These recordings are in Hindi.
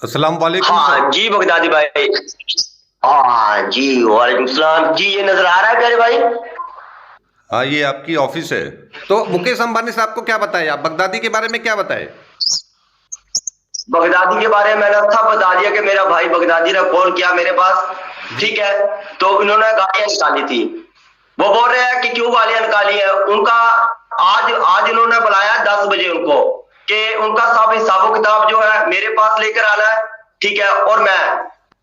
अस्सलाम वालेकुम सर। हाँ जी बगदादी भाई। हाँ जी वालेकुम सलाम जी। ये नजर आ रहा है प्यारे भाई? हाँ, ये आपकी ऑफिस है। तो मुकेश अंबानी साहब को क्या बताए, आप बगदादी के बारे में क्या बताए? बगदादी के बारे में मैंने था बता दिया कि मेरा भाई बगदादी ने कॉल किया मेरे पास। जी। ठीक है। तो इन्होंने गालियां निकाली थी। वो बोल रहे हैं कि क्यों गालियां निकाली है उनका। आज आज इन्होंने बुलाया 10 बजे उनको कि उनका सब हिसाबो किताब जो है मेरे पास लेकर आना है। ठीक है। और मैं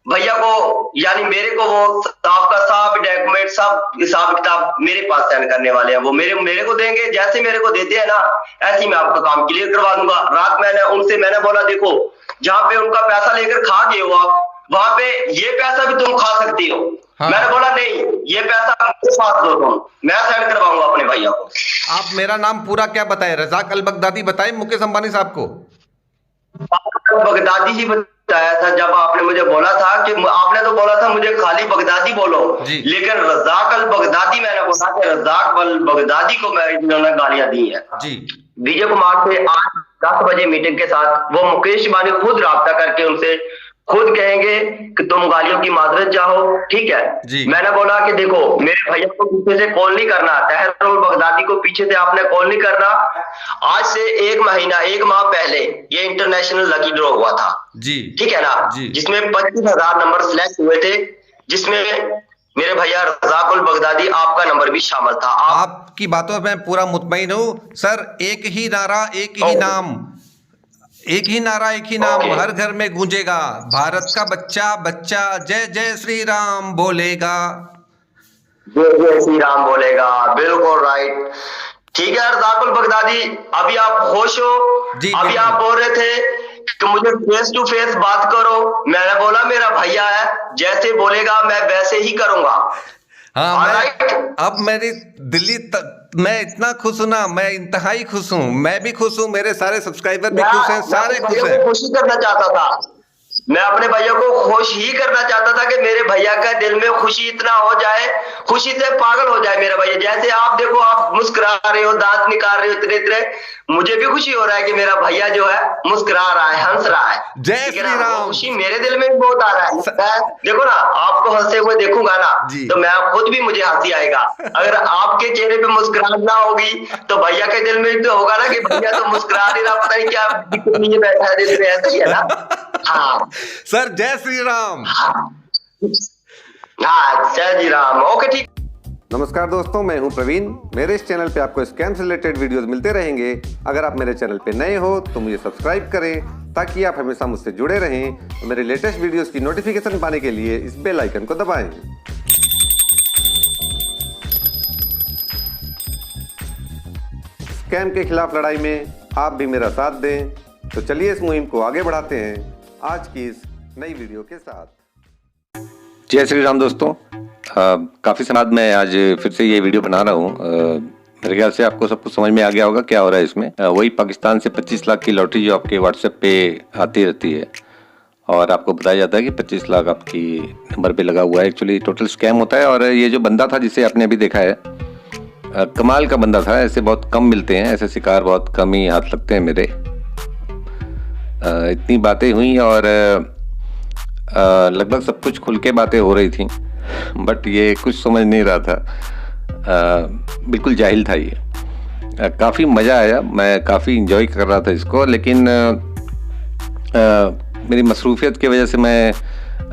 भैया को यानी मेरे को वो आपका सब डॉक्यूमेंट सब हिसाब किताब मेरे पास सेंड करने वाले हैं। वो मेरे मेरे को देंगे, जैसे मेरे को देते हैं ना ऐसे ही मैं आपका काम क्लियर करवा दूंगा। रात मैंने बोला देखो जहां पे उनका पैसा लेकर खा गए हो आप, वहां पे ये पैसा भी तुम खा सकती हो। हाँ। मैंने बोला नहीं, ये पैसा मेरे पास दो, तुम मैं सेंड करवाऊंगा अपने भैया को। आप मेरा नाम पूरा क्या बताए, रजाक अल बगदादी बताए मुकेश अंबानी साहब को? बगदादी ही बताया था। जब आपने मुझे बोला था कि आपने तो बोला था मुझे खाली बगदादी बोलो, लेकिन रज़ाक अल बगदादी मैंने बोला कि रज़ाक अल बगदादी को मैं इन्होंने गालियां दी है जी। विजय कुमार से आज 10 बजे मीटिंग के साथ वो मुकेश अंबानी खुद राब्ता करके उनसे खुद कहेंगे कि तुम गालियों की माजरत चाहो। ठीक है। मैंने बोला कि देखो मेरे भैया को पीछे से कॉल नहीं करना, तहर बगदादी को पीछे से आपने कॉल नहीं करना। आज से 1 माह पहले ये इंटरनेशनल लकी ड्रॉ हुआ था जी। ठीक है ना जी। जिसमें 25,000 नंबर सिलेक्ट हुए थे, जिसमें मेरे भैया रज़ाक अल बगदादी आपका नंबर भी शामिल था। आपकी बातों में पूरा मुतमईन हूँ सर। एक ही नारा एक ही नाम, एक ही नारा एक ही नाम हर घर में गूंजेगा। भारत का बच्चा बच्चा जय जय श्री राम बोलेगा। जय जय श्री राम बोलेगा। बिल्कुल राइट। ठीक है रज़ाक अल बगदादी, अभी आप खुश हो? अभी आप बोल रहे थे कि मुझे फेस टू फेस बात करो। मैंने बोला मेरा भैया है, जैसे बोलेगा मैं वैसे ही करूंगा। हाँ, अब मेरी दिल्ली मैं इतना खुश हूं ना, मैं इंतहाई खुश हूं। मैं भी खुश हूं, मेरे सारे सब्सक्राइबर भी खुश हैं, सारे खुश हैं। खुशी करना चाहता था, मैं अपने भैया को खुश ही करना चाहता था कि मेरे भैया का दिल में खुशी इतना हो जाए, खुशी से पागल हो जाए मेरा भैया। जैसे आप देखो आप मुस्कुरा रहे हो, दांत निकाल रहे हो इतने इतने, मुझे भी खुशी हो रहा है कि मेरा भैया जो है मुस्कुरा रहा है, हंस रहा है। जय श्री राम। खुशी मेरे दिल में भी बहुत आ रहा है। देखो ना आपको हंसते हुए देखूंगा ना तो मैं खुद भी मुझे हंसी आएगा। अगर आपके चेहरे पे मुस्कुराहट ना होगी तो भैया के दिल में तो होगा ना कि भैया तो मुस्कुरा नहीं रहा, पता नहीं क्या दिक्कत नहीं है, बैठा है दिल में, ऐसा ही है ना। हाँ सर जय श्री राम। हाँ जय श्री राम। ओके ठीक। नमस्कार दोस्तों, मैं हूं प्रवीण। मेरे इस चैनल पे आपको स्कैम से रिलेटेड वीडियोस मिलते रहेंगे। अगर आप मेरे चैनल पे नए हो तो मुझे सब्सक्राइब करें ताकि आप हमेशा मुझसे जुड़े रहें और मेरे लेटेस्ट वीडियोस की नोटिफिकेशन पाने के लिए इस बेल आइकन को दबाएं। स्कैम के खिलाफ लड़ाई में आप भी मेरा साथ दें। तो चलिए इस मुहिम को आगे बढ़ाते हैं आज की इस नई वीडियो के साथ। जय श्री राम दोस्तों, काफ़ी समय बाद मैं आज फिर से ये वीडियो बना रहा हूँ। मेरे ख्याल से आपको सब कुछ समझ में आ गया होगा क्या हो रहा है इसमें। वही पाकिस्तान से 25 लाख की लॉटरी जो आपके व्हाट्सएप पे आती रहती है और आपको बताया जाता है कि 25 लाख आपकी नंबर पे लगा हुआ है। एक्चुअली टोटल स्कैम होता है। और ये जो बंदा था जिसे आपने अभी देखा है, कमाल का बंदा था। ऐसे बहुत कम मिलते हैं, ऐसे शिकार बहुत कम ही हाथ लगते हैं मेरे। इतनी बातें हुई और लगभग सब कुछ खुल के बातें हो रही थी, बट ये कुछ समझ नहीं रहा था। बिल्कुल जाहिल था ये। काफ़ी मज़ा आया, मैं काफ़ी इंजॉय कर रहा था इसको, लेकिन मेरी मसरूफियत की वजह से मैं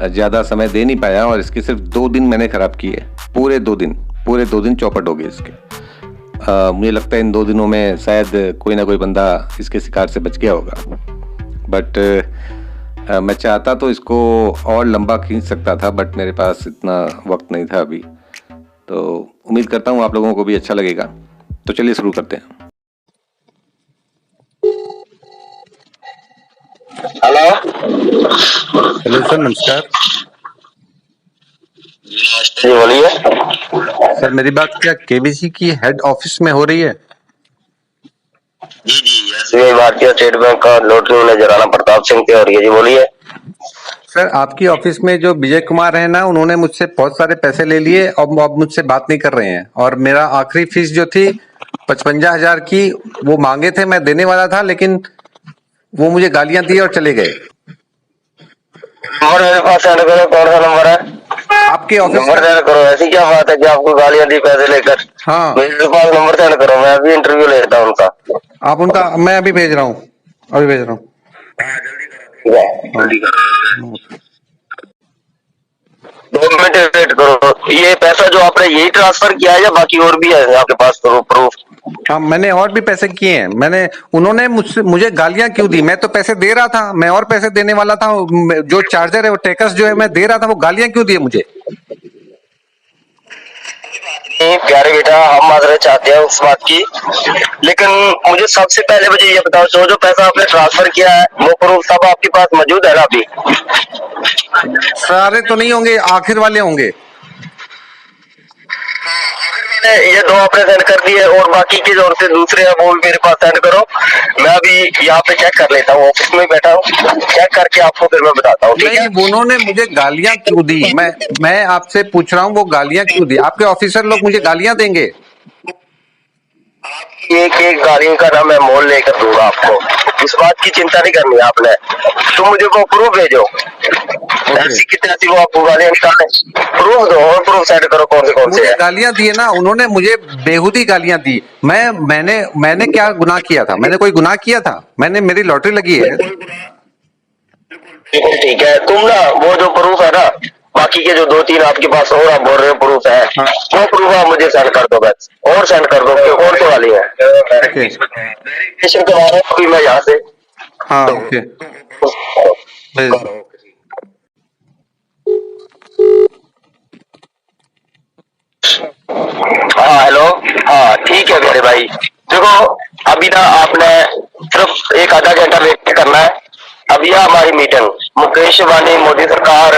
ज़्यादा समय दे नहीं पाया और इसके सिर्फ 2 दिन मैंने ख़राब किए। पूरे 2 दिन चौपट हो गए इसके। मुझे लगता है इन 2 दिनों में शायद कोई ना कोई बंदा इसके शिकार से बच गया होगा, बट मैं चाहता तो इसको और लंबा खींच सकता था, बट मेरे पास इतना वक्त नहीं था अभी। तो उम्मीद करता हूँ आप लोगों को भी अच्छा लगेगा। तो चलिए शुरू करते हैं। हेलो सर, नमस्कार। जी बोलिए। सर मेरी बात क्या केबीसी की हेड ऑफिस में हो रही है? जी एसबीआई भारतीय स्टेट बैंक का लॉटरी मैनेजर राणा प्रताप सिंह से हो रही है। जी बोलिए। सर आपकी ऑफिस में जो विजय कुमार है ना, उन्होंने मुझसे बहुत सारे पैसे ले लिए और अब मुझसे बात नहीं कर रहे हैं। और मेरा आखिरी फीस जो थी 55,000 की, वो मांगे थे, मैं देने वाला था, लेकिन वो मुझे गालियां दी और चले गए। नंबर मेरे पास सेंड करो, कौन सा नंबर है? आपके ऑफिस नंबर सेंड करो। ऐसी क्या बात है कि आपको गालियां दी पैसे लेकर? हाँ, मेरे पास नंबर सेंड करो, मैं अभी इंटरव्यू लेता हूँ उनका। आप उनका, मैं अभी भेज रहा हूँ, अभी भेज रहा हूँ। ठीक है, जल्दी करो। 2 मिनट वेट करो। ये पैसा जो आपने यही ट्रांसफर किया है या बाकी और भी है आपके पास प्रूफ? हाँ, मैंने और भी पैसे किए हैं। उन्होंने मुझे गालियां क्यों दी? मैं तो पैसे दे रहा था, मैं और पैसे देने वाला था। जो चार्जर है, वो टेकस जो है, मैं दे रहा था, वो गालियां क्यों दिए मुझे? नहीं प्यारे बेटा, हम माजरत चाहते हैं उस बात की, लेकिन मुझे सबसे पहले मुझे ये बताओ, जो पैसा आपने ट्रांसफर किया है वो प्रूफ सब आपके पास मौजूद है ना अभी? सारे तो नहीं होंगे, आखिर वाले होंगे। ये 2 आपने सेंड कर दिए और बाकी के जो से दूसरे हैं वो भी मेरे पास सेंड करो। मैं अभी यहाँ पे चेक कर लेता हूँ, ऑफिस में बैठा हूँ, चेक करके आपको फिर मैं बताता हूँ, ठीक है? नहीं, उन्होंने मुझे गालियां क्यों दी? मैं आपसे पूछ रहा हूँ, वो गालियां क्यों दी? आपके ऑफिसर लोग मुझे गालियां देंगे? एक एक गाड़ियों का ना मैं मोल लेकर दूंगा आपको, इस बात की चिंता नहीं करनी है आपने। तुम मुझे वो प्रूफ भेजो, ऐसी कितनी ऐसी वो आपको गालियां निकाले, प्रूफ दो और प्रूफ सेंड करो कौन से मुझे है। गालियां दिए ना उन्होंने, मुझे बेहूदी गालियां दी। मैंने क्या गुनाह किया था? मैंने कोई गुनाह किया था? मेरी लॉटरी लगी है। बिल्कुल ठीक है, तुम ना वो जो प्रूफ है ना, बाकी के जो 2-3 आपके पास और आप बोल रहे हो प्रूफ है, वो प्रूफ आप मुझे सेंड कर दो बस, और सेंड कर दो कि कौन से वाली है वेरिफिकेशन करवा रहा हूँ अभी मैं यहाँ से। हाँ, ओके, भेज दो। हाँ हेलो, हाँ ठीक है मेरे भाई। देखो अभी ना आपने सिर्फ एक आधा घंटा वेट करना है। अभी है हमारी मीटिंग, मुकेश अंबानी, मोदी सरकार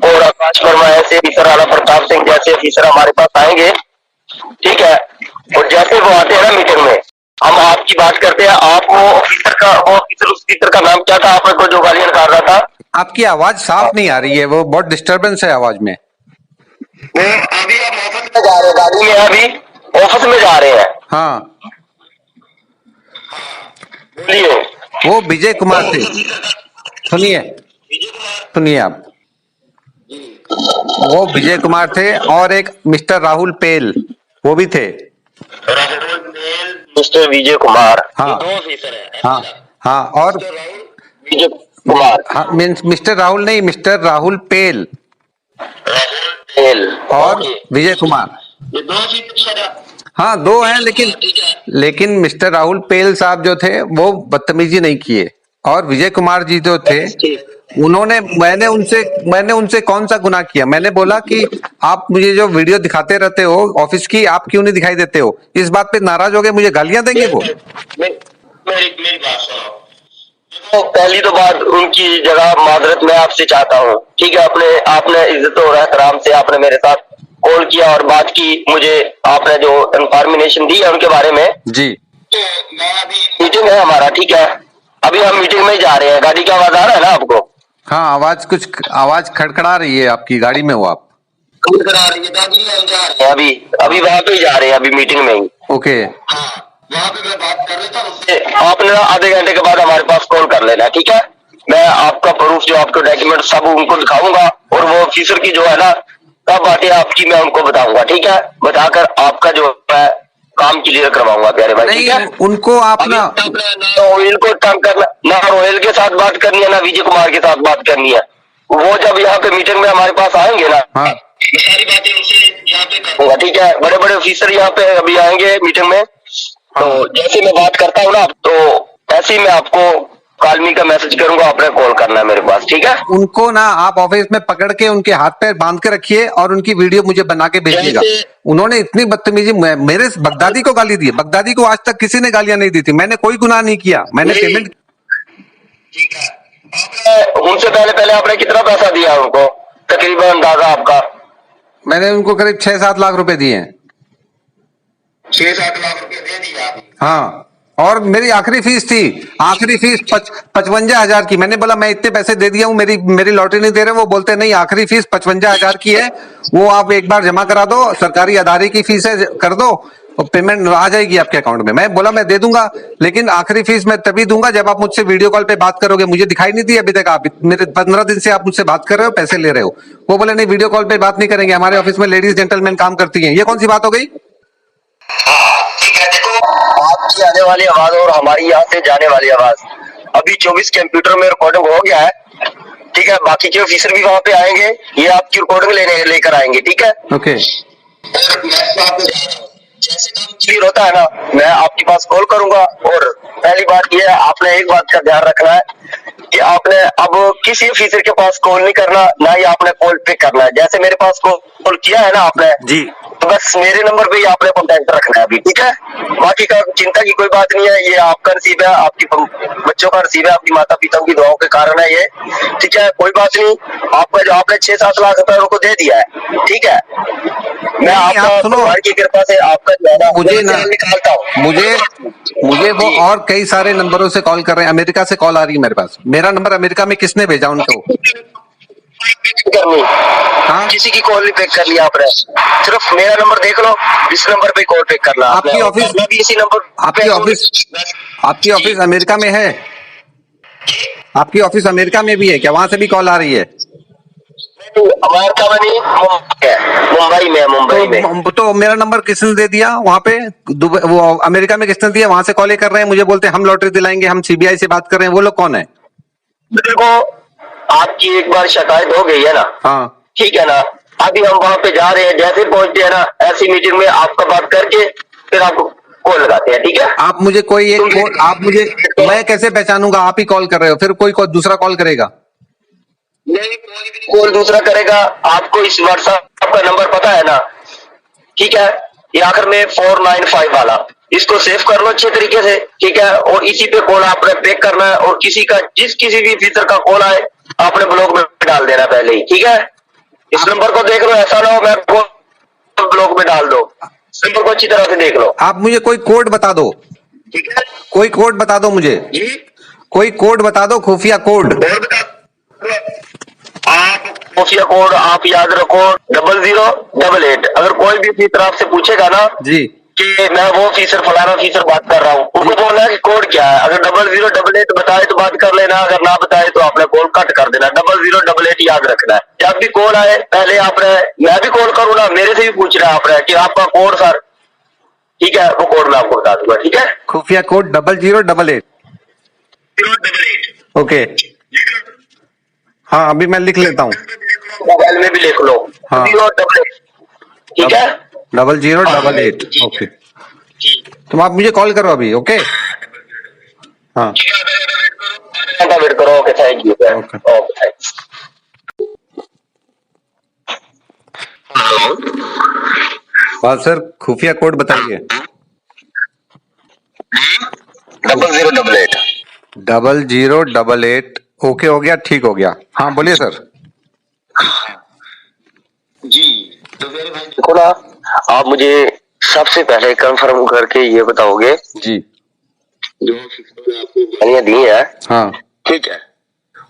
और आकाश वर्मा ऐसे ऑफिसर, राणा प्रताप सिंह जैसे ऑफिसर हमारे पास आएंगे, ठीक है? और जैसे वो आते हैं ना मीटिंग में, हम आपकी बात करते हैं। आप वो ऑफिसर का नाम क्या था आपने को जो गालियां निकाल रहा था? आपकी आवाज साफ नहीं आ रही है, वो बहुत डिस्टरबेंस है आवाज में। अभी आप ऑफिस में जा रहे हैं, गाड़ी में अभी ऑफिस में जा रहे हैं। हाँ, बोलिए। वो विजय कुमार थे। सुनिए, सुनिए आप, वो विजय कुमार थे और एक मिस्टर राहुल पेल, वो भी थे। मिस्टर विजय कुमार, हाँ, ये 2 ऑफिसर है। हाँ, हाँ, और विजय कुमार, हाँ, मिस्टर राहुल नहीं, मिस्टर राहुल पेल और विजय कुमार। ये 2 ऑफिसर है। हाँ, 2 हैं, लेकिन मिस्टर राहुल पेल साहब जो थे वो बदतमीजी नहीं किए, और विजय कुमार जी जो थे उन्होंने, मैंने उनसे कौन सा गुनाह किया? मैंने बोला कि आप मुझे जो वीडियो दिखाते रहते हो ऑफिस की, आप क्यों नहीं दिखाई देते हो? इस बात पे नाराज हो गए, मुझे गालियां देंगे वो। मेरी बात सुनो। तो पहली तो बात, उनकी जगह माजरत मैं आपसे चाहता हूँ, ठीक है? आपने इज्जत और एहतराम से आपने मेरे साथ कॉल किया और बात की, मुझे आपने जो इंफॉर्मेशन दी है उनके बारे में जी। तो मैं अभी मीटिंग है हमारा, ठीक है? अभी हम मीटिंग में ही जा रहे हैं। गाड़ी का आवाज आ रहा है ना आपको? हाँ, आवाज खड़खड़ा रही है आपकी, गाड़ी में हो आप? खड़खड़ा रही है, गाड़ी में हम जा रहे हैं अभी वहां पे ही जा रहे हैं, अभी मीटिंग में ही। ओके, हाँ, वहाँ पे मैं बात कर लेता हूँ उससे। आपने ना आधे घंटे के बाद हमारे पास कॉल कर लेना, ठीक है? मैं आपका प्रूफ जो आपके डॉक्यूमेंट सब उनको दिखाऊंगा, और वो ऑफिसर की जो है ना सब बातें आपकी मैं उनको बताऊंगा, ठीक है? बताकर आपका जो है काम क्लियर करवाऊंगा प्यारे भाई, ठीक है? नहीं, उनको आप ना रोहिल को तंग करना ना, रोहिल के साथ बात करनी है ना विजय कुमार के साथ बात करनी है। वो जब यहाँ पे मीटिंग में हमारे पास आएंगे ना, हाँ, सारी बातें उनसे यहाँ पे करूंगा, ठीक है? बड़े बड़े ऑफिसर यहाँ पे अभी आएंगे मीटिंग में, तो जैसे मैं बात करता हूँ ना, तो ऐसे ही मैं आपको कालमी का मैसेज करूंगा, आपने कॉल करना है मेरे पास, ठीक है? उनको ना आप ऑफिस में पकड़ के उनके हाथ पैर बांध के रखिए और उनकी वीडियो मुझे बना के भेजिएगा। उन्होंने इतनी बदतमीजी, मेरे बगदादी को गाली दी। बगदादी को आज तक किसी ने गालियां नहीं दी थी, मैंने कोई गुनाह नहीं किया, मैंने पेमेंट। ठीक है, आपने उनसे पहले आपने कितना पैसा दिया उनको, तकरीबन अंदाजा आपका? मैंने उनको करीब 6-7 लाख रुपए दिए हैं। 6-7 लाख रुपए दे दिए आपने? हाँ, और मेरी आखिरी फीस 55,000 की। मैंने बोला मैं इतने पैसे दे दिया हूँ, मेरी लॉटरी नहीं दे रहे। वो बोलते नहीं, आखिरी फीस 55,000 की है, वो आप एक बार जमा करा दो, सरकारी अदारे की फीस है, कर दो, और पेमेंट आ जाएगी आपके अकाउंट में। मैं बोला मैं दे दूंगा, लेकिन आखिरी फीस मैं तभी दूंगा जब आप मुझसे वीडियो कॉल पे बात करोगे। मुझे दिखाई नहीं दी अभी तक, आप मेरे 15 दिन से आप मुझसे बात कर रहे हो, पैसे ले रहे हो। वो बोले नहीं वीडियो कॉल पे बात नहीं करेंगे, हमारे ऑफिस में लेडीज जेंटलमैन काम करती हैं। ये कौन सी बात हो गई? ठीक है, देखो आपकी आने वाली आवाज और हमारी यहाँ से जाने वाली आवाज, अभी 24 कंप्यूटर में रिकॉर्डिंग हो गया है। ठीक है, बाकी के ऑफिसर भी वहाँ पे आएंगे, ये आपकी रिकॉर्डिंग लेकर आएंगे। ठीक है, ओके। जैसे काम क्लियर होता है ना, मैं आपके पास कॉल करूंगा। और पहली बात ये है, आपने एक बात का ध्यान रखना है कि आपने अब किसी ऑफिसर के पास कॉल नहीं करना, ना ही आपने कॉल पिक करना है। जैसे मेरे पास कॉल किया है ना आपने जी, तो बस मेरे नंबर पे ही आपने कॉन्टेक्ट रखना है अभी। ठीक है, बाकी का चिंता की कोई बात नहीं है, ये आपका नसीब है, आपकी बच्चों का नसीब है, आपकी माता पिता की दुआओं के कारण है ये। ठीक है, कोई बात नहीं, आपका जो आपने 6-7 लाख रुपए उनको दे दिया है। ठीक है, मैं आपका भगवान की कृपा से आपका जो है ना मुझे ना निकालता हूँ। मुझे वो और कई सारे नंबरों से कॉल कर रहे हैं, अमेरिका से कॉल आ रही है मेरे पास। मेरा नंबर अमेरिका में किसने भेजा उनको? करनी हाँ, किसी की कॉल नहीं पिक कर लिया आपने, सिर्फ मेरा नंबर देख लो, इस नंबर पे कॉल पिक करना। आपकी ऑफिस भी इसी नंबर आपकी ऑफिस अमेरिका में है? आपकी ऑफिस अमेरिका में भी है क्या? वहां से भी कॉल आ रही है? अमेरिका में नहीं, मुंबई में, मुंबई में। तो मेरा नंबर किसने दे दिया वहां पे? वो अमेरिका में किसने दिया? वहां से कॉल कर रहे हैं, मुझे बोलते हैं हम लॉटरी दिलाएंगे, हम सीबीआई से बात कर रहे हैं। वो लोग कौन है? देखो आपकी एक बार शिकायत हो गई है ना, हाँ, ठीक है ना, अभी हम वहां पे जा रहे हैं, जैसे पहुंचते हैं ना ऐसी मीटिंग में आपका बात करके फिर आपको कॉल लगाते हैं। ठीक है, आप मुझे कोई एक कोड, आप मुझे, मैं कैसे पहचानूंगा आप ही कॉल कर रहे हो? फिर कोई दूसरा कॉल करेगा? कॉल दूसरा करेगा। आपको इस व्हाट्सएप का नंबर पता है ना? ठीक है, ये आखिर में 495 वाला, इसको सेव कर लो अच्छे तरीके से। ठीक है, और इसी पे कॉल आपने पिक करना है, और किसी भी फीचर का कॉल आए आपने ब्लॉक में डाल देना पहले ही। ठीक है, इस नंबर को देख लो, ऐसा ना हो मैं ब्लॉक में डाल दो। इस नंबर को अच्छी तरह से देख लो। आप मुझे कोई कोड बता दो, ठीक है, कोई कोड बता दो मुझे, कोई कोड बता दो, खुफिया कोड। आप खुफिया कोड आप याद रखो 0088। अगर कोई भी फीसर आपसे पूछेगा ना जी, कि मैं वो फीसर फलाना फीसर बात कर रहा हूँ, उनको बोलना है कि कोड क्या है। अगर 0088 बताए तो बात कर लेना, अगर ना बताए तो आपने कॉल कट कर देना। 0088 याद रखना है। जब भी कॉल आए पहले आपने, मैं भी कॉल करूँ ना, मेरे से भी पूछ रहा है आपने कि आपका कोड सर, ठीक है, वो कोड मैं आपको बता दूंगा। ठीक है, खुफिया कोड 0088। 088। ओके, हाँ अभी मैं लिख लेता हूँ। मोबाइल में भी लिख लो। हाँ। 088। ठीक है, 0088। ओके, तुम आप मुझे कॉल करो अभी। ओके, हाँ, घंटा वेट करो। Okay, thank you. Okay. Okay, thanks. हाँ सर, खुफिया कोड बताइए। 0088। 0088। ओके, हो गया, ठीक हो गया। हाँ बोलिए सर। जी, तो मेरे भाई देखो ना, आप मुझे सबसे पहले कंफर्म करके ये बताओगे जी, जो आपको गालियां दी है, हाँ, ठीक है,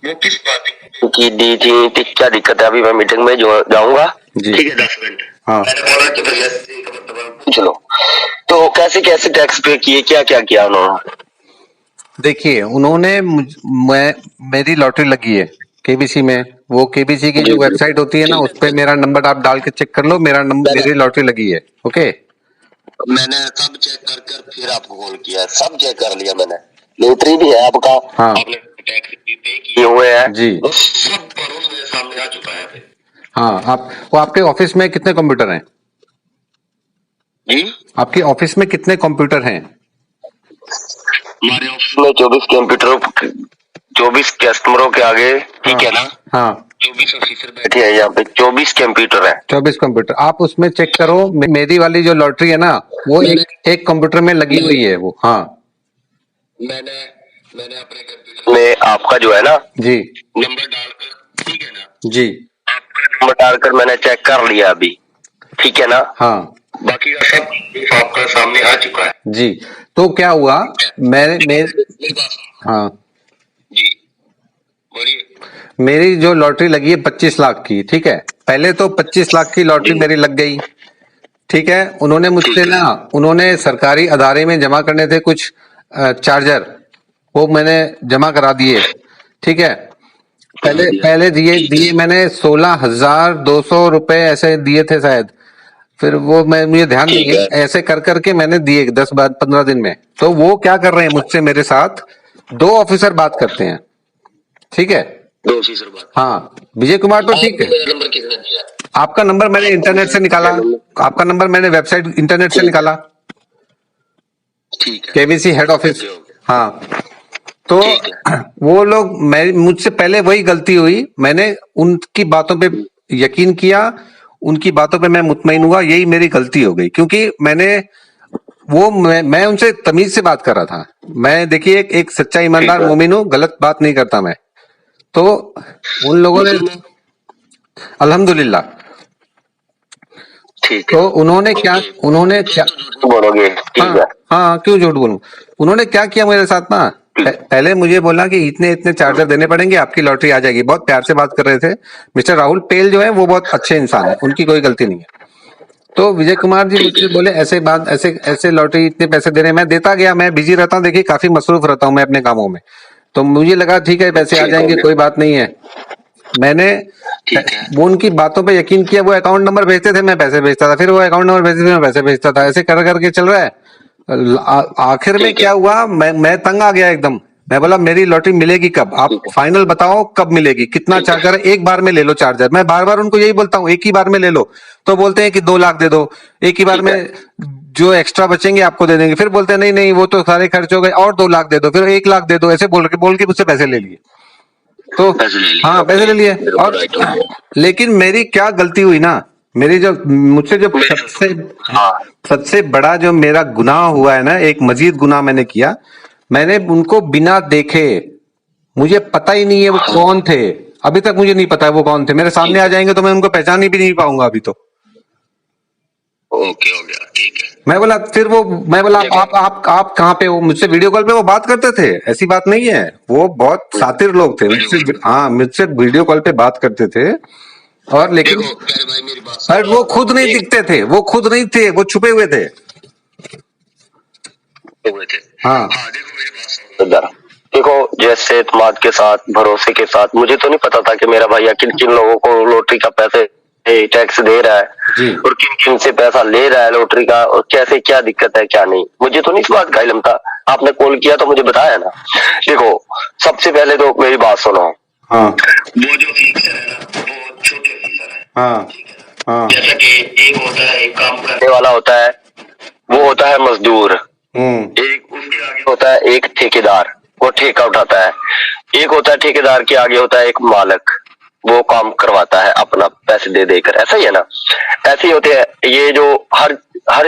वो किस बात की दी थी, क्या दिक्कत है? अभी मैं मीटिंग में जो जाऊंगा, जी, ठीक है, 10 मिनट। हाँ, मैंने बोला कि भैया पूछ लो, तो कैसे कैसे टैक्स पे किए, क्या क्या किया उन्होंने? देखिए उन्होंने मेरी लॉटरी लगी है केबीसी में। वो केबीसी की जो वेबसाइट होती है ना, उस पे मेरा नंबर आप डाल के चेक कर लो, मेरा नंबर, मेरी लॉटरी लगी है। ओके, मैंने सब चेक कर कर फिर आपको कॉल किया, सब चेक कर लिया मैंने, लॉटरी भी है आपका, हाँ, आपने टैक्स भी पे किए हुए हैं जी, सब प्रूफ मेरे सामने आ चुका है फिर। हाँ। वो आपके ऑफिस में कितने कंप्यूटर हैं? जी, आपके ऑफिस में कितने कंप्यूटर हैं? हमारे ऑफिस में 24 कंप्यूटरों, 24 कस्टमरों के आगे, ठीक है ना, हाँ, 24 ऑफिसर बैठे हैं यहाँ पे, 24 कंप्यूटर है। 24 कंप्यूटर। आप उसमें चेक करो, मेरी वाली जो लॉटरी है ना, वो एक कंप्यूटर में लगी हुई है वो। हाँ, मैंने अपने कंप्यूटर में आपका जो है ना जी, नंबर डालकर, ठीक है ना, जी, आपका नंबर डालकर मैंने चेक कर लिया अभी, ठीक है ना, हाँ, बाकी का सब proof आपका सामने आ चुका है। जी। तो क्या हुआ, हाँ, जी, बोलिए। मेरी जो लॉटरी लगी है 25 लाख की, ठीक है, पहले तो 25 लाख की लॉटरी मेरी लग गई, ठीक है। उन्होंने मुझसे ना, उन्होंने सरकारी अदारे में जमा करने थे कुछ चार्जर, वो मैंने जमा करा दिए, ठीक है। पहले दिए मैंने 16,200 रुपए ऐसे दिए थे शायद, फिर वो मुझे ध्यान नहीं है, ऐसे कर करके मैंने दिए 10-15 दिन में। तो वो क्या कर रहे हैं मुझसे, मेरे साथ 2 ऑफिसर बात करते हैं, ठीक है। 2 ऑफिसर बात। हाँ, विजय कुमार तो ठीक है। मेरा नंबर किसने दिया? आपका नंबर मैंने इंटरनेट से निकाला, आपका नंबर मैंने वेबसाइट इंटरनेट से निकाला, ठीक है। KBC head office. हाँ, तो वो लोग, मैं मुझसे पहले वही गलती हुई, मैंने उनकी बातों पे यकीन किया, उनकी बातों पे मैं मुतमईन हुआ, यही मेरी गलती हो गई। क्योंकि मैं उनसे तमीज से बात कर रहा था। मैं देखिए एक सच्चा ईमानदार मोमिन हूँ, गलत बात नहीं करता मैं। तो उन लोगों ने अल्हम्दुलिल्लाह, ठीक है। तो उन्होंने क्या बोलोगे? ठीक है। हाँ, क्यों झूठ बोलूं। उन्होंने क्या किया मेरे साथ ना, पहले मुझे बोला कि इतने इतने चार्जर देने पड़ेंगे, आपकी लॉटरी आ जाएगी। बहुत प्यार से बात कर रहे थे। मिस्टर राहुल पेल जो है वो बहुत अच्छे इंसान है, उनकी कोई गलती नहीं है। तो विजय कुमार जी मुझसे बोले ऐसे लॉटरी इतने पैसे दे रहे हैं। मैं देता गया, मैं बिजी रहता हूँ, देखिए काफी मसरूफ रहता हूँ मैं अपने कामों में। तो मुझे लगा ठीक है पैसे आ जाएंगे, कोई बात नहीं है। मैंने वो उनकी बातों पे यकीन किया। वो अकाउंट नंबर भेजते थे, मैं पैसे भेजता था, फिर वो अकाउंट नंबर भेजते थे, मैं पैसे भेजता था। ऐसे कर करके चल रहा है। आखिर में क्या हुआ, मैं तंग आ गया एकदम। मैं बोला मेरी लॉटरी मिलेगी कब, आप फाइनल बताओ कब मिलेगी, कितना चार्जर है, एक बार में ले लो चार्जर। मैं बार बार उनको यही बोलता हूँ एक ही बार में ले लो, तो बोलते हैं कि 2 लाख दे दो, एक ही बार में जो एक्स्ट्रा बचेंगे आपको दे देंगे। फिर बोलते हैं नहीं नहीं वो तो सारे खर्च हो गए, और 2 लाख दे दो, फिर 1 लाख दे दो। ऐसे बोल के मुझसे पैसे ले लिए। तो हाँ, पैसे ले लिए। और लेकिन मेरी क्या गलती हुई ना, मेरी जो मुझसे जो सबसे बड़ा जो मेरा गुनाह हुआ है ना, एक मजीद गुनाह मैंने किया। मैंने उनको बिना देखे, मुझे पता ही नहीं है वो कौन थे, अभी तक मुझे नहीं पता है वो कौन थे। मेरे सामने आ जाएंगे तो मैं उनको पहचान भी नहीं पाऊंगा अभी तो। ओके, हो गया, ठीक है। मैं बोला आप कहाँ पे हो, मुझसे वीडियो कॉल पे वो बात करते थे, ऐसी बात नहीं है। वो बहुत शातिर लोग थे, मुझसे वीडियो कॉल पे बात करते थे। और लेकिन पर वो खुद नहीं दिखते थे, वो खुद नहीं थे, वो छुपे हुए थे। हाँ, देखो मेरी बात सुनो। देखो, जैसे एतमाद के साथ, भरोसे के साथ, मुझे तो नहीं पता था कि मेरा भैया किन किन लोगों को लॉटरी का पैसे टैक्स दे रहा है और किन किन से पैसा ले रहा है लॉटरी का, और कैसे क्या दिक्कत है क्या नहीं, मुझे तो नहीं इस बात का इल्म था। आपने कॉल किया तो मुझे बताया ना। देखो, सबसे पहले तो मेरी बात सुनो। हाँ, वो जो फीचर है ना, वो छोटे फीचर है। हाँ, हाँ, जैसा कि एक होता है, एक काम करने वाला होता है, वो होता है मजदूर। एक उसके आगे होता है एक ठेकेदार, वो ठेका उठाता है। एक होता है ठेकेदार के आगे होता है एक मालिक, वो काम करवाता है अपना पैसे दे देकर। ऐसा ही है ना, ऐसे ही होते हैं ये जो हर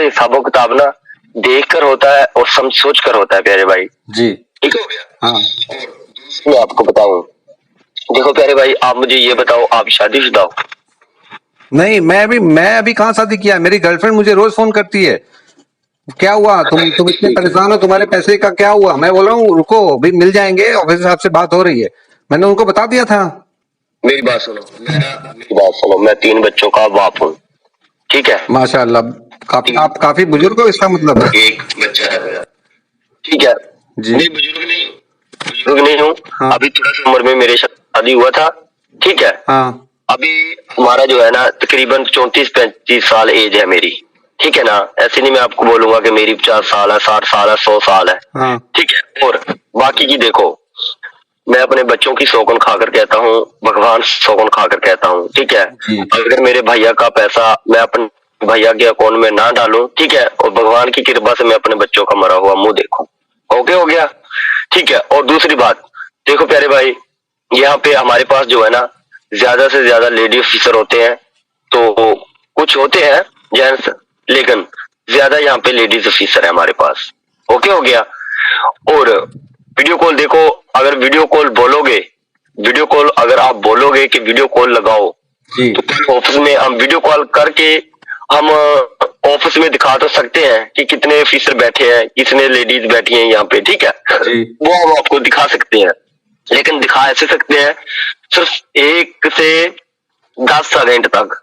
हिसाबो किताब ना देख कर होता है और सोच कर होता है प्यारे भाई जी। ठीक हो गया। हाँ, मैं आपको बताऊं, देखो प्यारे भाई, आप मुझे ये बताओ, आप शादीशुदा हो? नहीं, मैं अभी कहाँ शादी किया। मेरी गर्लफ्रेंड मुझे रोज फोन करती है, क्या हुआ, तुम इतने परेशान हो, तुम्हारे पैसे का क्या हुआ। मैं बोल रहा हूँ रुको, अभी मिल जाएंगे, ऑफिस साहब से बात हो रही है। मैंने उनको बता दिया था। मेरी बात सुनो, मैं 3 बच्चों का बाप हूँ, ठीक है। माशाल्लाह, आप काफी बुजुर्ग हो, इसका मतलब है। एक बच्चा है मेरा, ठीक है जी। नहीं, बुजुर्ग नहीं हूँ। हाँ। अभी थोड़ा सी उम्र में मेरे शादी हुआ था, ठीक है। हाँ, अभी हमारा जो है ना तकरीबन 34-35 साल एज है मेरी, ठीक है ना। ऐसे नहीं मैं आपको बोलूंगा कि मेरी 50 साल है, 60 साल है, 100 साल है, हाँ, ठीक है। और बाकी की देखो, मैं अपने बच्चों की सौगन खाकर कहता हूँ, भगवान सौगन खाकर कहता हूँ, ठीक है। अगर मेरे भैया का पैसा मैं अपने भैया के अकाउंट में ना डालूं, ठीक है, और भगवान की कृपा से मैं अपने बच्चों का मरा हुआ मुंह देखूं, ओके हो गया, ठीक है। और दूसरी बात, देखो प्यारे भाई, यहाँ पे हमारे पास जो है ना ज्यादा से ज्यादा लेडी ऑफिसर होते हैं, तो कुछ होते हैं जेंट्स, लेकिन ज्यादा यहाँ पे लेडीज ऑफिसर है हमारे पास, ओके हो गया। और वीडियो कॉल देखो, अगर वीडियो कॉल अगर आप बोलोगे कि वीडियो कॉल लगाओ, तो कल ऑफिस में हम वीडियो कॉल करके हम ऑफिस में दिखा तो सकते हैं कि कितने ऑफिसर बैठे हैं, कितने लेडीज बैठी हैं यहाँ पे, ठीक है। वो हम आपको दिखा सकते हैं, लेकिन दिखा ऐसे सकते हैं सिर्फ 1 से 10 सेकंड तक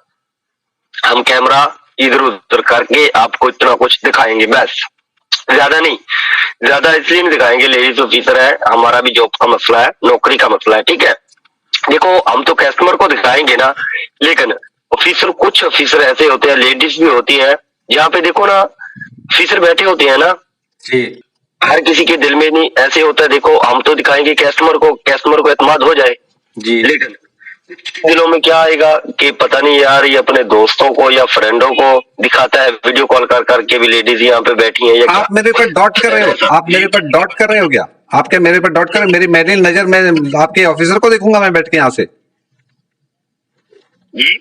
हम कैमरा इधर उधर करके आपको इतना कुछ दिखाएंगे, बस ज्यादा नहीं, ज्यादा इसलिए नहीं दिखाएंगे। लेडीज ऑफिसर है, हमारा भी जॉब का मसला है, नौकरी का मसला है, ठीक है। देखो हम तो कस्टमर को दिखाएंगे ना, लेकिन ऑफिसर, कुछ ऑफिसर ऐसे होते हैं, लेडीज भी होती है, यहाँ पे देखो ना ऑफिसर बैठे होते हैं ना, जी हर किसी के दिल में नहीं ऐसे होता है। देखो हम तो दिखाएंगे कस्टमर को एतमाद हो जाए, जी लेकिन दिलों में क्या आएगा कि पता नहीं यार, ये अपने दोस्तों को या फ्रेंडों को दिखाता है वीडियो कॉल कर करके भी, लेडीज यहाँ पे बैठी हैं या क्या। आप मेरे पर डॉट कर रहे हो, आप मेरे पर डॉट कर रहे हो क्या? आप क्या मेरे पर डॉट कर रहे हो? मेरी मैंने नजर, मैं आपके ऑफिसर को देखूंगा मैं बैठ के यहाँ से? जी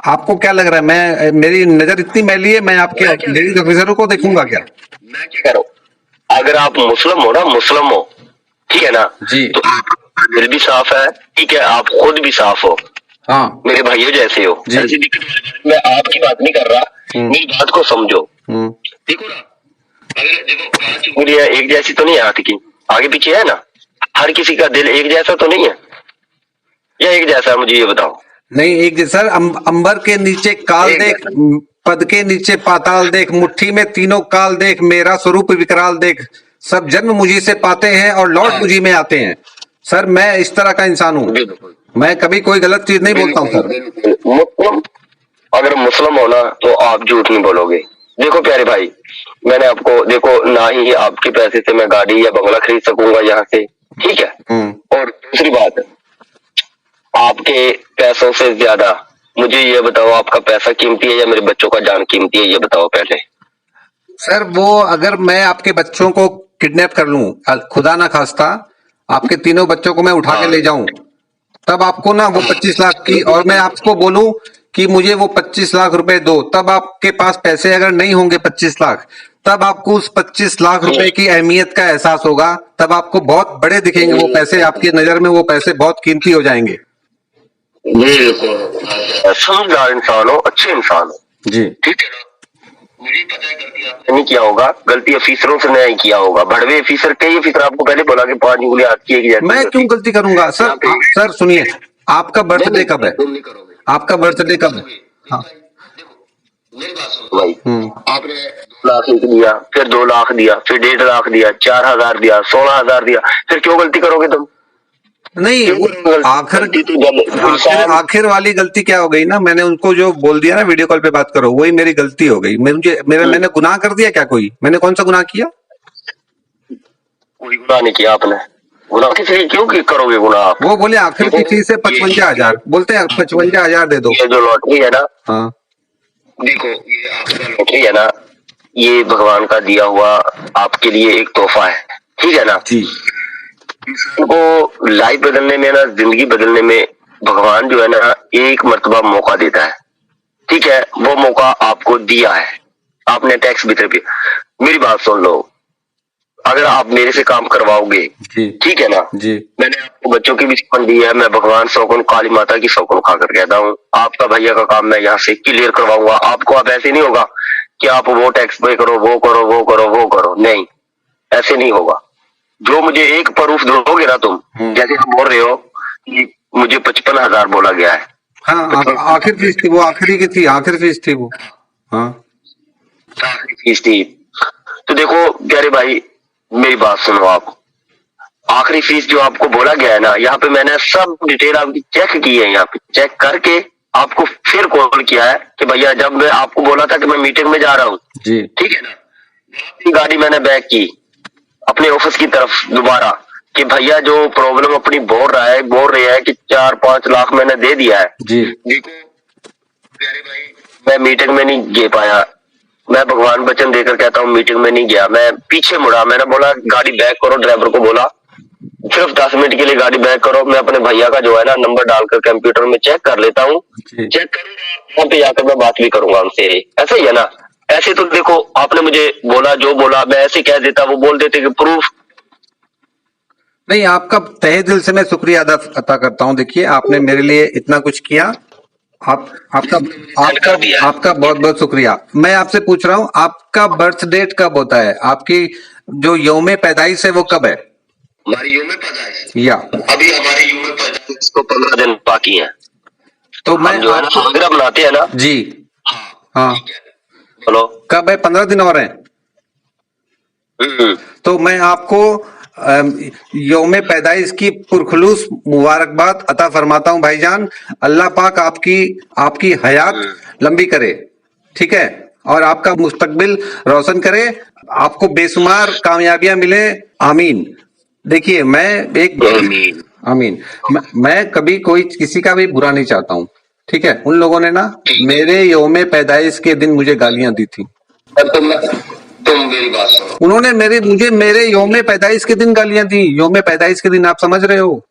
आपको क्या लग रहा है मैं, मेरी नजर इतनी मैली है, मैं आपके लेडीज ऑफिसरों को देखूंगा क्या? मैं क्या करूँ, अगर आप मुस्लिम हो ना, मुस्लिम हो, ठीक है ना जी। तो आपका दिल भी साफ है, ठीक है, आप खुद भी साफ हो, हाँ मेरे भाइयों जैसे हो, जी। ऐसी दिक्कत वाली बात, मैं आपकी बात नहीं कर रहा, मेरी बात को समझो। देखो ना, अगर देखो 5 उंगलियां एक जैसी तो नहीं है हाथ की, आगे पीछे है ना, हर किसी का दिल एक जैसा तो नहीं है, या एक जैसा है, मुझे ये बताओ। नहीं एक सर, अंबर के नीचे काल देख, पद के नीचे पाताल देख, मुट्ठी में तीनों काल देख, मेरा स्वरूप विकराल देख, सब जन्म मुझी से पाते हैं और लौट मुझी में आते हैं। सर मैं इस तरह का इंसान हूँ, मैं कभी कोई गलत चीज नहीं बोलता हूँ सर। मुस्लिम, अगर मुस्लिम हो ना तो आप झूठ नहीं बोलोगे। देखो प्यारे भाई, मैंने आपको, देखो ना ही आपके पैसे से मैं गाड़ी या बंगला खरीद सकूंगा यहाँ से, ठीक है, और दूसरी बात, आपके पैसों से ज्यादा मुझे ये बताओ, आपका पैसा कीमती है या मेरे बच्चों का जान कीमती है, ये बताओ पहले। सर वो अगर मैं आपके बच्चों को किडनैप कर लूं, खुदा ना खास्ता आपके तीनों बच्चों को मैं उठा के ले जाऊं, तब आपको ना वो 25 लाख की, और मैं आपको बोलूं कि मुझे वो 25 लाख रुपए दो, तब आपके पास पैसे अगर नहीं होंगे 25 लाख, तब आपको उस 25 लाख रुपए की अहमियत का एहसास होगा, तब आपको बहुत बड़े दिखेंगे वो पैसे, आपकी नजर में वो पैसे बहुत कीमती हो जाएंगे। समझदार इंसान हो, अच्छे इंसान हो, जी ठीक है ना, मुझे पता है गलती आपने नहीं किया होगा, गलती ऑफिसरों से नहीं किया होगा, भड़वे ऑफिसर, कई ऑफिसर आपको पहले बोला कि 5 उंगली हाथ की एक जैसी। मैं क्यों गलती करूंगा सर? सर सुनिए, आपका बर्थडे कब है? तुम नहीं करोगे, आपका बर्थडे कब है? हाँ मेरी बात सुनो भाई, आपने 2 लाख लिख दिया, फिर 2 लाख दिया, फिर 1.5 लाख दिया, 4,000 दिया, 16,000 दिया, फिर क्यों गलती करोगे तुम? नहीं, आखिर वाली गलती क्या हो गई ना, मैंने उनको जो बोल दिया ना वीडियो कॉल पे बात करो, वही मेरी गलती हो गई। मैंने गुनाह कर दिया क्या? कोई मैंने कौन सा गुनाह किया? कोई गुनाह नहीं किया आपने, गुनाह किस लिए क्यों करोगे गुनाह आप? वो बोले आखिर की चीज से 55,000, बोलते हैं 55,000 दे दो। ये जो लॉटरी है ना, हाँ देखो ये आपका लॉटरी है ना, ये भगवान का दिया हुआ आपके लिए एक तोहफा है, ठीक है ना जी। को लाइफ बदलने में ना, जिंदगी बदलने में भगवान जो है ना, एक मर्तबा मौका देता है, ठीक है, वो मौका आपको दिया है, आपने टैक्स भी पे, मेरी बात सुन लो, अगर आप मेरे से काम करवाओगे, ठीक है ना जी, मैंने आपको बच्चों की भी सौगन दी है, मैं भगवान सौगन, काली माता की सौगन खाकर कहता हूँ, आपका भैया का काम मैं यहाँ से क्लियर करवाऊंगा आपको। अब ऐसे नहीं होगा कि आप वो टैक्स पे करो, वो करो, वो करो, वो करो, नहीं, ऐसे नहीं होगा। जो मुझे एक प्रूफ दोगे ना तुम, जैसे आप बोल रहे हो कि मुझे 55,000 बोला गया है, हाँ आखिर फीस थी वो, आखिरी की थी, आखिर फीस थी वो, हाँ फीस थी। तो देखो प्यारे भाई मेरी बात सुनो, आप आखिरी फीस जो आपको बोला गया है ना, यहाँ पे मैंने सब डिटेल आपकी चेक की है, यहाँ पे चेक करके आपको फिर कॉल किया है कि भैया, जब मैं आपको बोला था कि मैं मीटिंग में जा रहा हूँ, ठीक है ना, गाड़ी मैंने बैक की अपने ऑफिस की तरफ दोबारा कि भैया जो प्रॉब्लम अपनी बोल रहे हैं कि 4-5 लाख मैंने दे दिया है जी। देखो प्यारे भाई, मैं मीटिंग में नहीं गे पाया, मैं भगवान वचन देकर कहता हूँ मीटिंग में नहीं गया, मैं पीछे मुड़ा, मैंने बोला गाड़ी बैक करो, ड्राइवर को बोला सिर्फ 10 मिनट के लिए गाड़ी बैक करो, मैं अपने भैया का जो है ना नंबर डालकर कंप्यूटर में चेक कर लेता हूँ, चेक करूंगा वहां पे जाकर मैं बात भी करूंगा उनसे, ऐसा ही है ना। ऐसे तो देखो आपने मुझे बोला, जो बोला मैं ऐसे कह देता, वो बोल देते कि प्रूफ नहीं। आपका तहे दिल से मैं शुक्रिया अदा करता हूँ। देखिए आपने मेरे लिए इतना कुछ किया, आपका बहुत बहुत शुक्रिया। मैं आपसे पूछ रहा हूँ आपका बर्थ डेट कब होता है? आपकी जो यौम पैदाइश है वो कब है? हमारी यौम पैदाइश या अभी हमारी यौम पैदाइश को 15 दिन बाकी है, तो मैं जो है ना सालगिरह बनाते हैं ना जी, हाँ बोलो। कब है? 15 दिन और हैं। तो मैं आपको यौमे पैदाइश की पुरखुलूस मुबारकबाद अता फरमाता हूं भाईजान। अल्लाह पाक आपकी हयात लंबी करे, ठीक है, और आपका मुस्तकबिल रोशन करे, आपको बेशुमार कामयाबियां मिले, आमीन। देखिए मैं एक आमीन। मैं कभी कोई किसी का भी बुरा नहीं चाहता हूँ, ठीक है। उन लोगों ने ना मेरे यौमे पैदाइश के दिन मुझे गालियां दी थी। तुम मेरी बात सुनो। उन्होंने मुझे मेरे यौमे पैदाइश के दिन गालियां दी। यौमे पैदाइश के दिन आप समझ रहे हो?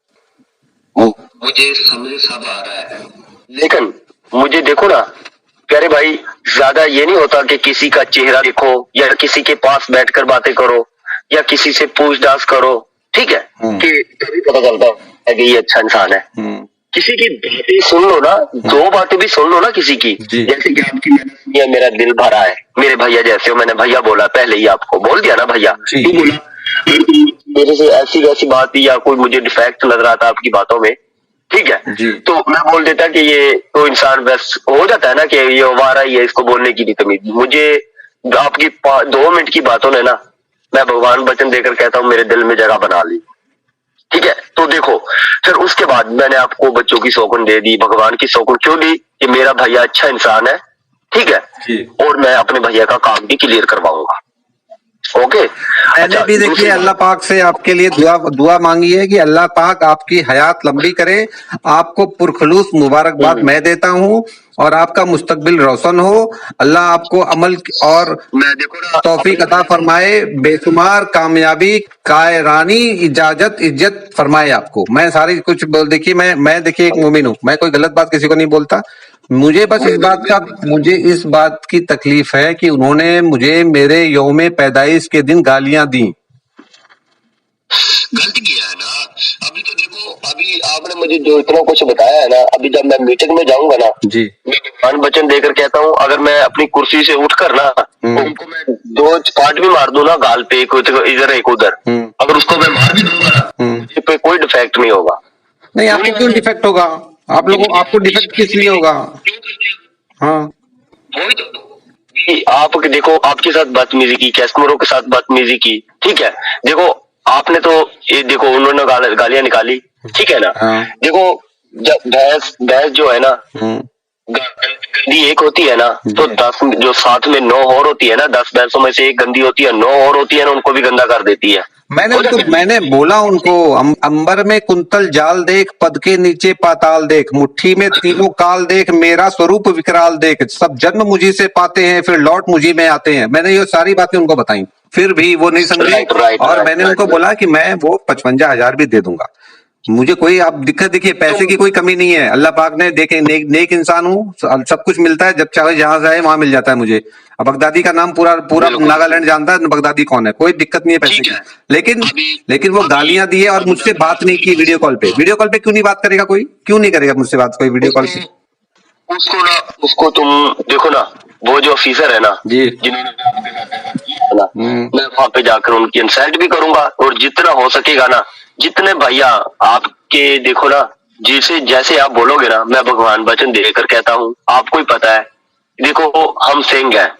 मुझे समझ सब आ रहा है, लेकिन मुझे देखो ना प्यारे भाई, ज्यादा ये नहीं होता कि किसी का चेहरा देखो या किसी के पास बैठकर बातें करो या किसी से पूछताछ करो, ठीक है, कि तभी पता चलता है कि ये अच्छा इंसान है। किसी की बातें सुन लो ना, 2 बातें भी सुन लो ना किसी की, जैसे कि आपकी मैंने सुनी है, मेरा दिल भरा है, मेरे भैया जैसे हो, मैंने भैया बोला, पहले ही आपको बोल दिया ना भैया, क्यों बोला? मेरे से ऐसी वैसी बात या कोई मुझे डिफेक्ट लग रहा था आपकी बातों में, ठीक है, तो मैं बोल देता कि ये तो इंसान बस हो जाता है ना कि ये वारा ही है, इसको बोलने की भी तमीज। मुझे आपकी 2 मिनट की बातों ने ना, मैं भगवान वचन देकर कहता हूँ, मेरे दिल में जगह बना ली, ठीक है। तो देखो फिर उसके बाद मैंने आपको बच्चों की सौगन दे दी, भगवान की सौगन क्यों दी कि मेरा भैया अच्छा इंसान है, ठीक है, और मैं अपने भैया का काम भी क्लियर करवाऊंगा। ओके, मैंने भी देखिए अल्लाह पाक से आपके लिए दुआ मांगी है कि अल्लाह पाक आपकी हयात लंबी करे, आपको पुरखलूस मुबारकबाद मैं देता हूं, और आपका मुस्तकबिल रोशन हो। अल्लाह आपको अमल और तौफीक अता फरमाए, बेशुमार कामयाबी, कायरानी, इज्जत फरमाए आपको। मैं सारी कुछ देखिए मैं देखिए एक मोमिन हूं, मैं कोई गलत बात किसी को नहीं बोलता। मुझे इस बात की तकलीफ है कि उन्होंने मुझे मेरे यौमे पैदाइश के दिन गालियां दी। गलत किया है ना। अभी तो देखो, अभी आपने मुझे जो इतना कुछ बताया है ना, अभी जब मैं मीटिंग में जाऊंगा ना, जी, मैं भगवान वचन देकर कहता हूँ, अगर मैं अपनी कुर्सी से उठकर ना तो उनको मैं 2 काट भी मार दूं ना गाल पे, एक इधर एक उधर, अगर उसको मैं मार भी दूंगा ना, मुझे पे कोई डिफेक्ट नहीं होगा। नहीं, आपको क्यों डिफेक्ट होगा? आपको डिफेक्ट किस लिए होगा? हाँ, वही तो आप देखो, आपके साथ बदतमीजी की, कस्टमरों के साथ बदतमीजी की, ठीक है। देखो आपने तो ये देखो, उन्होंने गालियां निकाली, ठीक है ना। देखो जब भैंस जो है ना, गंदी एक होती है ना, तो 10 जो साथ में 9 और होती है ना, 10 भैंसों में से एक गंदी होती है, 9 और होती है ना, उनको भी गंदा कर देती है। मैंने बोला उनको, अंबर में कुंतल जाल देख, पद के नीचे पाताल देख, मुट्ठी में तीनों काल देख, मेरा स्वरूप विकराल देख, सब जन्म मुझी से पाते हैं, फिर लौट मुझी में आते हैं। मैंने ये सारी बातें उनको बताई, फिर भी वो नहीं समझे। और मैंने उनको बोला कि मैं वो 55,000 भी दे दूंगा, मुझे कोई आप दिक्कत, देखिए पैसे की कोई कमी नहीं है। अल्लाह पाक ने देखे नेक इंसान हूँ, सब कुछ मिलता है, जब चाहे जहां से आए वहां मिल जाता है मुझे। अब बगदादी का नाम पूरा नागालैंड जानता है बगदादी कौन है, कोई दिक्कत नहीं है पैसे की। लेकिन वो गालियां दी है और मुझसे बात नहीं की वीडियो कॉल पे। वीडियो कॉल पे क्यों नहीं बात करेगा कोई? क्यों नहीं करेगा मुझसे बात कोई वीडियो कॉल पे? उसको तुम देखो ना, वो जो ऑफिसर है ना जी, मैं वहां पे जाकर उनकी इंसल्ट भी करूंगा, और जितना हो सकेगा ना, जितने भैया आपके देखो ना, जैसे आप बोलोगे ना, मैं भगवान वचन देकर कहता हूँ, आपको ही पता है। देखो हम सिंह हैं,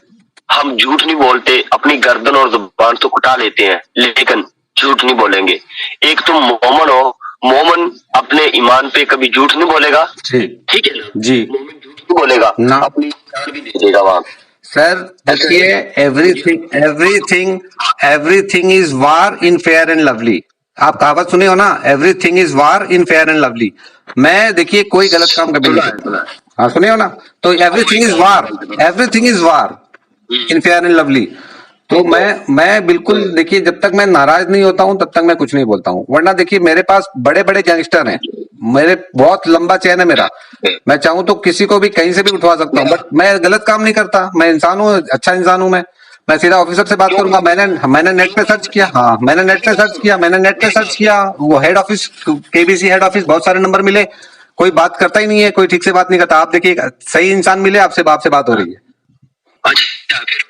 हम झूठ नहीं बोलते, अपनी गर्दन और जुबान तो कटा लेते हैं, लेकिन झूठ नहीं बोलेंगे। एक तुम मोमन हो, मोमन अपने ईमान पे कभी झूठ नहीं बोलेगा, ठीक है ना जी, मोमन झूठ नहीं बोलेगा ना, अपनी जान भी दे देगा वहां। सर देखिए, everything is war in fair and lovely. आप कहावत सुने हो ना, everything is war in fair and lovely. मैं देखिए कोई गलत काम कभी नहीं करता। हाँ सुने हो ना, तो everything is war in fair and lovely. तो मैं बिल्कुल देखिए, जब तक मैं नाराज नहीं होता हूं तब तक मैं कुछ नहीं बोलता हूं। वरना देखिए मेरे पास बड़े बड़े गैंगस्टर हैं, मेरे बहुत लंबा चैन है मेरा, मैं चाहूं तो किसी को भी कहीं से भी उठवा सकता हूं, बट मैं गलत काम नहीं करता। मैं इंसान हूं, अच्छा इंसान हूं। मैं सीधा ऑफिसर से बात करूंगा। मैंने नेट पे सर्च किया, हाँ मैंने नेट पे सर्च किया, वो head office, KBC head office, बहुत सारे नंबर मिले, कोई बात करता ही नहीं है, कोई ठीक से बात नहीं करता। आप देखिए सही इंसान मिले, आपसे बात हो रही है। अच्छा, फिर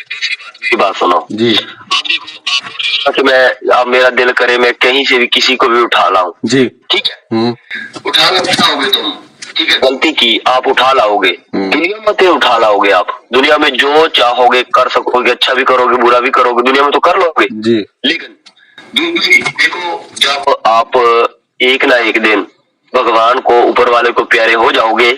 दूसरी बात सुनो जी, आप देखो, कि आप मेरा दिल करे मैं कहीं से भी किसी को भी उठा लाऊं, जी, ठीक है, उठा लो, उठाओगे तुम, ठीक है, गलती की आप उठा लाओगे, दुनिया में तो उठा लाओगे। आप दुनिया में जो चाहोगे कर सकोगे, अच्छा भी करोगे बुरा भी करोगे, दुनिया में तो कर लोगे जी। लेकिन देखो, जब आप एक ना एक दिन भगवान को, ऊपर वाले को प्यारे हो जाओगे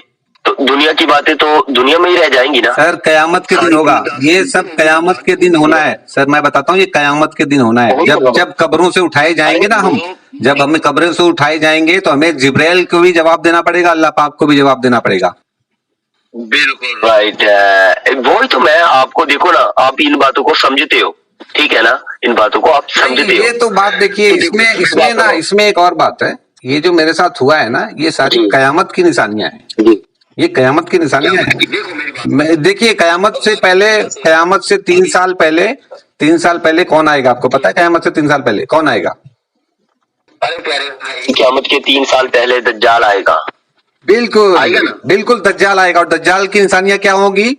तो दुनिया की बातें तो दुनिया में ही रह जाएंगी ना। सर कयामत के दिन होगा ये सब, कयामत के दिन होना है सर, मैं बताता हूँ ये कयामत के दिन होना है। जब कब्रों से उठाए जाएंगे ना हम, जब हमें कब्रों से उठाए जाएंगे तो हमें जिब्राइल को भी जवाब देना पड़ेगा, अल्लाह पाक को भी जवाब देना पड़ेगा। बिल्कुल राइट है, वही तो मैं आपको, देखो ना आप इन बातों को समझते हो, ठीक है ना, इन बातों को आप समझते हो। ये तो बात देखिए, इसमें ना, इसमें एक और बात है, ये जो मेरे साथ हुआ है ना, ये सारी कयामत की निशानियां हैं, ये कयामत की निशानियां हैं। देखिए कयामत से पहले, कयामत से 3 साल पहले, 3 साल पहले कौन आएगा आपको पता है? कयामत से 3 साल पहले कौन आएगा? अरे प्यारे भाई, कयामत के 3 साल पहले दज्जाल आएगा। बिल्कुल आएगा ना? बिल्कुल दज्जाल आएगा। और दज्जाल की निशानियां क्या होंगी?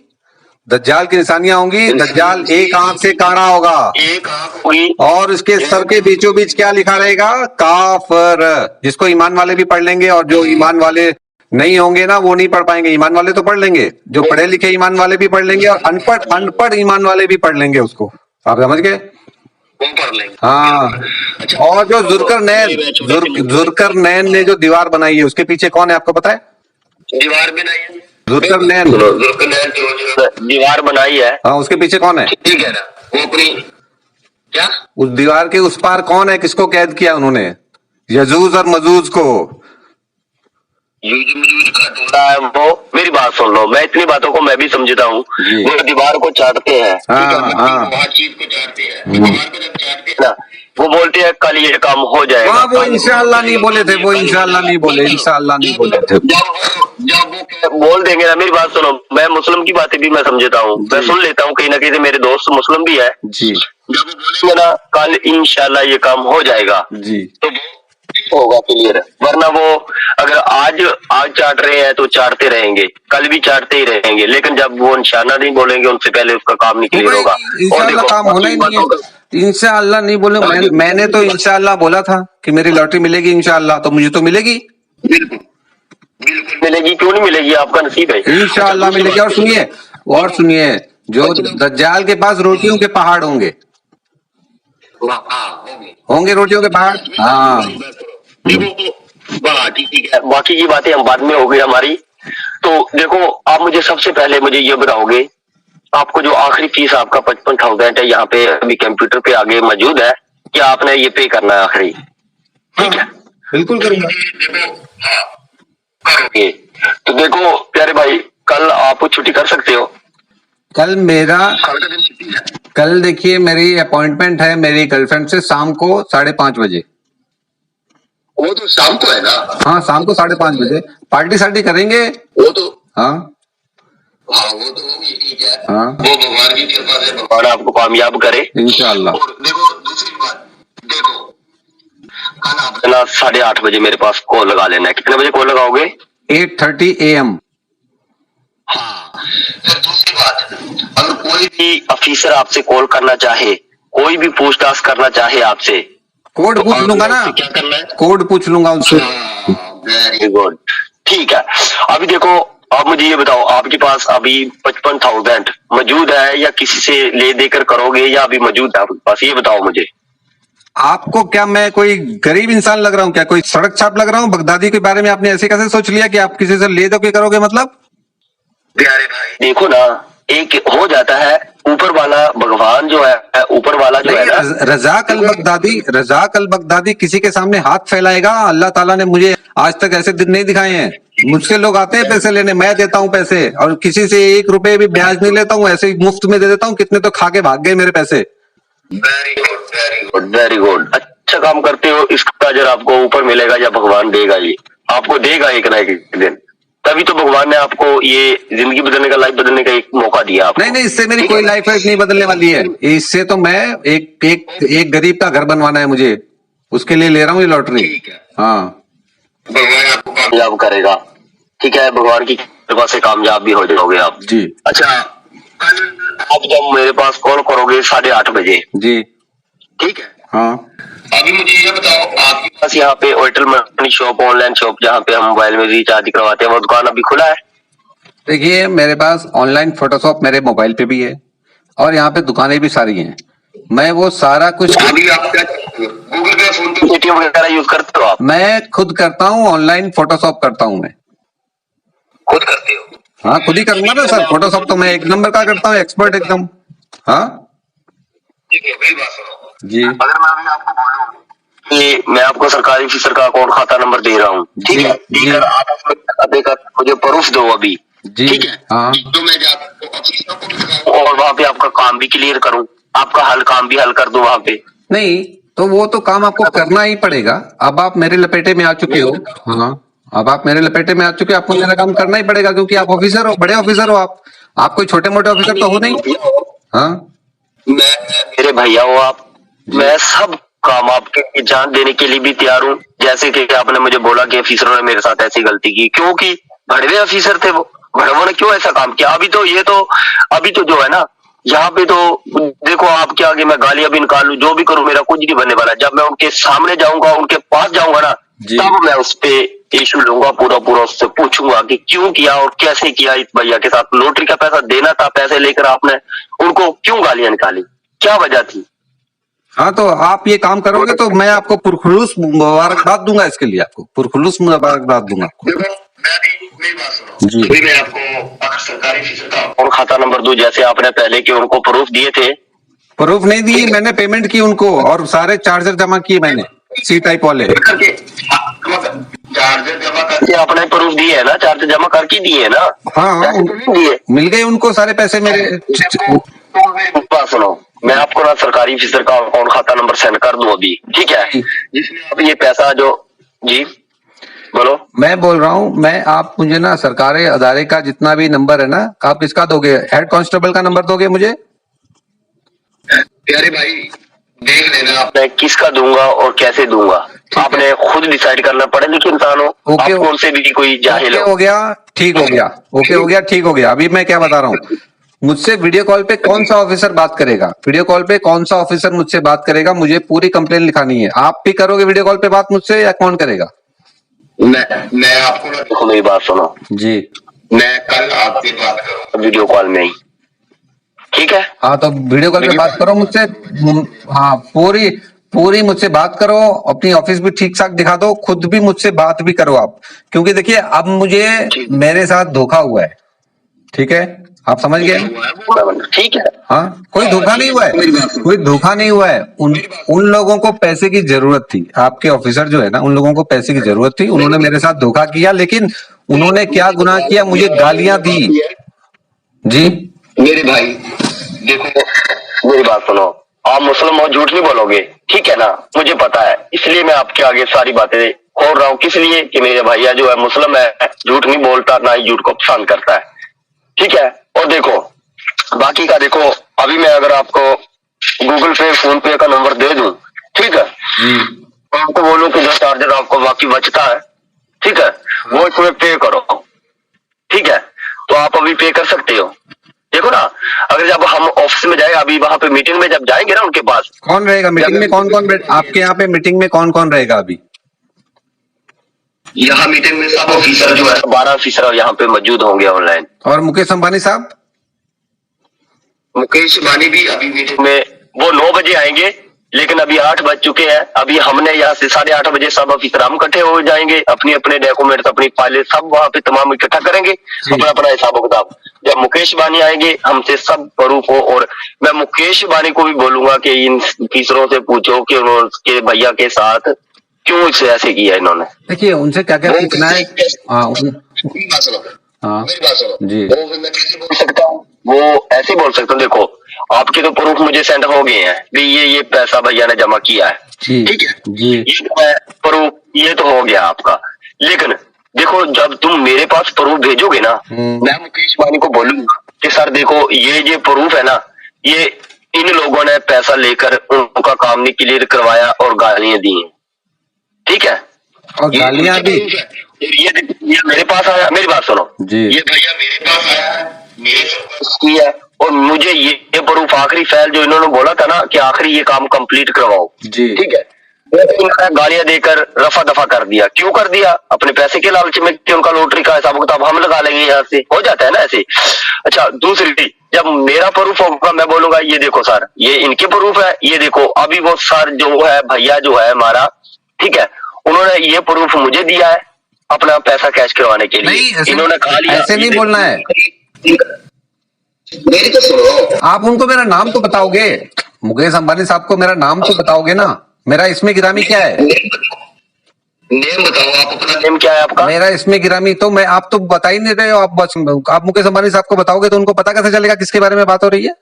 दज्जाल की निशानियां होंगी, दज्जाल एक आंख से काना होगा, एक आंख हुई, और उसके सर के बीचों बीच क्या लिखा रहेगा? काफर। जिसको ईमान वाले भी पढ़ लेंगे, और जो ईमान वाले नहीं होंगे ना वो नहीं पढ़ पाएंगे। ईमान वाले तो पढ़ लेंगे, जो पढ़े लिखे ईमान वाले भी पढ़ लेंगे, और अनपढ़ ईमान वाले भी पढ़ लेंगे उसको। आप समझ गए? वो पढ़ लेंगे। हाँ। और जो जुल्करनैन ने जो दीवार बनाई है, उसके पीछे कौन है आपको पता है? दीवार बनाई है, जुल्करनैन दीवार बनाई है। हाँ, उसके पीछे कौन है? ठीक है ना, वो अपनी क्या, उस दीवार के उस पार कौन है? किसको कैद किया उन्होंने? यजूज और मजूज को। यूज का टोला है वो। मेरी बात सुन लो, मैं इतनी बातों को मैं भी समझता हूँ। वो दीवार को चाटते हैं, हर चीज को चाटते हैं, दीवार को जब चाटते हैं ना, वो बोलते हैं कल ये काम हो जाएगा। वो इंशाअल्लाह नहीं बोले थे, वो इंशाअल्लाह नहीं बोले, इंशाअल्लाह नहीं बोले थे। जब वो बोल देंगे ना, मेरी बात सुनो, मैं मुस्लिम की बातें भी मैं समझता हूँ, मैं सुन लेता हूँ, कहीं ना कहीं मेरे दोस्त मुस्लिम भी है जी। जब वो बोलेंगे ना कल इंशाअल्लाह ये काम हो जाएगा जी, तो होगा क्लियर। वरना वो अगर आज चाट रहे हैं तो चाटते रहेंगे, कल भी चाटते ही रहेंगे, लेकिन जब वो इंशाअल्लाह नहीं बोलेंगे उनसे पहले उसका काम नहीं क्लियर होगा। इंशाअल्लाह काम होना ही नहीं है। इंशाअल्लाह नहीं बोले, मैंने तो इंशाअल्लाह बोला था कि मेरी लॉटरी मिलेगी इंशाअल्लाह, तो मुझे तो मिलेगी। बिल्कुल मिलेगी, क्यों नहीं मिलेगी, आपका नसीब है, इंशाअल्लाह मिलेगी। और सुनिए, जो दज्जाल के पास रोटियों के पहाड़ होंगे, होंगे रोटियों के पहाड़। हाँ, ठीक है, बाकी की बातें हम बाद में हो गई हमारी। तो देखो, आप मुझे सबसे पहले मुझे ये बताओगे, आपको जो आखिरी फीस आपका 55,000 है, यहाँ पे अभी कंप्यूटर पे आगे मौजूद है, क्या आपने ये पे करना है आखिरी? ठीक है, बिल्कुल करूंगा। करोगे तो देखो प्यारे भाई, कल आप छुट्टी कर सकते हो। कल मेरा, कल का दिन छुट्टी है। कल देखिए मेरी अपॉइंटमेंट है मेरी गर्लफ्रेंड से शाम को 5:30 बजे। वो तो शाम को है ना? हाँ, शाम को 5:30 बजे पार्टी सार्टी करेंगे। वो तो हाँ वो तो होगी, ठीक है। हाँ, वो भगवान की कृपा से भगवान आपको कामयाब करे इंशाअल्लाह। और देखो दूसरी बात, देखो कल आप ना 8:30 बजे मेरे पास कॉल लगा लेना है। कितने बजे कॉल लगाओगे? 8:30 AM। हाँ, फिर दूसरी बात, अगर कोई भी ऑफिसर आपसे कॉल करना चाहे, कोई भी पूछताछ करना चाहे आपसे, कोड तो पूछ लूंगा ना, क्या करना है? कोड पूछ लूंगा उनसे। वेरी गुड, ठीक है। अभी देखो, आप मुझे ये बताओ, आपके पास अभी 55,000 मौजूद है या किसी से ले देकर करोगे, या अभी मौजूद है आपके पास? ये बताओ मुझे। आपको क्या मैं कोई गरीब इंसान लग रहा हूँ क्या? कोई सड़क छाप लग रहा हूँ? बगदादी के बारे में आपने ऐसे कैसे सोच लिया कि आप किसी से ले दो के करोगे? मतलब प्यारे भाई देखो ना, एक हो जाता है, ऊपर वाला भगवान जो है, ऊपर वाला जो है ना, रज़ाक अल बगदादी किसी के सामने हाथ फैलाएगा? अल्लाह ताला ने मुझे आज तक ऐसे दिन नहीं दिखाए हैं। मुझसे लोग आते हैं पैसे लेने, मैं देता हूँ पैसे, और किसी से 1 रुपए भी ब्याज नहीं लेता हूँ, ऐसे ही मुफ्त में दे देता हूँ। कितने तो खा के भाग गए मेरे पैसे। Very good, very good, very good, अच्छा काम करते हो। इसका अजर आपको ऊपर मिलेगा या भगवान देगा? ये आपको देगा एक ना एक दिन। तभी तो भगवान ने आपको ये जिंदगी बदलने का, लाइफ बदलने का एक मौका दिया आपको। नहीं, इससे मेरी कोई लाइफ नहीं बदलने वाली है। इससे तो मैं एक गरीब का घर बनवाना है मुझे, उसके लिए ले रहा हूँ ये लॉटरी। हाँ, भगवान आपको कामयाब करेगा, ठीक है, भगवान की कृपा से कामयाब भी हो जाओगे आप जी। अच्छा, कल आप जब मेरे पास कॉल करोगे 8:30 बजे, जी, ठीक है? हाँ। अभी मुझे ये बताओ, आपकी बस यहाँ पे Airtel money shop, online shop, जहाँ पे हम मोबाइल में रिचार्ज करवाते हैं, वो दुकान अभी खुला है? देखिए, मेरे पास ऑनलाइन फोटोशॉप मेरे मोबाइल पे भी है और यहाँ पे दुकानें भी सारी हैं। मैं वो सारा कुछ अभी आप गूगल पे, फोन पे, पेटीएम वगैरह यूज करते हो आप? मैं खुद करता हूँ, ऑनलाइन फोटोशॉप करता हूँ मैं। खुद करते हो? हाँ, खुद ही करूंगा ना सर, फोटोशॉप तो मैं एक नंबर का करता हूँ, एक्सपर्ट एकदम। हाँ ठीक है, मेरी बात सुनो जी। अगर मैं अभी आपको बोलूं कि मैं आपको सरकारी ऑफिसर का अकाउंट खाता नंबर दे रहा हूँ, ठीक है, देकर आप अपने खाता देकर मुझे प्रूफ दो अभी, ठीक है? हाँ, तो मैं जाकर और वहाँ पे आपका काम भी क्लियर करूँ, आपका काम भी हल कर दूं वहाँ पे। नहीं तो वो तो काम आपको करना ही पड़ेगा। अब आप मेरे लपेटे में आ चुके हो। हाँ, अब आप मेरे लपेटे में आ चुके हो, आपको मेरा काम करना ही पड़ेगा क्योंकि आप ऑफिसर हो, बड़े ऑफिसर हो आप कोई छोटे मोटे ऑफिसर तो हो नहीं। हाँ, मैं, मेरे भैया हो आप, मैं सब काम आपके जान देने के लिए भी तैयार हूँ। जैसे कि आपने मुझे बोला कि ऑफिसरों ने मेरे साथ ऐसी गलती की, क्योंकि भड़वे ऑफिसर थे वो, भड़वों ने क्यों ऐसा काम किया? अभी तो जो है ना, यहाँ पे तो देखो, आपके आगे मैं गालियां भी निकाल लूं, जो भी करूं, मेरा कुछ नहीं बनने वाला। जब मैं उनके सामने जाऊंगा, उनके पास जाऊंगा ना, तब मैं उस पे इशू लूंगा, पूरा उससे पूछूंगा कि क्यों किया और कैसे किया। इस भैया के साथ लॉटरी का पैसा देना था, पैसे लेकर आपने उनको क्यों गालियां निकाली, क्या वजह थी? हाँ, तो आप ये काम करोगे तो मैं आपको पुरखुलूस मुबारकबाद दूंगा, इसके लिए आपको पुरखुलूस मुबारकबाद दूंगा आपको। मेरी बात सुनो जी। अभी मैं आपको अगर सरकारी ऑफिसर का और खाता नंबर दूं, जैसे आपने पहले के उनको प्रूफ दिए थे? प्रूफ नहीं दिए, मैंने पेमेंट की उनको और सारे चार्जर जमा किए मैंने, सी टाइप वाले। चार्जर जमा करके आपने प्रूफ दिए है ना? चार्जर जमा करके दिए है ना? हाँ, दिए, मिल गए उनको सारे पैसे मेरे। बात सुनो, मैं आपको ना सरकारी ऑफिसर का अकाउंट खाता नंबर सेंड कर दूं अभी, ठीक है? जिसमें आप ये पैसा जो, जी बोलो। मैं बोल रहा हूँ, मैं आप मुझे ना सरकारी अदारे का जितना भी नंबर है ना, आप किसका दोगे? हेड कांस्टेबल का नंबर दोगे मुझे? प्यारे भाई देख लेना, मैं किसका दूंगा और कैसे दूंगा, आपने खुद डिसाइड करना। पड़े लिखे इंसान हो आप, कौन से भी कोई जाहिल हो गया, ठीक हो गया, ओके हो गया, ठीक हो गया। अभी मैं क्या बता रहा हूँ, मुझसे वीडियो कॉल पे कौन सा ऑफिसर बात करेगा? वीडियो कॉल पे कौन सा ऑफिसर मुझसे बात करेगा? मुझे पूरी कंप्लेन लिखानी है। आप भी करोगे वीडियो कॉल पे बात मुझसे या कौन करेगा? मैं आपको ना, देखो मेरी बात सुनो जी, मैं कल आपसे बात करूँ वीडियो कॉल में ही, ठीक है? हाँ, तो वीडियो कॉल पे बात करो मुझसे। हाँ, पूरी मुझसे बात करो, अपनी ऑफिस भी ठीक ठाक दिखा दो, खुद भी मुझसे बात भी करो आप, क्योंकि देखिए अब मुझे मेरे साथ धोखा हुआ है, ठीक है? आप समझ गए? ठीक है, हाँ, कोई धोखा नहीं हुआ है, कोई धोखा नहीं हुआ है। उन लोगों को पैसे की जरूरत थी, आपके ऑफिसर जो है ना, उन लोगों को पैसे की जरूरत थी, उन्होंने मेरे साथ धोखा किया। लेकिन उन्होंने क्या गुनाह किया? मुझे गालियां दी। जी मेरे भाई देखो मेरी बात सुनो, आप मुस्लिम हो, झूठ नहीं बोलोगे, ठीक है ना? मुझे पता है, इसलिए मैं आपके आगे सारी बातें खोल रहा हूँ। किस लिए? कि मेरे भैया जो है मुस्लिम है, झूठ नहीं बोलता, ना ही झूठ को पसंद करता है, ठीक है? और देखो बाकी का, देखो अभी मैं अगर आपको गूगल पे, फोन पे का नंबर दे दूं, ठीक है, आपको बोलूं कि जो चार्जर आपको बाकी बचता है, ठीक है, वो इसमें पे करो, ठीक है? तो आप अभी पे कर सकते हो। देखो ना, अगर जब हम ऑफिस में जाएगा, अभी वहां पे मीटिंग में जब जाएंगे ना उनके पास, कौन रहेगा मीटिंग में? कौन आपके यहाँ पे मीटिंग में कौन कौन रहेगा अभी? यहाँ मीटिंग में सब ऑफिसर जो है, 12 ऑफिसर यहाँ पे मौजूद होंगे ऑनलाइन। और मुकेश अंबानी साहब? मुकेश अंबानी भी अभी मीटिंग में, वो 9 बजे आएंगे, लेकिन अभी 8 बज चुके हैं। अभी हमने यहाँ से 8:30 बजे सब ऑफिसर हम इकट्ठे हो जाएंगे, अपने अपने डॉक्यूमेंट्स, अपनी फाइलें सब वहां पे तमाम इकट्ठा करेंगे, अपना अपना हिसाब किताब। जब मुकेश अंबानी आएंगे, हमसे सब प्रूफ हो। और मैं मुकेश अंबानी को भी बोलूंगा कि इन ऑफिसरों से पूछो कि उनके भैया के साथ क्यों इसे ऐसे किया इन्होंने। देखिए उनसे क्या क्या पूछना है। हाँ जी, मैं कैसे बोल सकता हूँ? वो ऐसे बोल सकता हूँ, देखो आपके तो प्रूफ मुझे सेंड हो गए हैं भी, ये पैसा भैया ने जमा किया है, ठीक है जी, ये तो है प्रूफ, ये तो हो गया आपका। लेकिन देखो जब तुम मेरे पास प्रूफ भेजोगे ना, मैं मुकेश अंबानी को बोलूंगा कि सर देखो ये प्रूफ है ना, ये इन लोगों ने पैसा लेकर उनका काम नहीं क्लियर करवाया और गालियां दी हैं, ठीक है? और गालियां भी। ये मेरे पास आया, मेरी बात सुनो जी, ये भैया मेरे पास आया है, मेरे किया, और मुझे ये प्रूफ, आखिरी फाइल जो इन्होंने बोला था ना कि आखिरी ये काम कंप्लीट करवाओ, जी, ठीक है, उन्होंने गालियां देकर रफा दफा कर दिया। क्यों कर दिया? अपने पैसे के लालच में कि उनका लॉटरी का हिसाब किताब हम लगा लेंगे, यहाँ से हो जाता है ना ऐसे। अच्छा, दूसरी, जब मेरा प्रूफ होगा मैं बोलूंगा ये देखो सर, ये इनके प्रूफ है, ये देखो अभी वो सर जो है भैया जो है हमारा, ठीक है, उन्होंने ये प्रूफ मुझे दिया है अपना पैसा कैश करवाने के लिए। इन्होंने खा लिया। ऐसे नहीं बोलना है। मेरी तो सुनो, आप उनको मेरा नाम तो बताओगे, मुकेश अंबानी साहब को मेरा नाम तो बताओगे ना। मेरा इसमें गिरामी क्या है? नेम बताओ आप, अपना नेम क्या है आपका? मेरा इसमें गिरामी तो मैं, आप तो बता ही नहीं रहे हो। आप बस आप मुकेश अंबानी साहब को बताओगे तो उनको पता कैसे चलेगा किसके बारे में बात हो रही है?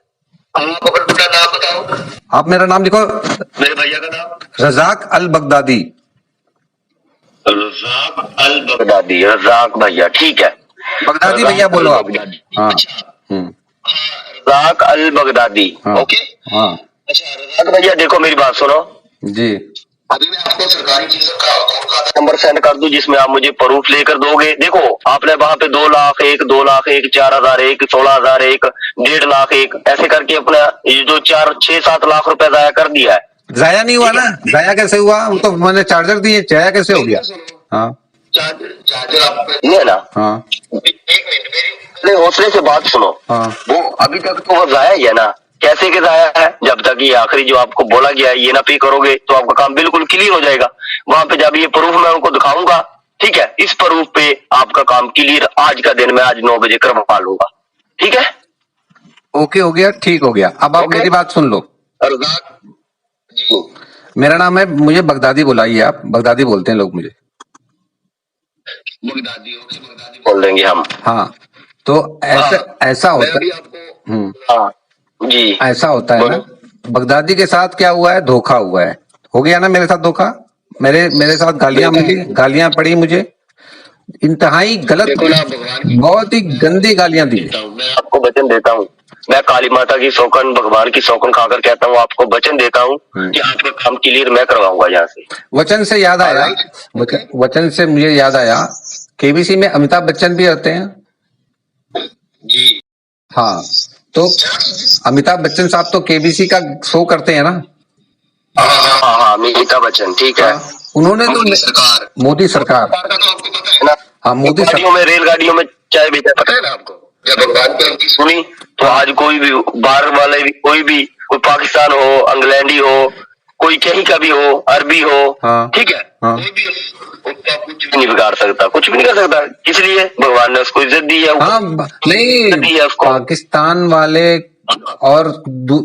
आप अपना नाम बताओ। आप मेरा नाम लिखो। मेरे भैया का नाम Razzaq al Baghdadi. Razzaq al Baghdadi. Razzaq भैया, ठीक है, बगदादी भैया बोलो आप। हाँ। Razzaq al Baghdadi. हाँ। ओके। हाँ अच्छा रजाक भैया, देखो मेरी बात सुनो जी। अभी मैं आपको सरकारी चीजों का अकाउंट का नंबर सेंड कर दूं जिसमें आप मुझे प्रूफ लेकर दोगे। देखो आपने वहां पे 2 लाख 1, 2 लाख 1, 4,000 1, 16,000 1, 1.5 लाख 1, ऐसे करके अपना ये जो 4, 6, 7 लाख रुपए जाया कर दिया है। जाया नहीं हुआ ना? जाया कैसे हुआ? वो तो मैंने चार्जर दिए, जाया कैसे हो गया? हाँ चार्जर आप ये है ना। हाँ 1 मिनट मेरी हौसले से बात सुनो। हाँ। वो अभी तक तो वो जाया ही है ना। कैसे के जाया है? जब तक ये आखिरी जो आपको बोला गया है ये ना पे करोगे तो आपका काम बिल्कुल क्लियर हो जाएगा। वहां पे जब ये प्रूफ मैं उनको दिखाऊंगा, ठीक है, इस प्रूफ पे आपका काम क्लियर आज का दिन मैं आज 9 बजे करवा लूंगा, ठीक है? ओके हो गया, ठीक हो गया। अब आप ओके। मेरी बात सुन लो। रजाक जी, मेरा नाम है, मुझे बगदादी बुलाइए आप। बगदादी बोलते हैं लोग मुझे। बगदादी ओके, बगदादी बोल देंगे हम। हाँ तो ऐसा ऐसा मैं होता अभी है। आपको हाँ जी ऐसा होता है ना। बोलो। बगदादी के साथ क्या हुआ है? धोखा हुआ है। हो गया ना मेरे साथ धोखा। मेरे साथ गालियां मिली, गालियां पड़ी मुझे, इंतहाई गलत, देखो ना भगवान बहुत ही गंदी गालियां दी। मैं आपको वचन देता हूँ, मैं काली माता की सौकन भगवान की सौकन खाकर कहता हूँ, आपको वचन देता हूँ कि आपका काम क्लियर मैं करवाऊंगा यहाँ से। वचन से याद आया, वचन से मुझे याद आया, केबीसी में अमिताभ बच्चन भी रहते हैं। जी हाँ तो अमिताभ बच्चन साहब तो केबीसी का शो करते हैं ना। हाँ अमिताभ बच्चन, ठीक है। उन्होंने तो मोदी सरकार का तो आपको पता है ना। हाँ मोदी गाड़ियों में, रेलगाड़ियों में चाय बेचा, पता है ना आपको। जब भगवान की उनकी सुनी तो आज कोई भी बाहर वाले भी, कोई पाकिस्तान हो, इंग्लैंडी हो, कोई कहीं का भी हो, अरबी हो, हाँ। ठीक है, हाँ। कोई भी उसका कुछ भी नहीं बिगाड़ सकता, कुछ भी नहीं कर सकता। इसलिए भगवान ने उसको इज्जत दी है। हाँ नहीं, पाकिस्तान वाले और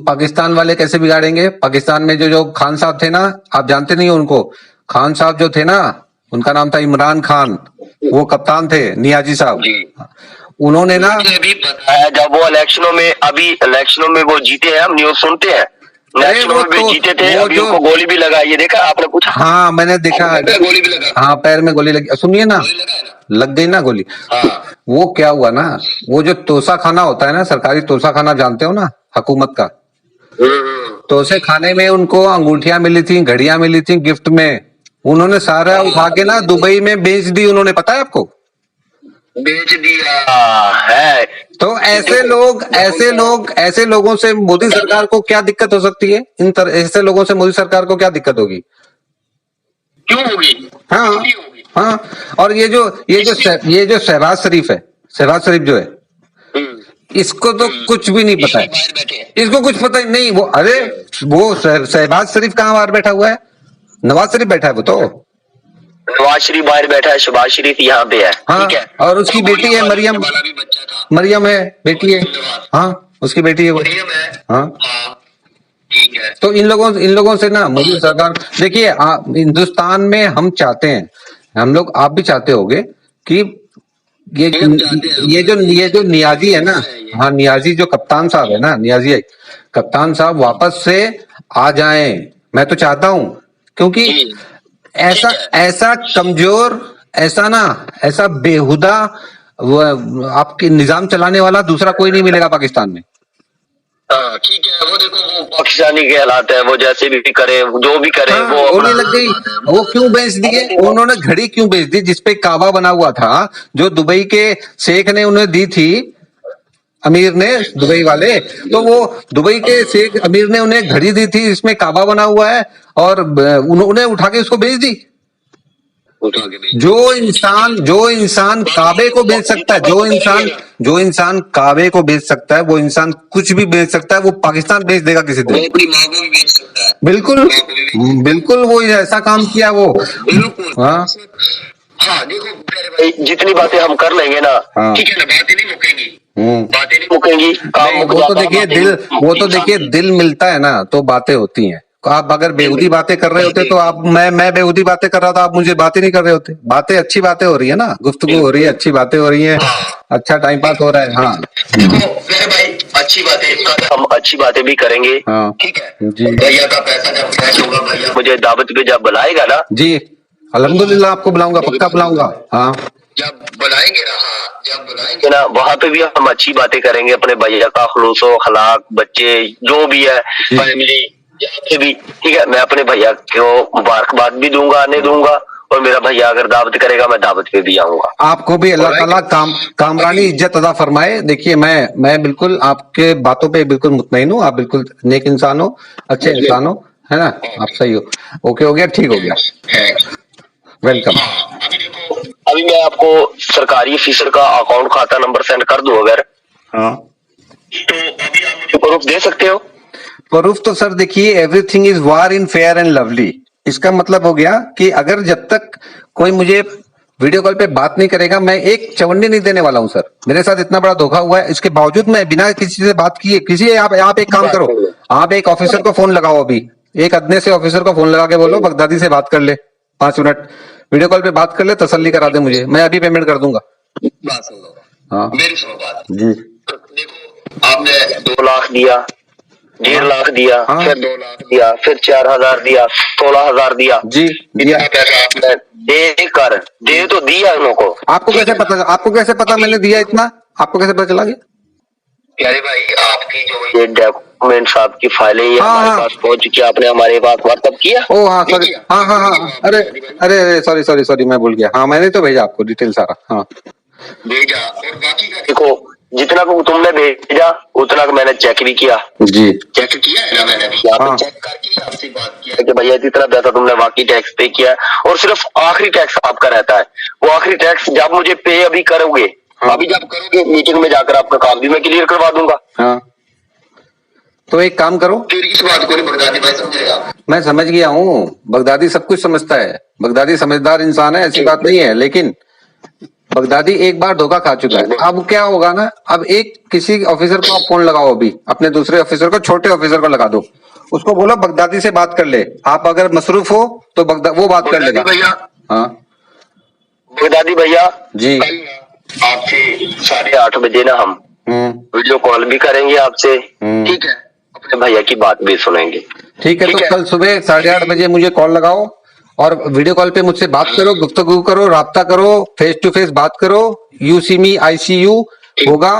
पाकिस्तान वाले कैसे बिगाड़ेंगे? पाकिस्तान में जो खान साहब थे ना, आप जानते नहीं हो उनको। खान साहब जो थे ना, उनका नाम था इमरान खान, वो कप्तान थे, नियाजी साहब। उन्होंने ना भी बताया जब वो इलेक्शनों में, अभी इलेक्शनों में वो जीते हैं, हम न्यूज सुनते हैं, इलेक्शनों में भी जीते थे, अभी उनको गोली भी लगाई, ये देखा आपने? पूछा? हाँ मैंने देखा, गोली भी लगा। हाँ पैर में गोली लगी। सुनिए ना, लग गई ना गोली। वो क्या हुआ ना, वो जो तोसा खाना होता है ना, सरकारी तोसा खाना जानते हो ना, हुकूमत का। तोसे खाने में उनको अंगूठियां मिली थी, घड़ियां मिली थी गिफ्ट में। उन्होंने सारा उठा के ना दुबई में बेच दी उन्होंने, पता है आपको? बेच दिया है। तो ऐसे लोगों से मोदी सरकार को क्या दिक्कत हो सकती है? ऐसे लोगों से मोदी सरकार को क्या दिक्कत होगी? क्यों होगी? हाँ हाँ। और ये जो शहबाज शरीफ है, शहबाज शरीफ जो है, इसको तो कुछ भी नहीं पता है। इसको कुछ पता ही नहीं। वो अरे वो शहबाज शरीफ कहाँ बाहर बैठा हुआ है? नवाज शरीफ बैठा है वो तो। नवाज शरीफ बाहर बैठा है, शहबाज शरीफ यहाँ पे है, हाँ, ठीक है। और उसकी बेटी है मरियम, मरियम है, बेटी है। हाँ उसकी बेटी है वो। हाँ ठीक है। तो इन लोगों से ना मोदी सरकार, देखिए हिंदुस्तान में हम चाहते हैं, हम लोग, आप भी चाहते होगे कि ये जो नियाजी है ना, हाँ नियाजी जो कप्तान साहब है ना, नियाजी कप्तान साहब वापस से आ जाएं। मैं तो चाहता हूं, क्योंकि ऐसा कमजोर, ऐसा बेहुदा आपके निजाम चलाने वाला दूसरा कोई नहीं मिलेगा पाकिस्तान में। ठीक है, वो देखो वो पाकिस्तानी के हालात है, वो जैसे भी करे, जो भी करे, हाँ, वो बोलने लग गई। वो क्यों बेच दिए उन्होंने? घड़ी क्यों बेच दी जिसपे काबा बना हुआ था, जो दुबई के शेख ने उन्हें दी थी, अमीर ने, दुबई वाले। तो वो दुबई के शेख अमीर ने उन्हें घड़ी दी थी, इसमें काबा बना हुआ है। और उन्हें उठा के उसको बेच दी। जो इंसान काबे को बेच सकता है, जो इंसान काबे को बेच सकता है, वो इंसान कुछ भी बेच सकता है। वो पाकिस्तान बेच देगा किसी दिन। अपनी माँ को भी बेच सकता है। बिल्कुल बिल्कुल, वो ऐसा काम किया वो। बिल्कुल। हाँ हाँ देखो मेरे भाई, जितनी बातें हम कर लेंगे ना, हाँ। ठीक है ना, बातें नहीं मुकेंगी, बातें नहीं मुकेंगी, काम मुक वो तो जाता है, देखिए दिल मिलता है ना तो बातें होती हैं। आप अगर बेहूदी बातें कर रहे होते तो आप मैं बेहूदी बातें कर रहा था, आप मुझे बातें नहीं कर रहे होते। बातें अच्छी बातें हो रही है ना, गुफ्तगू हो रही है, अच्छी बातें हो रही है, अच्छा टाइम पास हो रहा है। हाँ देखो मेरे भाई, अच्छी बातें हम अच्छी बातें भी करेंगे। हाँ ठीक है जी भैया का पैसा जब कैश होगा, भैया मुझे दावत पे जब बुलाएगा ना, जी, अल्हम्दुलिल्लाह आपको बुलाऊंगा, पक्का बुलाऊंगा। हाँ जब बुलाएंगे ना, हाँ जब बुलाएंगे ना, वहाँ पे भी हम अच्छी बातें करेंगे अपने भैया का, खुलूसो अखलाक, बच्चे जो भी है, फैमिली जहाँ पे भी। ठीक है, मैं अपने भैया को मुबारकबाद भी दूंगा, आने दूंगा, और मेरा भैया अगर दावत करेगा मैं दावत पे भी आऊंगा। आपको भी अल्लाह ताला कामरानी इज्जत अदा फरमाए। देखिए मैं बिल्कुल आपके बातों पे बिल्कुल मुतमईन हूँ। आप बिल्कुल नेक इंसान हो, अच्छे इंसान हो, है ना, आप सही हो। ओके हो गया, ठीक हो गया, वेलकम। अभी देखो, अभी मैं आपको सरकारी ऑफिसर का अकाउंट खाता नंबर सेंड कर दूं अगर, हाँ तो अभी आप मुझे प्रूफ दे सकते हो? प्रूफ तो सर देखिए, everything is war in fair and lovely. इसका मतलब हो गया कि अगर जब तक कोई मुझे वीडियो कॉल पे बात नहीं करेगा, मैं एक चवन्नी नहीं देने वाला हूं सर। मेरे साथ इतना बड़ा धोखा हुआ है, इसके बावजूद मैं बिना किसी से बात किए आप एक काम करो, आप एक ऑफिसर को फोन लगाओ, अभी एक अदने से ऑफिसर को फोन लगा के बोलो बगदादी से बात कर ले, 5 मिनट वीडियो कॉल पे बात कर ले, तसल्ली करा दे मुझे, मैं अभी पेमेंट कर दूंगा। बात सुन लो, हाँ मेरी सुनो बात जी, देखो, आपने 2 लाख दिया, 1.5 लाख दिया, हाँ। फिर 2 लाख दिया, फिर 4,000 दिया, 16,000 दिया जी दिया। इतना पैसा आपने दे तो दिया उनको। आपको कैसे पता मैंने दिया इतना? आपको कैसे पता चला? प्यारे भाई, आपकी जो ये डॉक्यूमेंट्स, आपकी फाइलें ये हाँ, हमारे हाँ। पास पहुंच चुकी है, आपने हमारे पास व्हाट्सएप किया? ओ हाँ नहीं सॉरी, किया? हाँ अरे अरे सॉरी मैं भूल गया। हाँ मैंने तो भेजा आपको डिटेल सारा। हाँ भेजा, और बाकी का देखो, जितना को तुमने भेजा उतना को मैंने चेक भी किया। जी चेक किया है ना मैंने भी, यहाँ पे हाँ। चेक करके आपसे बात किया है कि भैया इतना पैसा तुमने वाकई टैक्स पे किया है, और सिर्फ आखिरी टैक्स आपका रहता है। वो आखिरी टैक्स जब मुझे पे अभी करोगे, हाँ। अभी जब करोगे मीटिंग में जाकर आपका काम भी मैं क्लियर करवा दूंगा। हाँ तो एक काम करो, फिर इस बात को नहीं बगदादी भाई समझेगा। मैं समझ गया हूँ, बगदादी सब कुछ समझता है, बगदादी समझदार इंसान है, ऐसी बात नहीं है, लेकिन बगदादी एक बार धोखा खा चुका है। अब क्या होगा ना, अब एक किसी ऑफिसर को आप फोन लगाओ, अभी अपने दूसरे ऑफिसर को, छोटे ऑफिसर को लगा दो, उसको बोलो बगदादी से बात कर ले। आप अगर मसरूफ हो तो वो बात कर लेगा। भैया, हाँ बगदादी भैया जी, कल आपसे 8:30 बजे ना हम वीडियो कॉल भी करेंगे आपसे, ठीक है, अपने भैया की बात भी सुनेंगे। ठीक है। तो कल सुबह 8:30 बजे मुझे कॉल लगाओ और वीडियो कॉल पे मुझसे बात करो, गुफ्तगू करो, राब्ता करो, फेस टू फेस बात करो, you see me I C you होगा।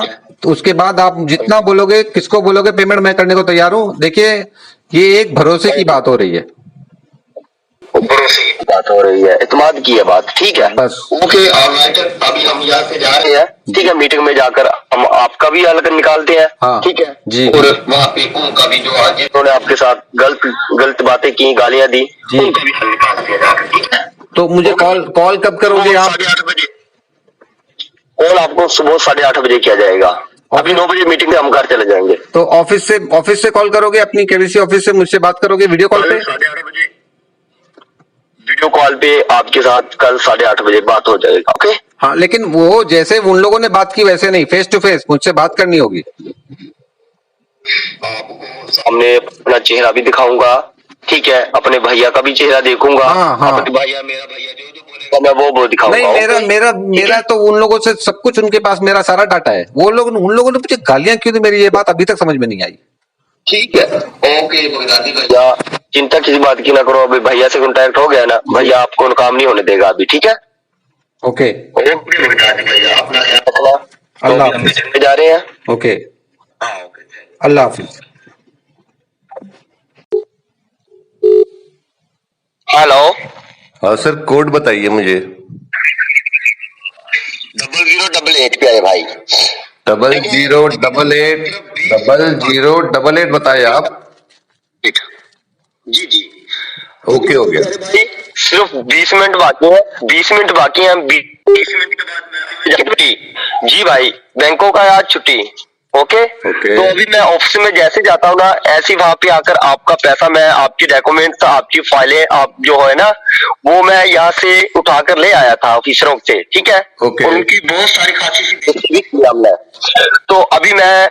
तो उसके बाद आप जितना बोलोगे, किसको बोलोगे, पेमेंट मैं करने को तैयार हूँ। देखिए ये एक भरोसे की बात हो रही है, भरोसे की बात हो रही है, इत्मीनान की है बात, ठीक है बस। Okay alright. अभी हम यहाँ से जा रहे हैं, ठीक है, मीटिंग में जाकर हम आपका भी हल कर निकालते हैं। हाँ, ठीक है जी। और वहाँ पे उनका भी जो आज जिन्होंने आपके साथ गलत बातें की, गालियां दी, उनका भी हल निकालते हैं जाकर, ठीक है। तो मुझे कॉल कब करोगे आप? 8:30 बजे कॉल आपको सुबह 8:30 बजे किया जाएगा। अभी 9 बजे मीटिंग में हम घर चले जाएंगे। तो ऑफिस से कॉल करोगे, अपनी केबीसी ऑफिस से मुझसे बात करोगे वीडियो कॉल पे? 8:30 बजे वीडियो कॉल पे आपके साथ कल 8:30 बजे बात हो जाएगा। ओके हाँ, लेकिन वो जैसे उन लोगों ने बात की वैसे नहीं, फेस टू फेस मुझसे बात करनी होगी। आपको सामने अपना चेहरा भी दिखाऊंगा, ठीक है, अपने भैया का भी चेहरा देखूंगा। हाँ। अपने भैया, मेरा भैया जो बोलेगा मैं वो दिखाऊंगा। नहीं, मेरा तो उन लोगों से सब कुछ, उनके पास मेरा सारा डाटा है। उन लोगों ने मुझे गालियां क्यों दी, मेरी ये बात अभी तक समझ में नहीं आई। ठीक है ओके बगदादी भैया, चिंता किसी बात की ना करो। अभी भैया से कांटेक्ट हो गया ना, भैया आपको काम नहीं होने देगा अभी, ठीक है। ओके ओके बगदादी भैया, अपना ख्याल रखना। अल्लाह तो हम हाफिज। मीटिंग में जा रहे हैं। ओके हाँ ओके, अल्लाह हाफिज। हेलो, हाँ सर, कोड बताइए मुझे। 0088 पे आए भाई। 0088 0088 बताए आप। जी जी, ओके हो गया। सिर्फ 20 मिनट बाकी है, 20 मिनट बाकी है। 20 मिनट के बाद मैं छुट्टी। जी भाई, बैंकों का आज छुट्टी। ओके। तो अभी मैं ऑफिस में जैसे जाता हूँ ना, ऐसे वहां पे आकर आपका पैसा, मैं आपकी डॉक्यूमेंट, आपकी फाइलें, आप जो है ना, वो मैं यहाँ से उठाकर ले आया था ऑफिसरों से। ठीक है। ओके। उनकी बहुत सारी खासी भी की हमने। तो अभी मैं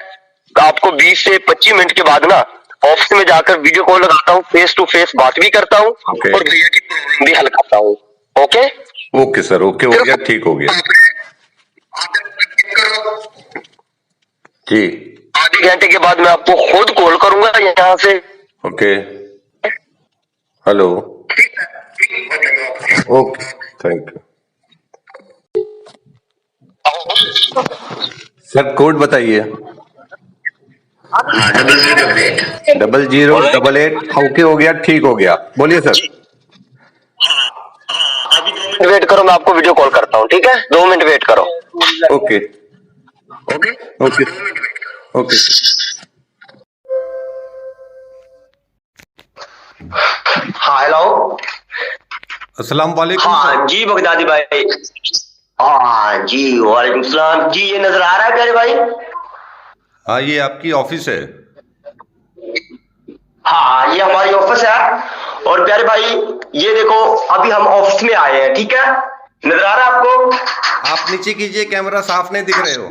आपको 20 से 25 मिनट के बाद ना ऑफिस में जाकर वीडियो कॉल लगाता हूँ, फेस टू फेस बात भी करता हूँ ओके। और भैया की प्रॉब्लम भी हल करता हूँ। ओके। ओके सर, ओके हो गया, ठीक हो गया जी। आधे घंटे के बाद मैं आपको खुद कॉल करूंगा यहाँ से। Okay. Hello. Okay, thank you sir. Code बताइए। 0088। ओके हो गया, ठीक हो गया। बोलिए सर। अभी 2 मिनट वेट करो, मैं आपको वीडियो कॉल करता हूँ। ठीक है, 2 मिनट वेट करो। Okay okay okay okay. हाँ हेलो। अस्सलाम वालेकुम हाँ सर। जी बगदादी भाई। हाँ जी वालेकुम सलाम जी। ये नजर आ रहा है प्यारे भाई? हाँ, ये आपकी ऑफिस है। हाँ ये हमारी ऑफिस है। और प्यारे भाई ये देखो, अभी हम ऑफिस में आए हैं। ठीक है, नजर आ रहा है आपको? आप नीचे कीजिए, कैमरा साफ नहीं दिख रहे हो।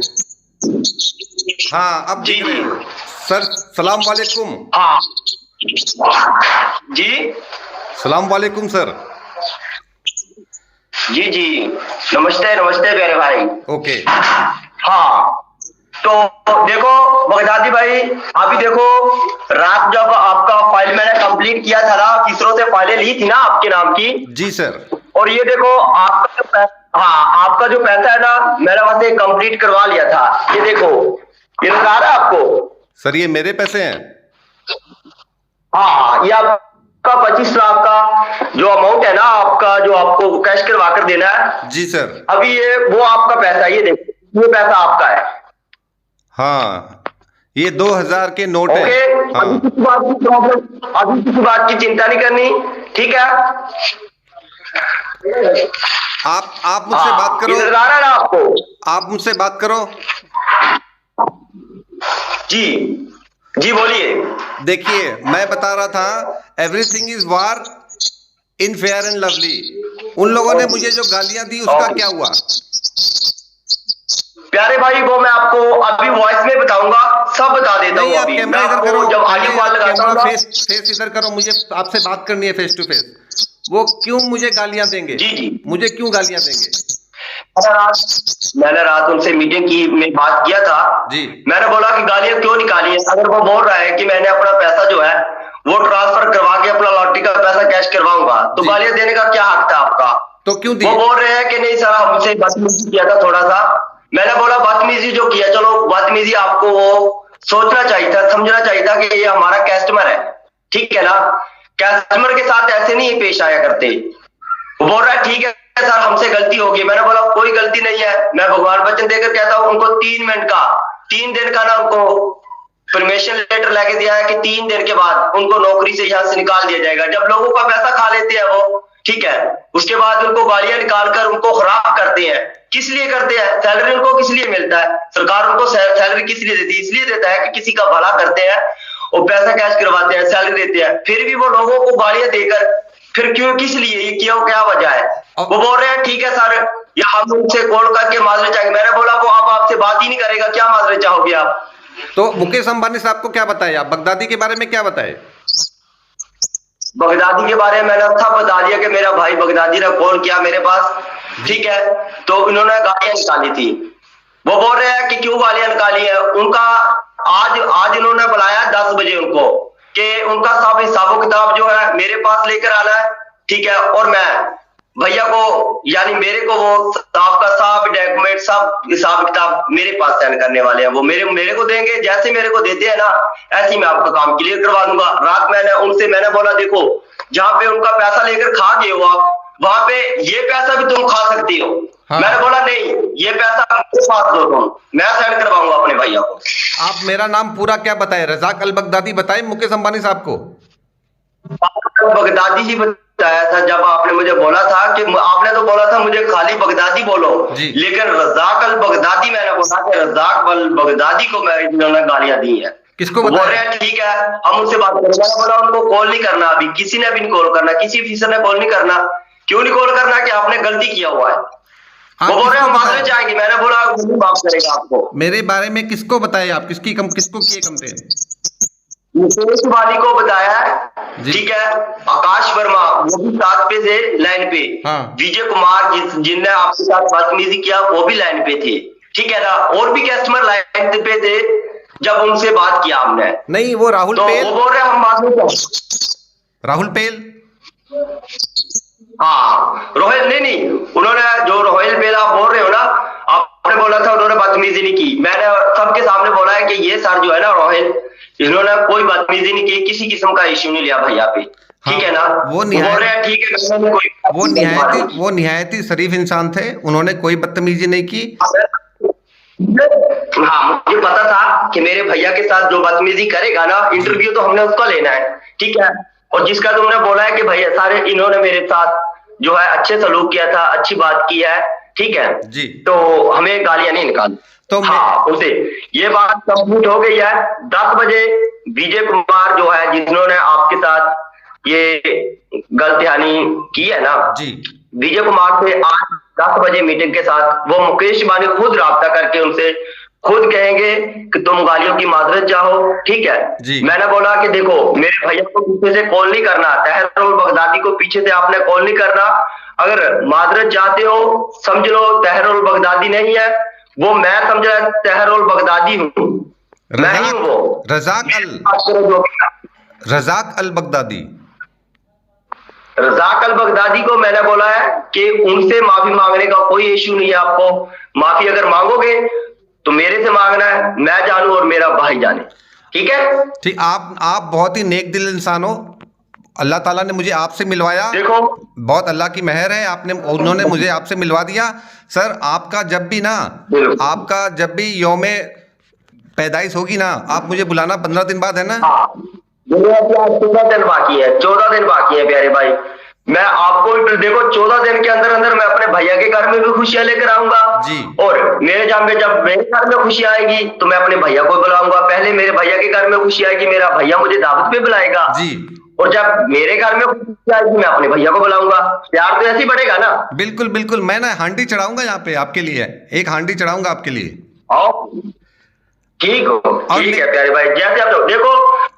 हाँ, अब जी दिख रहे जी। हो सर। सलाम वालेकुम। हाँ जी। सलाम वालेकुम सर। जी जी, नमस्ते नमस्ते प्यारे भाई। ओके। हाँ तो देखो बगदादी भाई, अभी देखो, रात जब आपका फाइल मैंने कंप्लीट किया था ना, तीसरों से फाइलें ली थी ना आपके नाम की। जी सर। और ये देखो आपका जो पैसा, हाँ आपका जो पैसा है ना, मैंने वहां से कंप्लीट करवा लिया था। ये देखो, ये नजर आ रहा है आपको? सर ये मेरे पैसे हैं। हाँ ये आपका 25 लाख का जो अमाउंट है ना आपका, जो आपको कैश करवा कर देना है। जी सर। अभी ये वो आपका पैसा है, ये देखो, ये पैसा आपका है। हाँ, ये 2000 के नोट ओके। है। अभी हाँ। किसी बात की प्रॉब्लम, अभी किसी बात की चिंता नहीं करनी। ठीक है। आप मुझसे बात करो। नजर आ रहा है ना आपको? आप मुझसे बात करो। जी जी बोलिए। देखिए, मैं बता रहा था, everything is war in fair and lovely. उन लोगों ने मुझे जो गालियां दी उसका क्या हुआ? प्यारे भाई वो मैं आपको अभी वॉइस में बताऊंगा, सब बता देता हूँ। नहीं, आप अभी कैमरा मैं इधर आपको करो। जब ऑडियो कॉल लगाता कैमरा हूँ ना। फेस इधर करो। मुझे आपसे बात करनी है फेस टू फेस। वो क्यों मुझे गालियां देंगे? जी जी। मुझे क्यों गालियां देंगे? मैंने रात उनसे मीटिंग की में बात किया था जी। मैंने बोला कि गालियां क्यों निकाली है? अगर वो बोल रहा है कि मैंने अपना पैसा जो है वो ट्रांसफर करवा के अपना लॉटरी का पैसा कैश करवाऊंगा, तो जी। गालियां देने का क्या हक था आपका? तो क्यों वो दिए? बोल रहे हैं कि नहीं सर, हमसे बदतमीजी किया था थोड़ा सा। मैंने बोला बदतमीजी जो किया, चलो बदतमीजी आपको वो सोचना चाहिए था, समझना चाहिए था कि ये हमारा कस्टमर है। ठीक है ना, कस्टमर के साथ ऐसे नहीं पेश आया करते। वो बोल रहा है ठीक है सर हमसे गलती होगी। मैंने बोला कोई गलती नहीं है, मैं भगवान वचन देकर कहता हूं उनको 3 मिनट का, 3 दिन का ना उनको परमिशन लेटर लेके दिया है कि 3 दिन के बाद उनको नौकरी से यहाँ से निकाल दिया जाएगा। जब लोगों का पैसा खा लेते हैं वो, ठीक है, उसके बाद उनको गालियां निकालकर उनको खराब करते हैं। किस लिए करते हैं? सैलरी उनको किस लिए मिलता है? सरकार उनको सैलरी किस लिए देती है? इसलिए देता है कि किसी का भला करते हैं और पैसा कैश करवाते हैं, सैलरी देते हैं। फिर भी वो लोगों को गालियां देकर, फिर क्यों, किस लिए ये किया, क्या वजह है? वो बोल रहे हैं ठीक है सर, या हम उनसे कॉल करके माजरे चाहेंगे। मैंने बोला वो अब आपसे बात ही नहीं करेगा, क्या माजरे चाहोगे आप? तो मुकेश अंबानी साहब को क्या बताए? आप बगदादी के बारे में क्या बताए? बगदादी के बारे में मैंने सब बता दिया कि मेरा भाई बगदादी ने कॉल किया मेरे पास। ठीक है, तो इन्होंने गालियां निकाली थी। वो बोल रहे हैं कि क्यों गालियां निकाली है? उनका आज इन्होंने बुलाया 10 बजे उनको कि उनका सब हिसाब किताब जो है मेरे पास लेकर आना है। ठीक है, और मैं भैया को यानी मेरे को वो आपका सब डॉक्यूमेंट, सब हिसाब किताब मेरे पास सेंड करने वाले हैं। वो मेरे को देंगे, जैसे मेरे को देते हैं ना ऐसे ही मैं आपका काम क्लियर करवा दूंगा। रात मैंने बोला देखो, जहां पे उनका पैसा लेकर खा गए हो आप, वहां पे ये पैसा भी तुम खा सकती हो। हाँ। मैंने बोला नहीं, ये पैसा मेरे पास दो तुम, मैं सेंड करवाऊंगा अपने भैया को। आप मेरा नाम पूरा क्या बताए? रजाक अल बगदादी बताए मुकेश अंबानी साहब को? बगदादी ही बताया था। जब आपने मुझे बोला था कि आपने तो बोला था मुझे खाली बगदादी बोलो, जी। लेकिन रज़ाक अल बगदादी मैंने बोला कि रज़ाक अल बगदादी को मैं इन्होंने गालियां दी है। किसको बोल बताया? रहे हैं ठीक है हम उनसे बात करेंगे। मैंने बोला उनको कॉल नहीं करना, अभी किसी ने भी नहीं कॉल करना, किसी ऑफिसर ने कॉल नहीं करना। क्यों नहीं कॉल करना? कि आपने गलती किया हुआ है। आप वो बोल रहे हैं किसको हम माफी बताए? चाहेंगे। मैंने बोला वो नहीं माफ करेगा आपको। मेरे बारे में किसको बताया आप? किसको किए कंप्लेन? मुकेश वाली को बताया जी। है, ठीक है। आकाश वर्मा वो भी 7 पे थे लाइन पे। हाँ। विजय कुमार जिनने आपके साथ बदतमीजी किया वो भी लाइन पे थे, ठीक है ना। और भी कस्टमर लाइन पे थे जब उनसे बात किया हमने। नहीं, वो राहुल तो पेल। वो बोल रहे हैं हम बाद में राहुल पेल। हाँ रोहित नहीं उन्होंने जो रोहिल पेल आप बोल रहे हो ना, आपने बोला था उन्होंने बदतमीजी नहीं की। मैंने सबके सामने बोला है कि ये सर जो है ना रोहिल, इन्होंने कोई बदतमीजी नहीं की, किसी किस्म का इश्यू नहीं लिया भैया पे, ठीक है ना। वो बोल रहे हैं ठीक है वो निहायती शरीफ इंसान थे, उन्होंने कोई बदतमीजी नहीं की। हाँ मुझे पता था कि मेरे भैया के साथ जो बदतमीजी करेगा ना, इंटरव्यू तो हमने उसका लेना है, ठीक है। और जिसका तुमने बोला है कि भैया सारे इन्होंने मेरे साथ जो है अच्छे सलूक किया था, अच्छी बात की है, ठीक है जी। तो हमें गालियां नहीं निकाल। तो हाँ उसे ये बात कंप्लीट हो गई है। 10 बजे विजय कुमार जो है जिन्होंने आपके साथ ये गलतहानी की है ना, जी। विजय कुमार से आज 10 बजे मीटिंग के साथ वो मुकेश वानी खुद राब्ता करके उनसे खुद कहेंगे कि तुम गालियों की माजरत चाहो, ठीक है जी। मैंने बोला कि देखो मेरे भैया को पीछे से कॉल नहीं करना, तहरुल बगदादी को पीछे से आपने कॉल नहीं करना। अगर माजरत चाहते हो समझ लो तहरुल बगदादी नहीं है वो, मैं समझ रहा तहरुल बगदादी हूँ, मैं ही हूँ वो। Razzaq al Baghdadi. Razzaq al Baghdadi को मैंने बोला है कि उनसे माफी मांगने का कोई इश्यू नहीं है। आपको माफी अगर मांगोगे तो मेरे से मांगना है, मैं जानू और मेरा भाई जाने, ठीक है। ठीक, आप बहुत ही नेक दिल इंसान हो। अल्लाह ताला ने मुझे आपसे मिलवाया, देखो बहुत अल्लाह की मेहर है। उन्होंने मुझे आपसे मिलवा दिया। सर आपका जब भी यौमे पैदाइश होगी ना, आप मुझे बुलाना। 15 दिन बाद है ना? हाँ 14 दिन बाकी है, 14 दिन बाकी है प्यारे भाई। मैं आपको देखो 14 दिन के अंदर अंदर मैं अपने भैया के घर में भी खुशियां लेकर आऊंगा जी। और मेरे जब मेरे घर में खुशी आएगी तो मैं अपने भैया को बुलाऊंगा। पहले मेरे भैया के घर में खुशी आएगी, मेरा भैया मुझे दावत पे बुलाएगा जी। और जब मेरे घर में खुशी आएगी मैं अपने भैया को बुलाऊंगा। प्यार तो ऐसे ही बढ़ेगा ना। बिल्कुल बिल्कुल, मैं ना हांडी चढ़ाऊंगा यहाँ पे आपके लिए, एक हांडी चढ़ाऊंगा आपके लिए। आओ ठीक है प्यारे भाई। जैसे आप देखो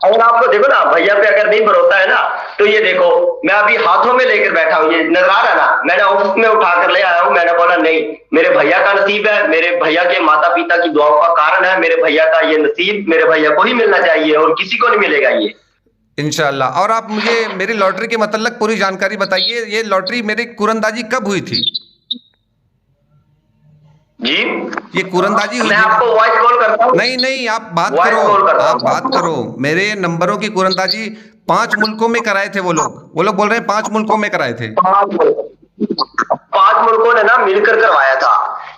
अगर आपको देखो ना भैया पे अगर नहीं भरोसा है ना तो ये देखो मैं अभी हाथों में लेकर बैठा हूँ, ये नजर आ रहा है ना, मैंने ऑफिस में उठा कर ले आया हूँ। मैंने बोला नहीं मेरे भैया का नसीब है, मेरे भैया के माता पिता की दुआओं का कारण है, मेरे भैया का ये नसीब मेरे भैया को ही मिलना चाहिए और किसी को नहीं मिलेगा ये, इंशाल्लाह। और आप मुझे मेरी लॉटरी के मतलब पूरी जानकारी बताइए। ये लॉटरी मेरी कुरंदाजी कब हुई थी जी? ये कुरंदाजी हुई मैं थी? आपको वॉइस कॉल करता हूँ। नहीं आप बात Voice call करो, करता आप हूँ। बात करो। मेरे नंबरों की कुरंदाजी 5 मुल्कों में कराए थे वो लोग बोल रहे हैं 5 मुल्कों में कराए थे। 5 मुल्कों ने ना मिलकर करवाया था,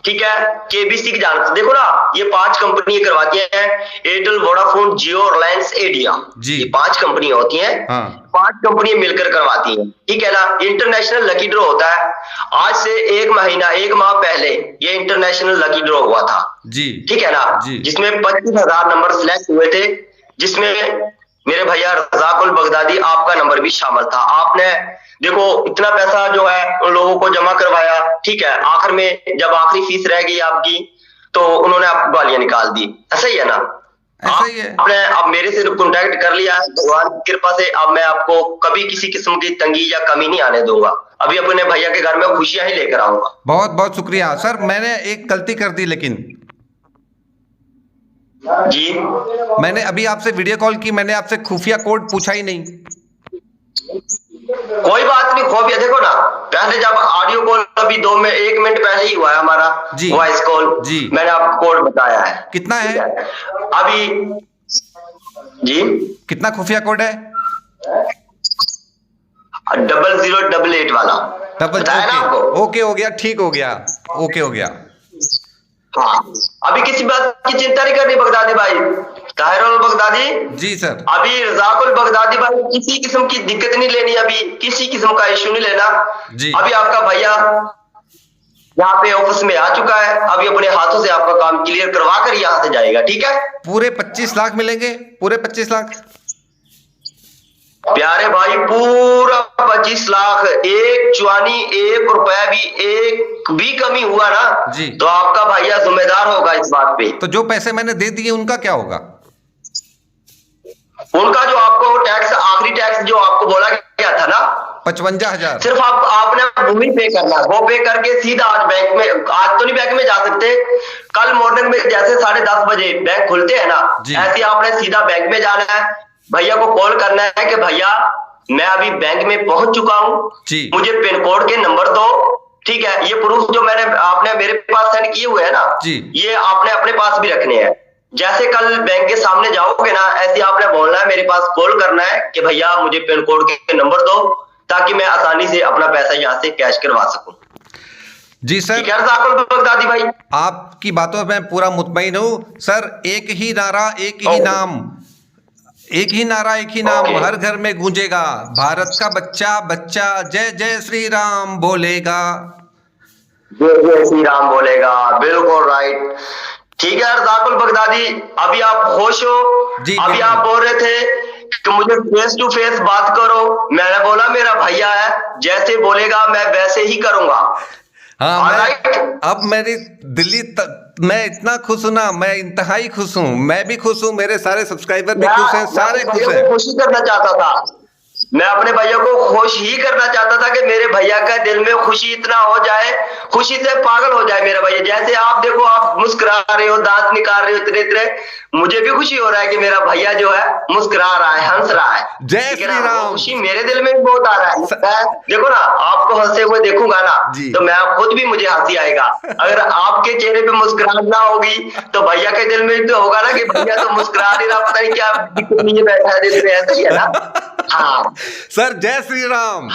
ठीक है। केबीसी की जान देखो ना, ये 5 कंपनी करवाती हैं, एयरटेल, वोडाफोन, जियो, रिलायंस, एडिया जी। ये 5 कंपनियां होती हैं। हाँ। 5 कंपनियां मिलकर करवाती हैं, ठीक है ना। इंटरनेशनल लकी ड्रॉ होता है। आज से 1 माह पहले ये इंटरनेशनल लकी ड्रॉ हुआ था जी, ठीक है ना, जी। जिसमें 25,000 नंबर सिलेक्ट हुए थे, जिसमें मेरे भैया रज़ाक अल बगदादी आपका नंबर भी शामिल था। आपने देखो इतना पैसा जो है उन लोगों को जमा करवाया, ठीक है। आखिर में जब आखिरी फीस रह गई आपकी तो उन्होंने आपको गालियां निकाल दी, ऐसा ही है ना। ऐसा ही है। आपने अब मेरे से कांटेक्ट कर लिया है, भगवान की कृपा से अब मैं आपको कभी किसी किस्म की तंगी या कमी नहीं आने दूंगा। अभी अपने भैया के घर में खुशियां ही लेकर आऊंगा। बहुत बहुत शुक्रिया सर। मैंने एक गलती कर दी, लेकिन जी मैंने अभी आपसे वीडियो कॉल की, मैंने आपसे खुफिया कोड पूछा ही नहीं। कोई बात नहीं, खोफिया देखो ना, पहले जब ऑडियो कॉल अभी 1 मिनट पहले ही हुआ है हमारा जी। वॉइस कॉल जी। मैंने आपको कोड बताया है। कितना है? अभी जी कितना खुफिया कोड है? 0088 वाला बताया ना आपको। ओके हो गया, ठीक हो गया, ओके हो गया। हाँ अभी किसी बात की चिंता नहीं करनी बगदादी भाई, ताहिरुल बगदादी जी सर। अभी रजाकुल बगदादी भाई किसी किस्म की दिक्कत नहीं लेनी, अभी किसी किस्म का इश्यू नहीं लेना जी। अभी आपका भैया यहाँ पे ऑफिस में आ चुका है, अभी अपने हाथों से आपका काम क्लियर करवा कर यहाँ से जाएगा, ठीक है। पूरे 25 लाख मिलेंगे, पूरे 25 लाख प्यारे भाई, पूरा 25 लाख, एक चुआनी, 1 रुपया भी, एक भी कमी हुआ ना जी, तो आपका भैया जिम्मेदार होगा इस बात पे। तो जो पैसे मैंने दे दिए उनका क्या होगा? उनका जो आपको टैक्स, आखिरी टैक्स जो आपको बोला गया था ना 55,000, सिर्फ आपने वही पे करना है, वो पे करके सीधा आज बैंक में, आज तो नहीं बैंक में जा सकते, कल मॉर्निंग में जैसे 10:30 बजे बैंक खुलते हैं ना, ऐसे आपने सीधा बैंक में जाना है, भैया को कॉल करना है कि भैया मैं अभी बैंक में पहुंच चुका हूं, मुझे पिन कोड के नंबर दो, ठीक है। ये प्रूफ जो आपने मेरे पास सेंड किए हुए है ना जी, ये आपने अपने पास भी रखने हैं। जैसे कल बैंक के सामने जाओगे ना, ऐसे आपने बोलना है, मेरे पास कॉल करना है कि भैया मुझे पिन कोड के नंबर दो ताकि मैं आसानी से अपना पैसा यहाँ से कैश करवा सकूं। जी सर। बगदादी भाई, आपकी बातों में पूरा मुतमईन हूँ सर। एक ही नारा, एक ही नाम, एक ही नारा, एक ही नाम हर घर में गूंजेगा, भारत का बच्चा बच्चा जय जय श्री राम बोलेगा, जय जय श्री राम बोलेगा। बिल्कुल राइट, ठीक है रजाकुल बगदादी, अभी आप होश हो जी। अभी आप बोल रहे थे कि मुझे फेस टू फेस बात करो, मैंने बोला मेरा भैया है, जैसे बोलेगा मैं वैसे ही करूंगा। हाँ, अब मेरी दिल्ली मैं इतना खुश हूं ना, मैं इंतहाई खुश हूं, मैं भी खुश हूं, मेरे सारे सब्सक्राइबर भी खुश हैं, सारे खुश हैं। खुशी करना चाहता था, मैं अपने भैया को खुश ही करना चाहता था कि मेरे भैया का दिल में खुशी इतना हो जाए, खुशी से पागल हो जाए मेरा भैया। जैसे आप देखो, आप मुस्कुरा रहे हो, दांत निकाल रहे हो इतने इतने, मुझे भी खुशी हो रहा है कि मेरा भैया जो है मुस्कुरा रहा है, हंस रहा है। जय श्री राम। खुशी मेरे दिल में भी बहुत आ रहा है। देखो ना, आपको हंसते हुए देखूंगा ना तो मैं खुद भी मुझे हंसी आएगा। अगर आपके चेहरे पे मुस्कुराहट ना होगी तो भैया के दिल में तो होगा ना कि भैया तो मुस्कुरा नहीं रहा, पता नहीं क्या दिक्कत नहीं बैठा है दिल में, ऐसा ही है ना। हाँ सर, जय श्री राम।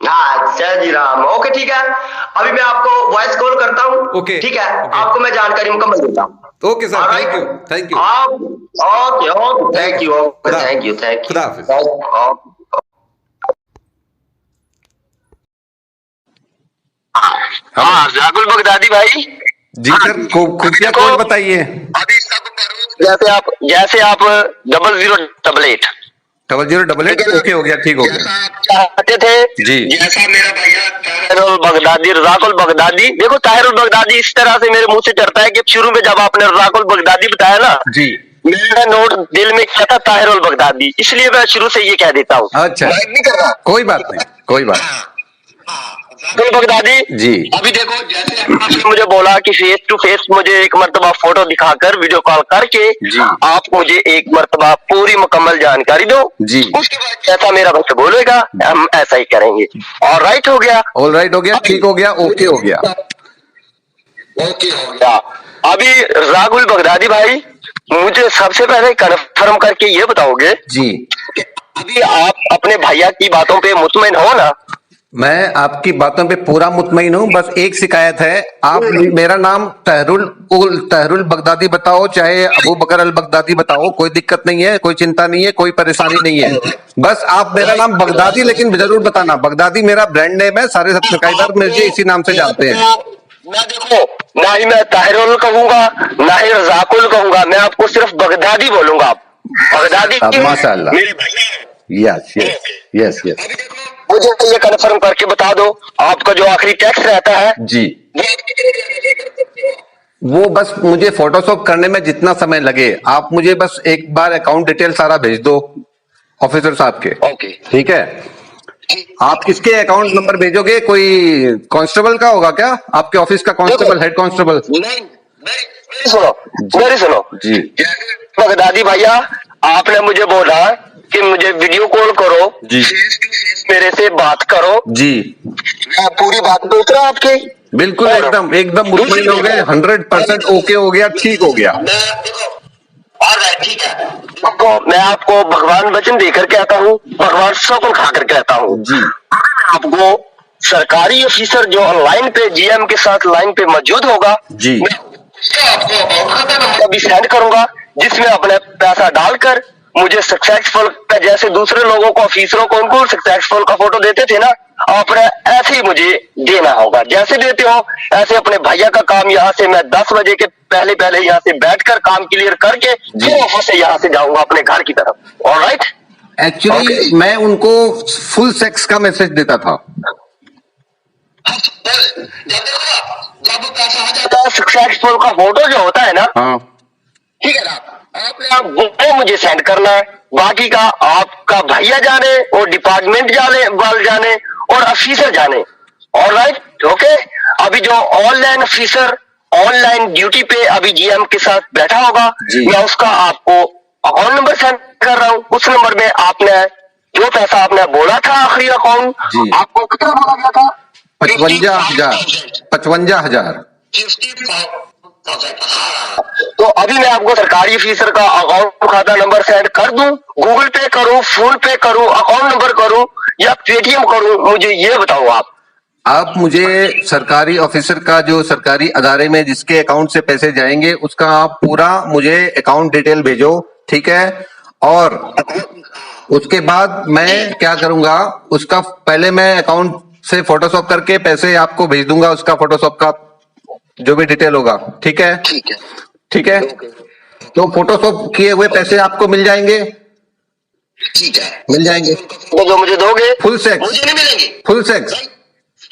हाँ जय श्री राम। ओके ठीक है, अभी मैं आपको वॉइस कॉल करता हूँ। ओके ठीक है, आपको मैं जानकारी मुकम्मल देता हूँ। Okay sir, thank you, thank you. Okay okay, thank you, thank you, thank you, खुदा हाफिज। हाँ जाकुल बगदादी भाई जी सर, खुफिया कोड बताइए। अभी सब जैसे आप 0088 0088 ओके हो गया, ठीक हो गया। चाहते थे जी, जैसा मेरा भैया ताहिरुल बगदादी, रजाकुल बगदादी, देखो ताहिरुल बगदादी इस तरह से मेरे मुंह से चढ़ता है कि शुरू में जब आपने रजाकुल बगदादी बताया ना जी, मेरा नोट दिल में क्या था, ताहिरुल बगदादी, इसलिए मैं शुरू से ये कह देता हूँ। अच्छा, नहीं कर रहा, कोई बात नहीं, कोई बात। बगदादी जी, अभी देखो जैसे आपने मुझे बोला कि फेस टू फेस मुझे एक मर्तबा फोटो दिखाकर वीडियो कॉल करके आप मुझे एक मर्तबा पूरी मुकम्मल जानकारी दो जी, उसके बाद जैसा मेरा भैया बोलेगा हम ऐसा ही करेंगे। ऑल राइट हो गया, ऑल राइट हो गया, ठीक हो गया, ओके हो गया, ओके हो गया। अभी रजाकुल बगदादी भाई, मुझे सबसे पहले कन्फर्म करके ये बताओगे जी, अभी आप अपने भैया की बातों पे मुतमईन हो ना? मैं आपकी बातों पे पूरा मुतमईन हूँ, बस एक शिकायत है, आप मेरा नाम तहरुल बगदादी बताओ, चाहे अबू बकर अल बगदादी बताओ, कोई दिक्कत नहीं है, कोई चिंता नहीं है, कोई परेशानी नहीं है, बस आप मेरा नाम बगदादी लेकिन जरूर बताना। बगदादी मेरा ब्रांड नेम है, सारे सब्सक्राइबर मुझे इसी नाम से जानते हैं। ना देखो, ना ही मैं ताहिरुल कहूंगा, ना ही रजाकुल कहूंगा, मैं आपको सिर्फ बगदादी बोलूंगा। बगदादी माशाअल्लाह, मेरे भैया। Yes yes yes yes. मुझे ये कन्फर्म करके बता दो, आपका जो आखिरी टैक्स रहता है जी, वो बस मुझे फोटोशॉप करने में जितना समय लगे, आप मुझे बस एक बार अकाउंट डिटेल सारा भेज दो ऑफिसर साहब के। ओके ठीक है, आप किसके अकाउंट नंबर भेजोगे? कोई कांस्टेबल का होगा क्या? आपके ऑफिस का कांस्टेबल, हेड कांस्टेबल? मेरी सुनो जी, बगदादी भैया, आपने मुझे बोला कि मुझे वीडियो कॉल करो जी, मेरे से बात करो जी, मैं पूरी बात पूछ रहा आपके, बिल्कुल एकदम एकदम मुतमईन हो गए, 100% ओके हो गया, ठीक हो गया। ठीक है, तो मैं आपको भगवान वचन देकर कहता हूँ, भगवान सौगंध खाकर कहता हूँ जी, आपको सरकारी ऑफिसर जो ऑनलाइन पे जीएम के साथ लाइन पे मौजूद होगा जी, मैं आपको अकाउंट खाता नंबर अभी सेंड करूंगा, जिसमें अपने पैसा डालकर मुझे सक्सेसफुल का, जैसे दूसरे लोगों को, ऑफिसरों को, उनको सक्सेसफुल का फोटो देते थे ना, आपने ऐसे ही मुझे देना होगा। जैसे देते हो ऐसे अपने भैया का काम यहाँ से मैं 10 बजे के पहले पहले यहाँ से बैठकर काम क्लियर करके फिर ऑफिस से यहाँ से जाऊंगा अपने घर की तरफ। ऑलराइट। एक्चुअली मैं उनको फुल सेक्स का मैसेज देता था। जब पैसा आ जाता है सक्सेसफुल का फोटो जो होता है ना, हाँ ठीक है ना, आपने वो मुझे सेंड करना है। बाकी का आपका भैया जाने और डिपार्टमेंट जाने और ऑफिसर जाने। Alright, okay. अभी जो ऑनलाइन ऑफिसर ऑनलाइन ड्यूटी पे अभी जीएम के साथ बैठा होगा, मैं उसका आपको अकाउंट नंबर सेंड कर रहा हूँ। उस नंबर में आपने जो पैसा आपने बोला था आखिरी अकाउंट, आपको कितना बोला गया था? 55,000। तो अभी मैं आपको सरकारी ऑफिसर का अकाउंट खाता नंबर सेंड कर दूं, गूगल पे करूं, फोन पे करूं, अकाउंट नंबर करूं या पेटीएम करूं, मुझे ये बताओ आप मुझे सरकारी ऑफिसर का जो सरकारी अदारे में जिसके अकाउंट से पैसे जाएंगे उसका आप पूरा मुझे अकाउंट डिटेल भेजो, ठीक है। और उसके बाद मैं क्या करूंगा, उसका पहले मैं अकाउंट से फोटोशॉप करके पैसे आपको भेज दूंगा, उसका फोटोशॉप का जो भी डिटेल होगा, ठीक है। ठीक है, तो फोटोशॉप किए हुए पैसे आपको मिल जाएंगे। ठीक है, मिल जाएंगे। तो जो मुझे दोगे फुल सेक्स, मुझे नहीं मिलेंगे। फुल सेक्स,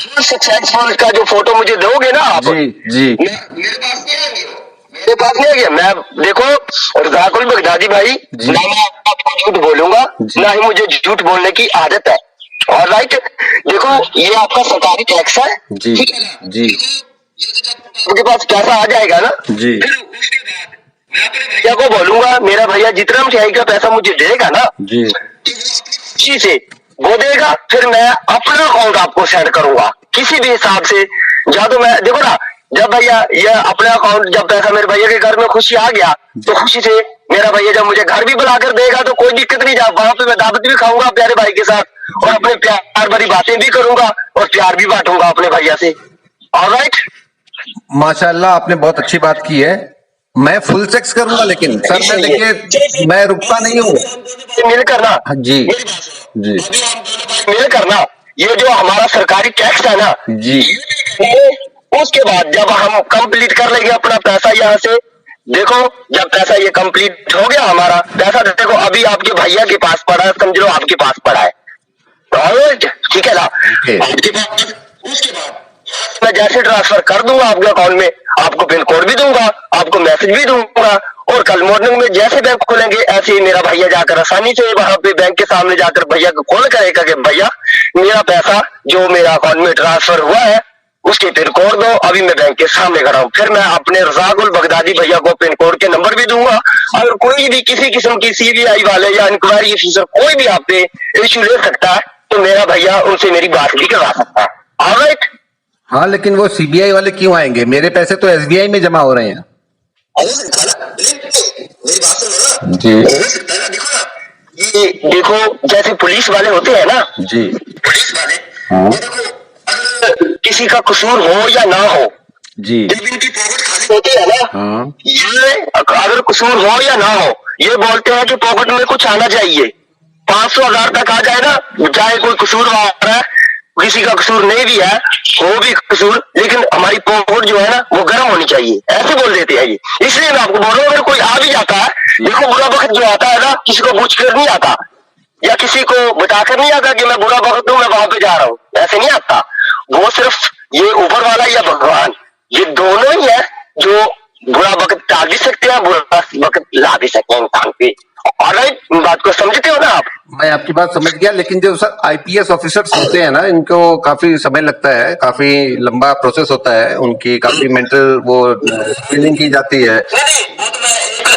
फुल सक्सेसफुल का जो फोटो मुझे दोगे ना आप, जी मेरे पास नहीं आएंगे। मेरे पास नहीं आएंगे। मैं देखो रज़ाकुल बगदादी भाई, ना मैं आपको झूठ बोलूंगा, ना ही मुझे झूठ बोलने की आदत है। ऑलराइट, देखो ये आपका सरकारी टैक्स है, जी जी। आपके पास पैसा आ जाएगा ना जी, फिर उसके बाद मैं अपने भैया को बोलूंगा, मेरा भैया जितना मिठाई का पैसा मुझे देगा ना जी खुशी से वो देगा, फिर मैं अपना अकाउंट आपको सेंड करूंगा किसी भी हिसाब से। या तो मैं देखो ना, जब भैया ये अपना अकाउंट, जब पैसा मेरे भैया के घर में खुशी आ गया तो खुशी से मेरा भैया जब मुझे घर भी बुलाकर देगा तो कोई दिक्कत नहीं, जब वहां पे मैं दावत भी खाऊंगा प्यारे भाई के साथ और अपने प्यार भरी बातें भी करूंगा और प्यार भी बांटूंगा अपने भैया से। ऑलराइट, माशाल्लाह आपने बहुत अच्छी बात की है। मैं फुल सेक्स करूंगा, लेकिन सर मैं देखिए मैं रुकता नहीं हूँ। मिल करना जी जी मिल करना, ये जो हमारा सरकारी टैक्स है ना जी, उसके बाद जब हम कंप्लीट कर लेंगे अपना पैसा यहाँ से, देखो जब पैसा ये कंप्लीट हो गया हमारा पैसा, देखो अभी आपके भैया के पास पड़ा है, समझ लो आपके पास पड़ा है, ठीक है ना। आपके पास उसके बाद मैं जैसे ट्रांसफर कर दूंगा आपके अकाउंट में, आपको पिन कोड भी दूंगा, आपको मैसेज भी दूंगा, और कल मॉर्निंग में जैसे बैंक खोलेंगे ऐसे ही मेरा भैया जाकर आसानी से वहां पे बैंक के सामने जाकर भैया को कॉल करेगा कि भैया मेरा पैसा जो मेरा अकाउंट में ट्रांसफर हुआ है उसके पिन कोड दो, अभी मैं बैंक के सामने खड़ा हूँ। फिर मैं अपने रज़ाकुल बगदादी भैया को पिन कोड के नंबर भी दूंगा। अगर कोई भी किसी किस्म की सीबीआई वाले या इंक्वायरी ऑफिसर कोई भी आप पे इश्यू ले सकता है तो मेरा भैया उनसे मेरी बात भी करवा सकता है। ऑलराइट। हाँ, लेकिन वो सीबीआई वाले क्यों आएंगे? मेरे पैसे तो एसबीआई में जमा हो रहे हैं। मेरी बात सुनो ना जी, देखो ना, ये देखो जैसे पुलिस वाले होते हैं ना जी, पुलिस वाले, हाँ, ये देखो अगर किसी का कसूर हो या ना हो, जी, जब इनकी पॉकेट खाली होती है ना, हाँ, ये अगर कसूर हो या ना हो, ये बोलते हैं कि पॉकेट में कुछ आना चाहिए। 500,000 तक आ जाए ना, चाहे कोई कसूर आ रहा है, किसी का कसूर नहीं भी है, वो भी कसूर, लेकिन हमारी पॉकेट जो है ना वो गर्म होनी चाहिए, ऐसे बोल देते हैं ये। इसलिए मैं आपको बोल रहा हूँ, अगर कोई आ भी जाता है, देखो बुरा वक्त जो आता है ना किसी को पूछ कर नहीं आता, या किसी को बताकर नहीं आता कि मैं बुरा वक्त हूँ मैं वहां पे जा रहा हूँ, ऐसे नहीं आता। वो सिर्फ ये ऊपर वाला या भगवान, ये दोनों ही है जो बुरा वक्त टाल भी सकते हैं, बुरा वक्त ला भी सकते हैं इंसान पे। ऑलराइट, बात को समझते हो ना आप? मैं आपकी बात समझ गया, लेकिन जो सर आईपीएस ऑफिसर्स होते हैं ना, इनको काफी समय लगता है, काफी लंबा प्रोसेस होता है, उनकी काफी मेंटल वो स्क्रीनिंग की जाती है। वो तो मैं एक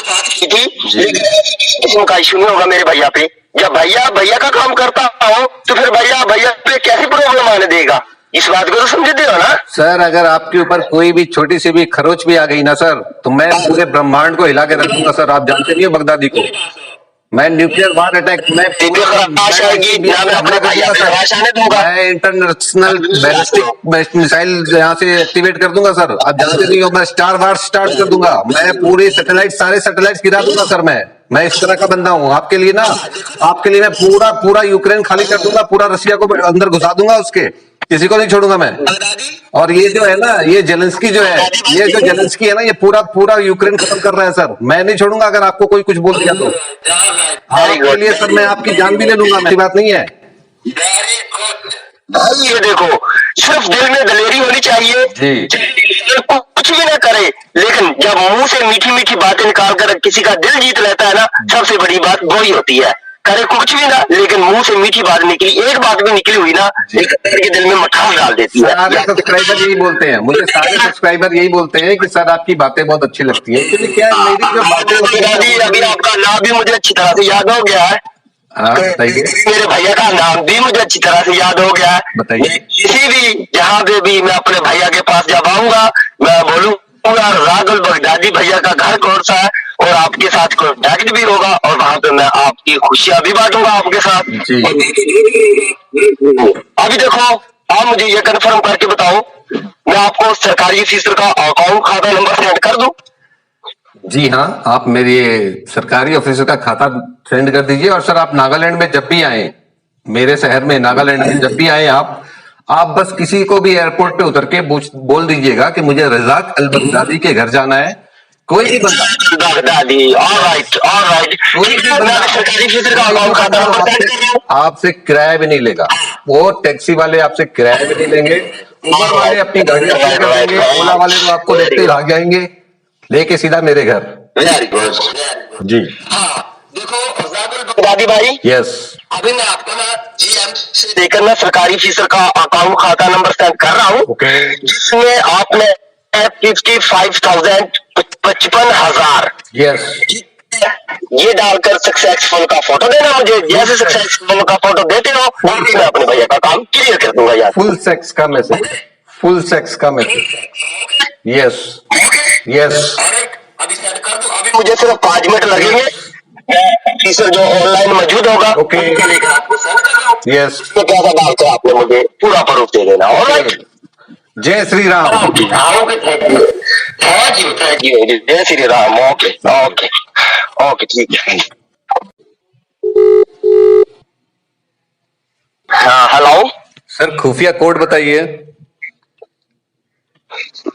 बात की थी, लेकिन किसी का इशू नहीं होगा मेरे भैया पे। जब भैया का काम करता हो तो फिर भैया पे कैसी प्रॉब्लम आने देगा, इस बात को तो समझते हो ना सर? अगर आपके ऊपर कोई भी छोटी सी भी खरोच भी आ गई ना सर, तो मैं पूरे ब्रह्मांड को हिला के रख दूंगा सर। आप जानते नहीं हो बगदादी को, मैं न्यूक्लियर वार अटैक मैं इंटरनेशनल बैलिस्टिक मिसाइल यहाँ से एक्टिवेट कर दूंगा सर। आप जानते नहीं हो, मैं स्टार वार स्टार्ट कर दूंगा। मैं पूरे सैटेलाइट सारे सैटेलाइट गिरा दूंगा सर। मैं इस तरह का बंदा हूँ। आपके लिए ना, आपके लिए मैं पूरा पूरा यूक्रेन खाली कर दूंगा, पूरा रशिया को अंदर घुसा दूंगा, उसके किसी को नहीं छोड़ूंगा मैं। और ये जो है ना, ये जेलेंस्की जो है, ये जो जेलेंस्की है ना, ये पूरा पूरा यूक्रेन खत्म कर रहा है सर। मैं नहीं छोड़ूंगा अगर आपको कोई कुछ बोल दिया तो। आपके लिए सर मैं आपकी जान भी ले लूंगा, मेरी बात नहीं है। भाई ये देखो, सिर्फ दिल में दलेरी होनी चाहिए जी। कुछ भी ना करे, लेकिन जब मुंह से मीठी मीठी बातें निकाल कर किसी का दिल जीत लेता है ना, सबसे बड़ी बात वही होती है। करे कुछ भी ना, लेकिन मुंह से मीठी बात निकली, एक बात भी निकली हुई ना, एक के दिल में मठास डाल देती है। सारे सब्सक्राइबर यही बोलते हैं मुझे, सारे सब्सक्राइबर यही बोलते हैं कि सर आपकी बातें बहुत अच्छी लगती है। क्योंकि क्या है, मेरी जो बातें अभी आपका नाम भी मुझे अच्छी तरह से याद हो गया है। बताइए। मेरे भैया का नाम भी मुझे अच्छी तरह से याद हो गया है। बताइए। किसी भी जहाँ पे भी मैं अपने भैया के पास जब आऊंगा, मैं बोलूंगा रागुल बगदादी भैया का घर कौन सा है, और आपके साथ कॉन्टैक्ट भी होगा, और वहां पे मैं आपकी खुशियां भी बांटूंगा आपके साथ जी। अभी देखो, आप मुझे ये कंफर्म करके बताओ, मैं आपको सरकारी ऑफिसर का अकाउंट खाता नंबर सेंड कर दूं? जी हाँ, आप मेरे सरकारी ऑफिसर का खाता सेंड कर दीजिए। और सर आप नागालैंड में जब भी आए, मेरे शहर में नागालैंड में जब भी आए आप बस किसी को भी एयरपोर्ट पे उतर के बोल दीजिएगा कि मुझे रजाक अल बगदादी के घर जाना है। कोई भी बंदा बगदादी, ऑलराइट ऑलराइट, कोई भी बंदा सरकारी ऑफिसर का अकाउंट खाता नंबर सेंड कर दूं? आपसे किराया भी नहीं लेगा, वो टैक्सी वाले आपसे किराया भी नहीं लेंगे, उबर वाले अपनी गाड़ियां खड़ी कर देंगे, ओला वाले तो आपको देखते ही भाग जाएंगे लेके सीधा मेरे घर। वेरी गुड जी। देखो दादी भाई, यस। अभी मैं आपको ना जीएम से लेकर ना सरकारी ऑफिसर का अकाउंट खाता नंबर सेंड कर रहा हूँ, ओके। जिसमें आपने 55,000 55,000 यस। ये डालकर सक्सेसफुल का फोटो देना मुझे। जैसे सक्सेसफुल का फोटो देते हो, मैं अपने भैया का काम क्लियर कर दूंगा यार। फुल सेक्स का मैसेज, फुल सेक्स का मैसेज। Yes yes. अभी सेंड कर दो। अभी मुझे सिर्फ 5 मिनट लगेंगे, ऑफिसर जो ऑनलाइन मौजूद होगा, ओके। लेकर आपको सेंड कर दो। यस। तो पैसा डालकर आपने मुझे पूरा प्रूफ दे देना। ऑलराइट, जय श्री राम। थैंक यू, जय Shri Ram. Okay okay okay, ठीक है। हाँ हेलो सर, खुफिया कोड बताइए।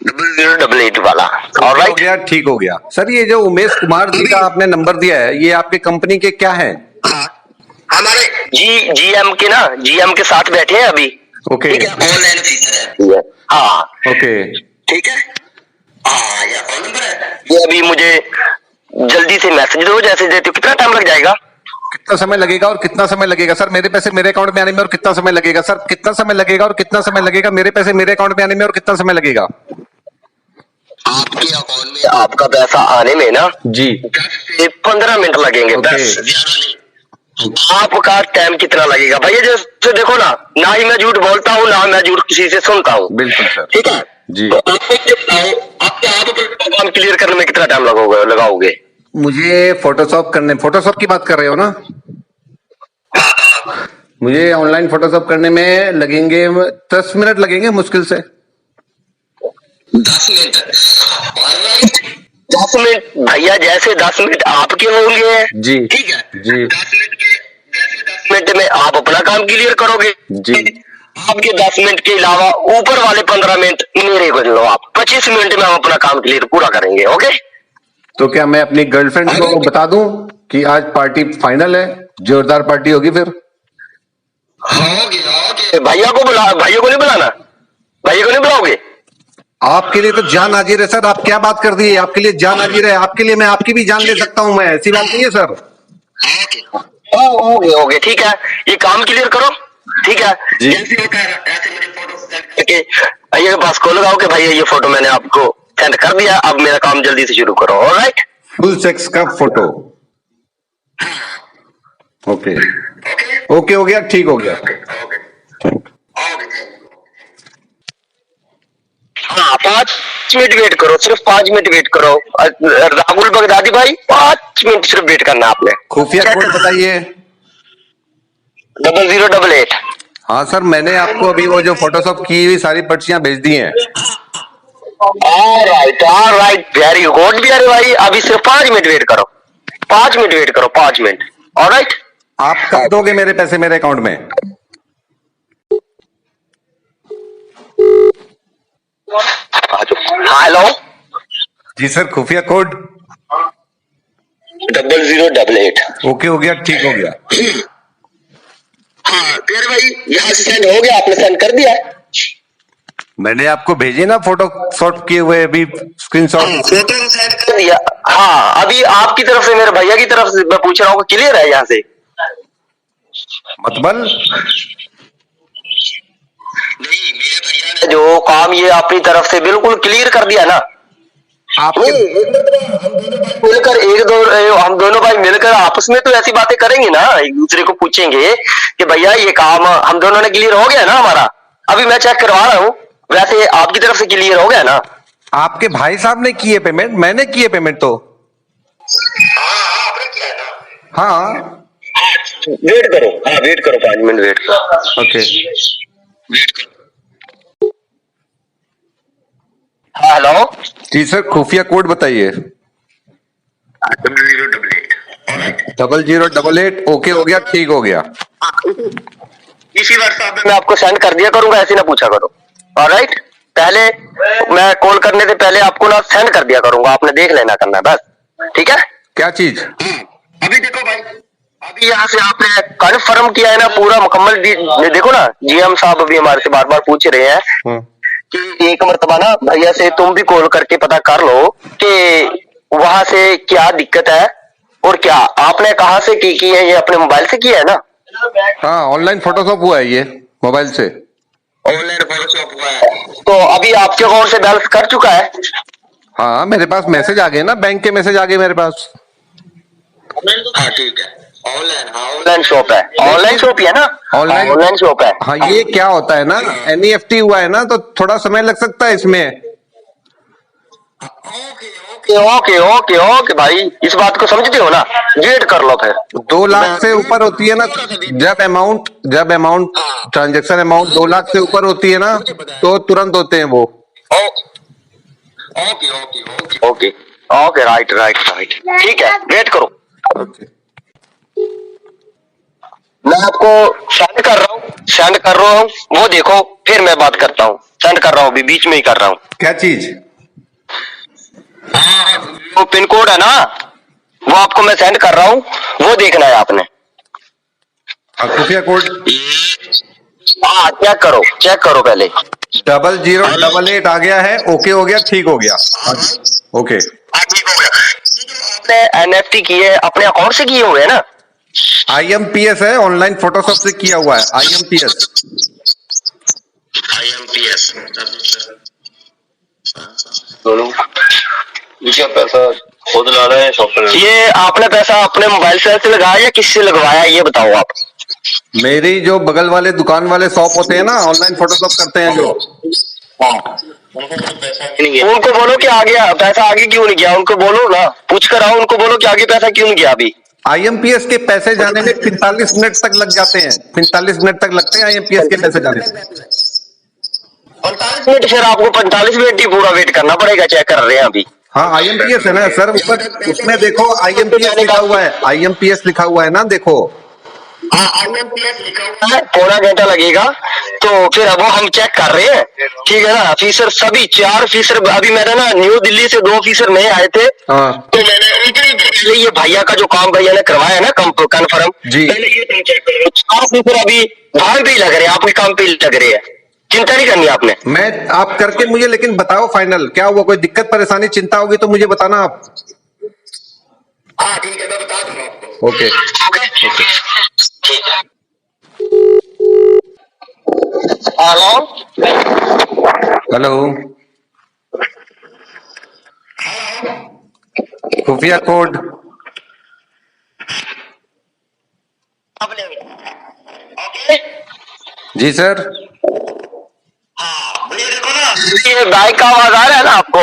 0088 वाला। हो ऑलराइट, गया, ठीक हो गया। सर ये जो उमेश कुमार जी का आपने नंबर दिया है, ये आपके कंपनी के क्या है? हमारे जीएम के ना, जीएम के साथ बैठे हैं अभी। ओके। ठीक है, ऑनलाइन ऑफिसर है। हाँ ओके। ठीक है। हाँ, ये फोन नंबर है। ये अभी मुझे जल्दी से मैसेज दो, जैसे देते हो। कितना टाइम लग जाएगा? कितना समय लगेगा और कितना समय लगेगा सर मेरे पैसे मेरे अकाउंट में आने में, और कितना समय लगेगा सर? कितना समय लगेगा और कितना समय लगेगा मेरे पैसे मेरे अकाउंट में आने में, और कितना समय लगेगा? आपके अकाउंट में आपका पैसा आने में ना जी 10 से 15 मिनट लगेंगे। ओके। 10, ज्यादा नहीं। आपका टाइम कितना लगेगा भैया? जैसे देखो ना ही मैं झूठ बोलता हूँ, ना मैं झूठ किसी से सुनता हूँ। बिल्कुल सर। ठीक है जी। तो आपके काम क्लियर करने में कितना टाइम लगाओगे? मुझे फोटोशॉप की बात कर रहे हो ना? मुझे ऑनलाइन फोटोशॉप करने में लगेंगे 10 मिनट लगेंगे मुश्किल से। 10 मिनट? 10 मिनट भैया, जैसे 10 मिनट आपके होंगे जी ठीक है जी 10 मिनट में आप अपना काम क्लियर करोगे जी। आपके 10 मिनट के अलावा ऊपर वाले 15 मिनट मेरे को लो। आप 25 मिनट में हम अपना काम क्लियर पूरा करेंगे। ओके, तो क्या मैं अपनी गर्लफ्रेंड को बता दूं कि आज पार्टी फाइनल है, जोरदार पार्टी होगी फिर? भैया को नहीं बुलाना? भैया को नहीं बुलाओगे? आपके लिए तो जान हाजिर है सर। आप क्या बात कर दी? आपके लिए जान हाजिर है, आपके लिए मैं आपकी भी जान ले सकता हूं। मैं ऐसी बात नहीं है सर। ओके ठीक है, ये काम क्लियर करो। ठीक है जी। जैसे होता है ऐसे मेरे फोटो सेंड करके भैया के पास कॉल लगाओ कि भैया ये फोटो मैंने आपको सेंड कर दिया, अब मेरा काम जल्दी से शुरू करो। ऑलराइट, फुल सेक्स का फोटो। ओके ओके, हो गया, ठीक हो गया। हाँ 5 5 मिनट वेट करो, सिर्फ 5 मिनट वेट करो। राहुल बगदादी भाई 5 मिनट सिर्फ वेट करना आपने। खुफिया कोड बताइए। 0088। हाँ सर, मैंने आपको अभी वो जो फोटोशॉप की हुई सारी पर्चियां भेज दी हैं। ऑलराइट, वेरी गुड प्यारे भाई, अभी सिर्फ 5 मिनट वेट करो, 5 मिनट वेट करो, 5 मिनट। ऑलराइट, आप कब दोगे मेरे पैसे मेरे अकाउंट में? हेलो जी सर, खुफिया कोड 0088। ओके हो गया, ठीक हो गया। हाँ प्यारे भाई, यहाँ से सेंड हो गया, आपने सेंड कर दिया है? मैंने आपको भेजे ना फोटोशॉप किए हुए अभी स्क्रीनशॉट। फोटो सेंड कर दिया। हाँ, अभी आपकी तरफ से, मेरे भैया की तरफ से मैं पूछ रहा हूँ, क्लियर है यहाँ से? मतबल नहीं, मेरे भैया ने जो काम ये अपनी तरफ से बिल्कुल क्लियर कर दिया ना। आपके मिलकर हम दोनों भाई मिलकर आपस में तो ऐसी बातें करेंगे ना, एक दूसरे को पूछेंगे कि भैया ये काम हम दोनों ने क्लियर हो गया ना हमारा। अभी मैं चेक करवा रहा हूँ, वैसे आपकी तरफ से क्लियर हो गया ना? आपके भाई साहब ने किए पेमेंट, मैंने किए पेमेंट तो। हाँ आपने किया है ना? हाँ वेट करो, हाँ वेट करो, 5 मिनट वेट करो। ओके। वेट करो। हाँ हेलो, जी सर, खुफिया कोड बताइए। 0088 ओके हो गया, ठीक हो गया। इसी व्हाट्सएप में मैं आपको सेंड कर दिया करूंगा, ऐसे ना पूछा करो। ऑलराइट, पहले मैं कॉल करने से पहले आपको ना सेंड कर दिया करूंगा, आपने देख लेना करना है बस, ठीक है? क्या चीज? अभी देखो भाई, अभी यहाँ से आपने कन्फर्म किया है ना पूरा मुकम्मल। देखो ना, जीएम साहब अभी हमारे से बार बार पूछ रहे हैं कि एक मरतबा ना भैया से तुम भी कॉल करके पता कर लो कि वहां से क्या दिक्कत है और क्या आपने कहाँ से की है, ये अपने मोबाइल से किया है ना? हाँ, ऑनलाइन फोटोशॉप हुआ है ये मोबाइल से। ऑनलाइन फोटोशॉप हुआ है, तो अभी आपके अकाउंट से बैलेंस कर चुका है? हाँ, मेरे पास मैसेज आ गए ना, बैंक के मैसेज आ गए मेरे पास। हाँ ठीक है, ऑनलाइन, हाँ ऑनलाइन शॉप है, ऑनलाइन शॉप ही है ना? ऑनलाइन शॉप है। हाँ, ये क्या होता है ना, एनईएफटी हुआ है ना, तो थोड़ा समय लग सकता है इसमें। ओके ओके ओके भाई, इस बात को समझते हो ना? वेट कर लो फिर। 2 लाख से ऊपर होती है ना, जब अमाउंट ट्रांजेक्शन अमाउंट 2 लाख से ऊपर होती है ना, तो तुरंत होते हैं वो। Okay okay okay okay okay, right right right, ठीक है, वेट करो। ओके। मैं आपको सेंड कर रहा हूँ, वो देखो, फिर मैं बात करता हूँ। सेंड कर रहा हूँ, अभी बीच में ही कर रहा हूँ। क्या चीज? वो पिन कोड है ना, वो आपको मैं सेंड कर रहा हूँ, वो देखना है आपने। खुफिया कोड हाँ चेक करो पहले। 0088 आ गया है, ओके हो गया, ठीक हो गया। ओके। हाँ ठीक हो गया। आपने एनएफटी की है, अपने अकाउंट से किए हुए है ना? आईएमपीएस है, ऑनलाइन फोटोशॉप से किया हुआ है, आईएमपीएस। ये पैसा खुद ला रहे हैं शॉप पे? ये आपने पैसा अपने मोबाइल से लगाया या किससे लगवाया, ये बताओ आप। मेरी जो बगल वाले दुकान वाले शॉप होते हैं ना, ऑनलाइन फोटोशॉप करते हैं जो, उनको बोलो कि आ गया पैसा, आगे क्यों नहीं गया? उनको बोलो ना, पूछ कर आओ, उनको बोलो कि आगे पैसा क्यों नहीं गया अभी। आईएमपीएस के पैसे जाने में 45 मिनट तक लग जाते हैं, 45 मिनट तक लगते हैं आईएमपीएस के पैसे जाने में। 45 मिनट? फिर आपको 45 मिनट ही पूरा वेट करना पड़ेगा, चेक कर रहे हैं अभी। हाँ, आईएमपीएस है ना सर, ऊपर उसमें देखो आईएमपीएस लिखा हुआ है, आईएमपीएस लिखा हुआ है ना, देखो। पौना घंटा लगेगा, तो फिर अब हम चेक कर रहे हैं, ठीक है ना? ऑफिसर सभी 4 ऑफिसर, अभी मैंने ना न्यू दिल्ली से 2 ऑफिसर नए आए थे, हाँ। तो मैंने उनके ये भैया का जो काम भैया ने करवाया ना कन्फर्म जी। पहले ये तुम चेक करो। 4 ऑफिसर अभी भाग पे ही लग रहे हैं, आपके काम पे ही लग रहे हैं, चिंता नहीं करनी आपने। मैं आप करके मुझे लेकिन बताओ फाइनल क्या हुआ, कोई दिक्कत परेशानी चिंता होगी तो मुझे बताना आप। हाँ ठीक है, मैं बता दूंगा आपको। ओके ओके ठीक है। हेलो हेलो, खुफिया कोड ओके जी सर। हाँ भैया देखो ना, ये बाइक का आवाज आ रहा है ना आपको?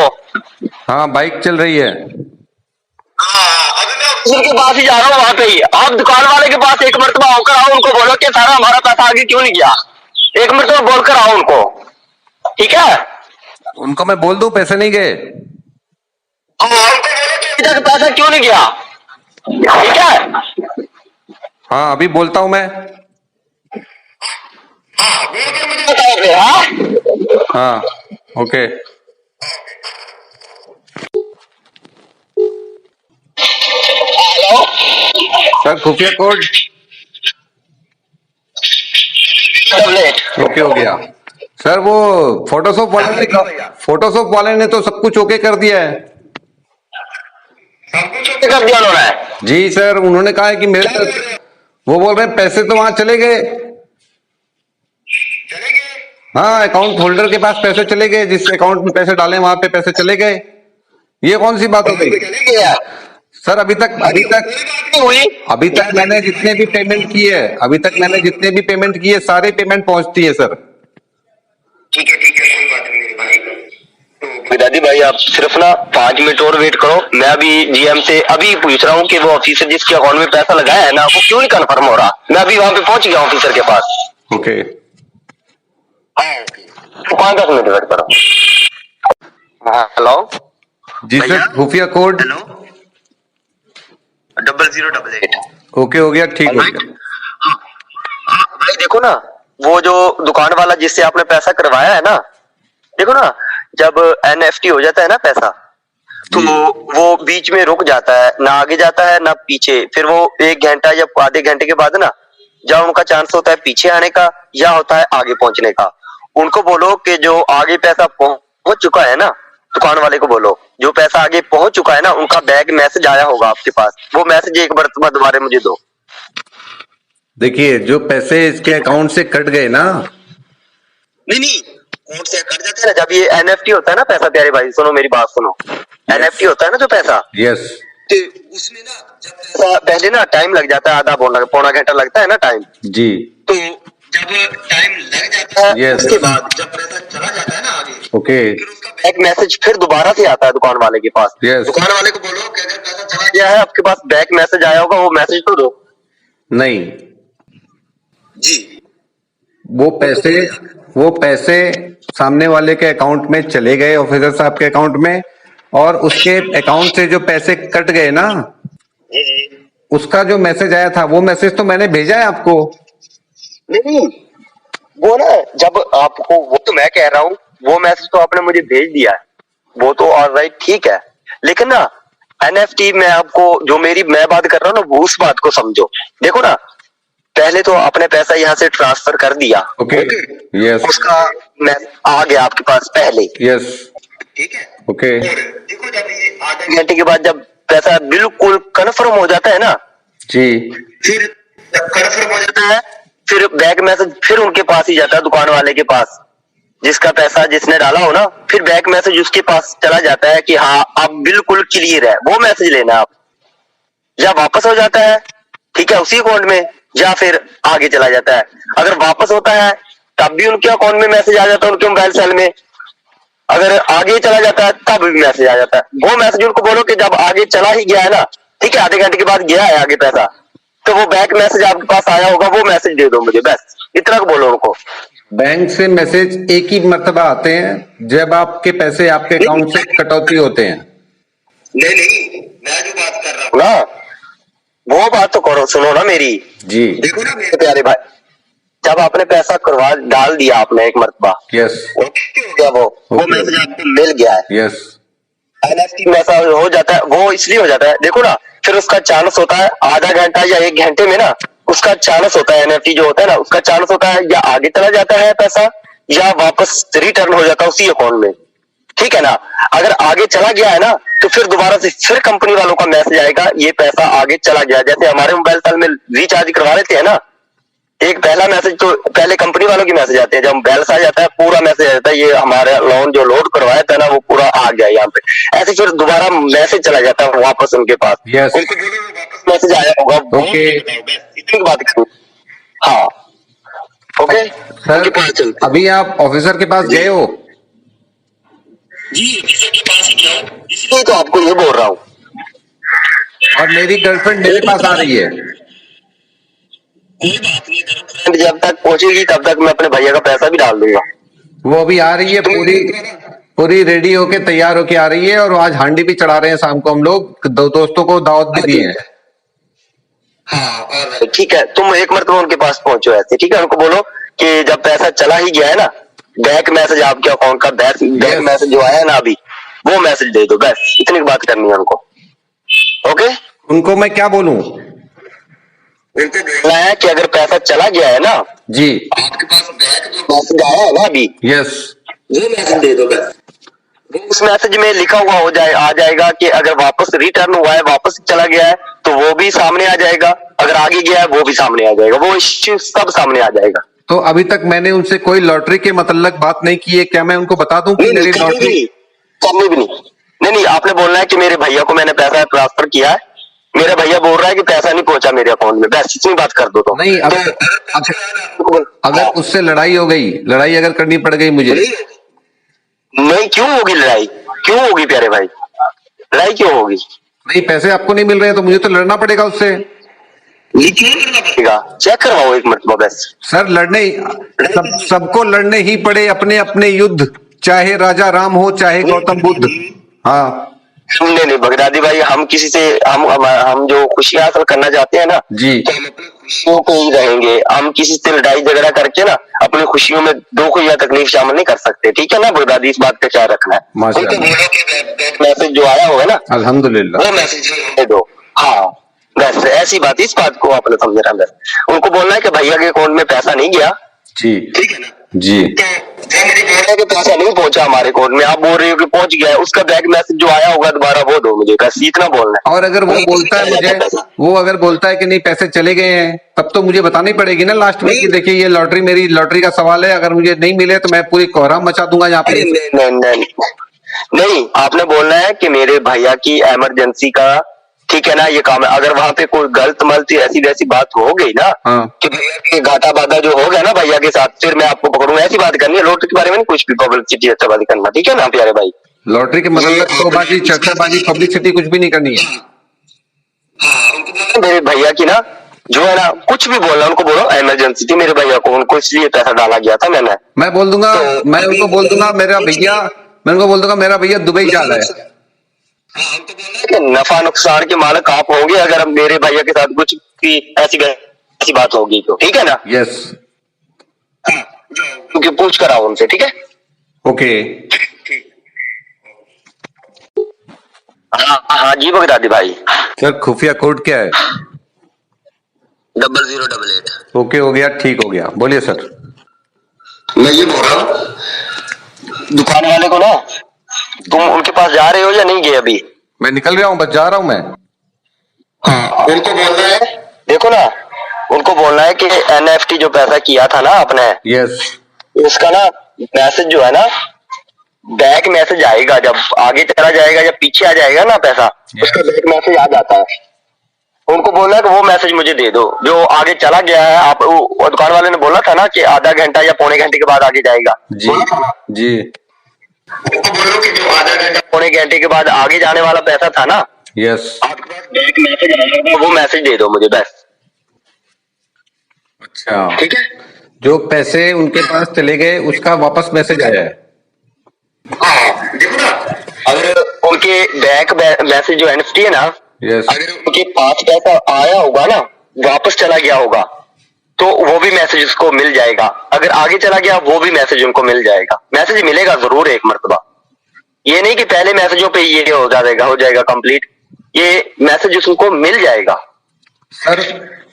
हाँ बाइक चल रही है। अभी मैं ऑफिसर के पास ही जा रहा हूँ, वहां पे ही। आप दुकान वाले के पास एक मरतबा होकर आओ, उनको बोलो कि सारा हमारा पैसा आगे क्यों नहीं गया, एक मरतबा बोलकर आओ उनको, ठीक है? उनको मैं बोल दूं पैसे नहीं गए? उनको बोलो कि अभी तक पैसा क्यों नहीं गया, ठीक है? हाँ अभी बोलता हूं मैं। मुझे बताओ फिर। हाँ हाँ ओके। हेलो सर खुफिया कोड टैबलेट। ओके हो गया। सर वो फोटोशॉप वाले ने तो सब कुछ ओके कर दिया है। कर दिया उन्होंने? जी सर, उन्होंने कहा है कि मेरे तरफ, वो बोल रहे हैं पैसे तो वहां चले गए। हाँ अकाउंट होल्डर के पास पैसे चले गए, जिस अकाउंट में पैसे डाले वहां पे पैसे चले गए। ये कौन सी बात हो गई सर? अभी तक मैंने जितने भी पेमेंट की है सारे पेमेंट पहुंचती है सर। ठीक है कोई बात नहीं मेरे भाई। दादी भाई आप सिर्फ ना 5 मिनट और वेट करो, मैं अभी जीएम से अभी पूछ रहा हूँ कि वो ऑफिसर जिसके अकाउंट में पैसा लगाया है ना वो क्यों नहीं कन्फर्म हो रहा। मैं अभी वहां पे पहुंच गया ऑफिसर के पास। ओके 5-10 मिनट वेट करो। हाँ हेलो जी सर, खुफिया कोड 0088। ओके हो गया, ठीक हो गया। भाई देखो ना, वो जो दुकान वाला जिससे आपने पैसा करवाया है ना, देखो ना जब एनएफटी हो जाता है ना पैसा, तो वो बीच में रुक जाता है, ना आगे जाता है ना पीछे। फिर वो 1 घंटा या आधे घंटे के बाद ना जब उनका चांस होता है पीछे आने का या होता है आगे पहुंचने का, उनको बोलो कि जो आगे पैसा पहुंच चुका है ना, दुकान वाले को बोलो जो पैसा आगे पहुंच चुका है ना, उनका बैग मैसेज आया होगा आपके पास, वो मैसेज एक बार दोबारा मुझे दो। देखिए जो पैसे इसके अकाउंट से कट गए ना, नहीं अकाउंट से कट जाता है ना जब ये एनएफटी होता है ना पैसा। प्यारे भाई सुनो मेरी बात सुनो, एनएफटी होता है ना जो पैसा, यस, तो उसमें ना जब पैसा पहले ना टाइम लग जाता है, आधा पौना घंटा लगता है ना टाइम जी। तो जब टाइम लग जाता है Yes. उसके बाद जब पैसा चला जाता है ना आगे, ओके फिर उसका बैक मैसेज फिर दोबारा से आता है दुकान वाले के पास। Yes. दुकान वाले को बोलो कि अगर पैसा चला गया है आपके पास बैक मैसेज आया होगा, वो मैसेज तो दो। नहीं, जी वो पैसे सामने वाले के अकाउंट में चले गए, ऑफिसर साहब के अकाउंट में, और उसके अकाउंट से जो पैसे कट गए ना, उसका जो मैसेज आया था वो मैसेज तो मैंने भेजा है आपको। नहीं वो ना जब आपको, वो तो मैं कह रहा हूँ वो मैसेज तो आपने मुझे भेज दिया है, वो तो ऑलराइट ठीक है, लेकिन ना एनएफटी में आपको जो मैं बात कर रहा हूँ ना, वो उस बात को समझो। देखो ना पहले तो आपने पैसा यहाँ से ट्रांसफर कर दिया, ओके यस, उसका आ गया आपके पास पहले, यस ठीक है ओके। देखो जब ये आधे घंटे के बाद जब पैसा बिल्कुल कन्फर्म हो जाता है ना जी, फिर जब कन्फर्म हो जाता है फिर बैक मैसेज फिर उनके पास ही जाता है, दुकान वाले के पास, जिसका पैसा जिसने डाला हो ना, फिर बैक मैसेज उसके पास चला जाता है कि हाँ आप बिल्कुल क्लियर है, वो मैसेज लेना आप। या वापस हो जाता है ठीक है उसी अकाउंट में, या फिर आगे चला जाता है। अगर वापस होता है तब भी उनके अकाउंट में मैसेज आ जाता है, उनके मोबाइल सेल में। अगर आगे चला जाता है तब भी मैसेज आ जाता है। वो मैसेज उनको बोलो कि जब आगे चला ही गया है ना, ठीक है आधे घंटे के बाद गया है आगे पैसा, तो वो बैक मैसेज आपके पास आया होगा, वो मैसेज दे दो मुझे, बस इतना बोलो उनको। बैंक से मैसेज एक ही मर्तबा आते हैं जब आपके पैसे आपके अकाउंट से कटौती होते हैं। नहीं मैं जो बात कर रहा हूँ ना, वो बात तो करो, सुनो ना मेरी जी, देखो ना मेरे प्यारे भाई, जब आपने पैसा करवा डाल दिया आपने एक मरतबा, यस ओके हो गया, वो मैसेज आपको मिल गया है, यस, एनएफटी में ऐसा हो जाता है, वो इसलिए हो जाता है देखो ना, फिर उसका चांस होता है आधा घंटा या 1 घंटे में ना, उसका चांस होता है एनएफटी जो होता है ना, उसका चांस होता है या आगे चला जाता है पैसा या वापस रिटर्न हो जाता है उसी अकाउंट में, ठीक है ना। अगर आगे चला गया है ना तो फिर दोबारा से फिर कंपनी वालों का मैसेज आएगा ये पैसा आगे चला गया। जैसे हमारे मोबाइल सेल में रिचार्ज करवा लेते हैं ना, एक पहला मैसेज तो पहले कंपनी वालों के मैसेज आते हैं, जब बैलेंस आ जाता है पूरा मैसेज आ जाता है ये हमारा लोन जो लोड करवाया था ना वो पूरा आ गया यहाँ पे, ऐसे फिर दोबारा मैसेज चला जाता है वापस उनके पास। Yes. उनको बोलो वापस मैसेज आया होगा, Okay. इतनी बात करो। हाँ ओके सर अभी आप ऑफिसर के पास गए हो? जी किसी के पास ही किया हूँ, इसलिए तो आपको ये बोल रहा हूँ। और मेरी गर्लफ्रेंड मेरे पास आ रही है। कोई बात नहीं, गर्लफ्रेंड जब तक पहुंचेगी तब तक मैं अपने भैया का पैसा भी डाल दूंगा। वो अभी आ रही है, पूरी पूरी रेडी होके तैयार होके आ रही है, और आज हांडी भी चढ़ा रहे हैं शाम को हम लोग, दोस्तों को दावत भी दी है। हाँ ठीक है, तुम एक मरतबा उनके पास पहुंचो ऐसे, ठीक है, उनको बोलो कि जब पैसा चला ही गया है ना, बैक मैसेज आपके अकाउंट का बैक मैसेज जो आया है ना अभी, वो मैसेज दे दो, बस इतनी बात करनी है उनको। ओके, उनको मैं क्या बोलूं? उनको बोलना है कि अगर पैसा चला गया है ना जी, आपके पास बैक जो मैसेज आया है ना अभी, यस, वो मैसेज दे दो बस। उस मैसेज में लिखा हुआ आ जाएगा कि अगर वापस रिटर्न हुआ है, वापस चला गया है, तो वो भी सामने आ जाएगा, अगर आगे गया है वो भी सामने आ जाएगा, वो इश्यू सब सामने आ जाएगा। तो अभी तक मैंने उनसे कोई लॉटरी के मतलब बात नहीं की है, क्या मैं उनको बता दूं कि मेरी लॉटरी? कभी भी नहीं, आपने बोलना है कि मेरे भैया को मैंने पैसा ट्रांसफर किया है, मेरा भैया बोल रहा है कि पैसा नहीं पहुंचा मेरे अकाउंट में, बस इतनी बात कर दो। तो नहीं, अगर उससे लड़ाई हो गई, लड़ाई अगर करनी पड़ गई मुझे, नहीं, क्यों होगी लड़ाई, क्यों होगी प्यारे भाई, लड़ाई क्यों होगी? नहीं, पैसे आपको नहीं मिल रहे हैं तो मुझे तो लड़ना पड़ेगा उससे। क्यों करना पड़ेगा? चेक करवाओ एक मरतबा बस। सर, लड़ने सबको लड़ने ही पड़े अपने अपने युद्ध, चाहे राजा राम हो चाहे गौतम बुद्ध। हाँ नहीं बगदादी भाई, हम किसी से हम जो खुशियां हासिल करना चाहते हैं ना जी, तो हम अपनी खुशियों पे ही रहेंगे, हम किसी से लड़ाई झगड़ा करके ना अपनी खुशियों में दुख या तकलीफ शामिल नहीं कर सकते, ठीक है ना बगदादी, इस बात का ख्याल रखना है। माशाल्लाह। मैसेज जो आया होगा ना, अल्हम्दुलिल्लाह, वो मैसेज दे दो। हाँ बस ऐसी बात, इस बात को आपने समझना, बस उनको बोलना है कि भैया के अकाउंट में पैसा नहीं गया, जी ठीक है ना जी। तो मुझे बोल रहा है कि पैसा नहीं पहुंचा हमारे अकाउंट में, आप बोल रहे हो कि पहुंच गया है, उसका बैक मैसेज जो आया होगा दोबारा वो दो मुझे, बस इतना बोलना है। और अगर वो बोलता है मुझे, वो अगर बोलता है कि नहीं पैसे चले गए हैं, तब तो मुझे बतानी पड़ेगी ना लास्ट में कि देखिए ये लॉटरी, मेरी लॉटरी का सवाल है, अगर मुझे नहीं मिले तो मैं पूरी कोहराम मचा दूंगा यहाँ पे। नहीं, आपने बोलना है कि मेरे भैया की इमरजेंसी का, ठीक है ना, ये काम है। अगर वहां पे कोई गलत मलत ऐसी वैसी बात हो गई ना, हाँ, कि भैया के घाटा बाधा जो हो गया ना भैया के साथ, फिर मैं आपको पकड़ूंगा, ऐसी बात करनी है। लॉटरी के बारे में नहीं कुछ भी पब्लिसिटी अच्छाबाजी करना, ठीक है ना प्यारे भाई। लॉटरी के मतलब शोबाजी, चर्चाबाजी, पब्लिसिटी कुछ भी नहीं करनी है। मेरे भैया की ना जो है ना, कुछ भी बोलना, उनको बोलो इमरजेंसी थी मेरे भैया को, उनको इसलिए पैसा डाला गया था मैंने। मैं बोल दूंगा, मैं उनको बोल दूंगा मेरा भैया, मैं उनको बोल दूंगा मेरा भैया दुबई जा रहा है। कि नफा नुकसान के मालिक आप होंगे अगर हम मेरे भैया के साथ कुछ भी ऐसी बात होगी तो, ठीक है ना। यस, क्योंकि पूछ कर आओ उनसे, ठीक है। ओके। हाँ जी बगदादी भाई। सर, खुफिया कोड क्या है? 0088। ओके, हो गया, ठीक हो गया, बोलिए सर। मैं ये बोल रहा हूँ दुकान वाले को ना, तुम उनके पास जा रहे हो या नहीं गए अभी? मैं निकल गया हूँ, बस जा रहा हूँ मैं। उनको बोलना है, देखो ना, उनको बोलना है कि NFT जो पैसा किया था ना आपने, यस, उसका ना मैसेज जो है ना, बैक मैसेज आएगा, जब आगे चला जाएगा, जब पीछे आ जाएगा ना पैसा, उसका बैक मैसेज आ जाता है। उनको बोलना है कि वो मैसेज मुझे दे दो जो आगे चला गया है। आप वो दुकान वाले ने बोला था ना कि आधा घंटा या पौने घंटे के बाद आगे जाएगा, जी जी। उनको बोलो कि जो आधा घंटा पौने घंटे के बाद आगे जाने वाला पैसा था ना, यस, आपके पास बैक मैसेज आएगा, वो मैसेज दे दो मुझे, बस। अच्छा, ठीक है। जो पैसे उनके पास चले गए उसका वापस मैसेज आया है। हाँ देखो ना, अगर उनके बैक मैसेज जो NFT है ना, यस, अगर उनके पास पैसा आया होगा ना, वापस चला गया होगा, तो वो भी मैसेज उसको मिल जाएगा। अगर आगे चला गया वो भी मैसेज उनको मिल जाएगा, मैसेज मिलेगा जरूर एक मर्तबा। ये नहीं कि पहले मैसेजों पे ये हो जाएगा कंप्लीट, ये मैसेज उनको मिल जाएगा। सर,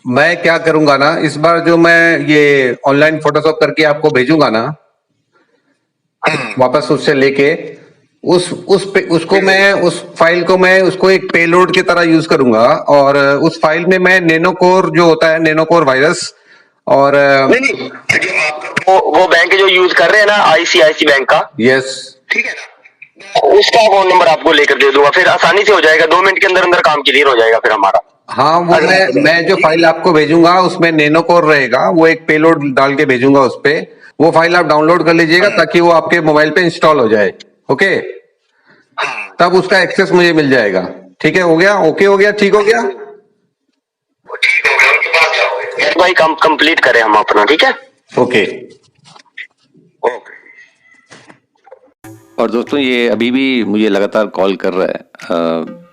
मैं क्या करूंगा ना, इस बार जो मैं ये ऑनलाइन फोटोशॉप करके आपको भेजूंगा ना, वापस उससे लेके उसको मैं, उस फाइल को मैं उसको एक पेलोड की तरह यूज करूंगा, और उस फाइल में मैं नैनोकोर जो होता है, नैनोकोर वायरस, और नहीं, वो बैंक जो यूज कर रहे हैं ना, ICICI बैंक का, यस, ठीक है ना, उसका अकाउंट नंबर आपको लेकर दे दूंगा, फिर आसानी से हो जाएगा, 2 मिनट के अंदर अंदर काम क्लियर हो जाएगा फिर हमारा। हाँ, वो मैं जो फाइल आपको भेजूंगा उसमें नैनोकोर रहेगा, वो एक पेलोड डाल के भेजूंगा उस पे, वो फाइल आप डाउनलोड कर लीजिएगा ताकि वो आपके मोबाइल पे इंस्टॉल हो जाए। ओके, तब उसका एक्सेस मुझे मिल जाएगा। ठीक है, हो गया, ओके हो गया, ठीक हो गया। ठीक हो गया, उनके पास जाओगे भाई, काम कंप्लीट करें हम अपना, ठीक है। ओके। और दोस्तों ये अभी भी मुझे लगातार कॉल कर रहा है।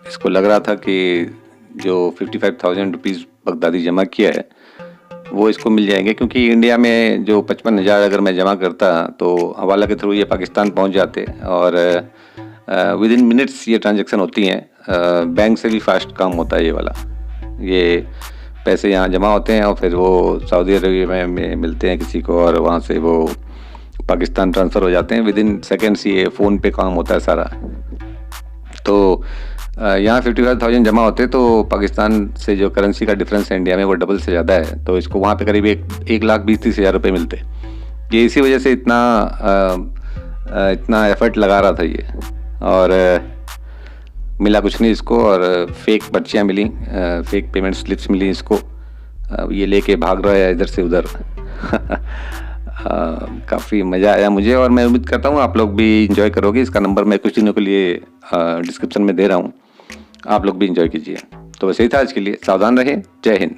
इसको लग रहा था कि जो 55,000 रुपीज़ बगदादी जमा किया है वो इसको मिल जाएंगे, क्योंकि इंडिया में जो 55,000 अगर मैं जमा करता तो हवाला के थ्रू ये पाकिस्तान पहुंच जाते और विद इन मिनट्स ये ट्रांजैक्शन होती हैं। बैंक से भी फास्ट काम होता है ये वाला। ये पैसे यहाँ जमा होते हैं और फिर वो सऊदी अरबिया में मिलते हैं किसी को और वहाँ से वो पाकिस्तान ट्रांसफ़र हो जाते हैं। विद इन सेकेंड्स ये फ़ोन पे काम होता है सारा। तो यहाँ 55,000 जमा होते तो पाकिस्तान से जो करेंसी का डिफरेंस है इंडिया में वो डबल से ज़्यादा है, तो इसको वहाँ पे करीब 1,20,30,000 रुपये मिलते। ये इसी वजह से इतना एफर्ट लगा रहा था ये, और मिला कुछ नहीं इसको, और फेक पर्चियाँ मिली, फेक पेमेंट स्लिप्स मिली इसको। ये लेके भाग रहा है इधर से उधर। काफ़ी मज़ा आया मुझे, और मैं उम्मीद करता हूँ आप लोग भी इंजॉय करोगे। इसका नंबर मैं कुछ दिनों के लिए डिस्क्रिप्शन में दे रहा हूँ, आप लोग भी इंजॉय कीजिए। तो वैसे ही था आज के लिए, सावधान रहें। जय हिंद।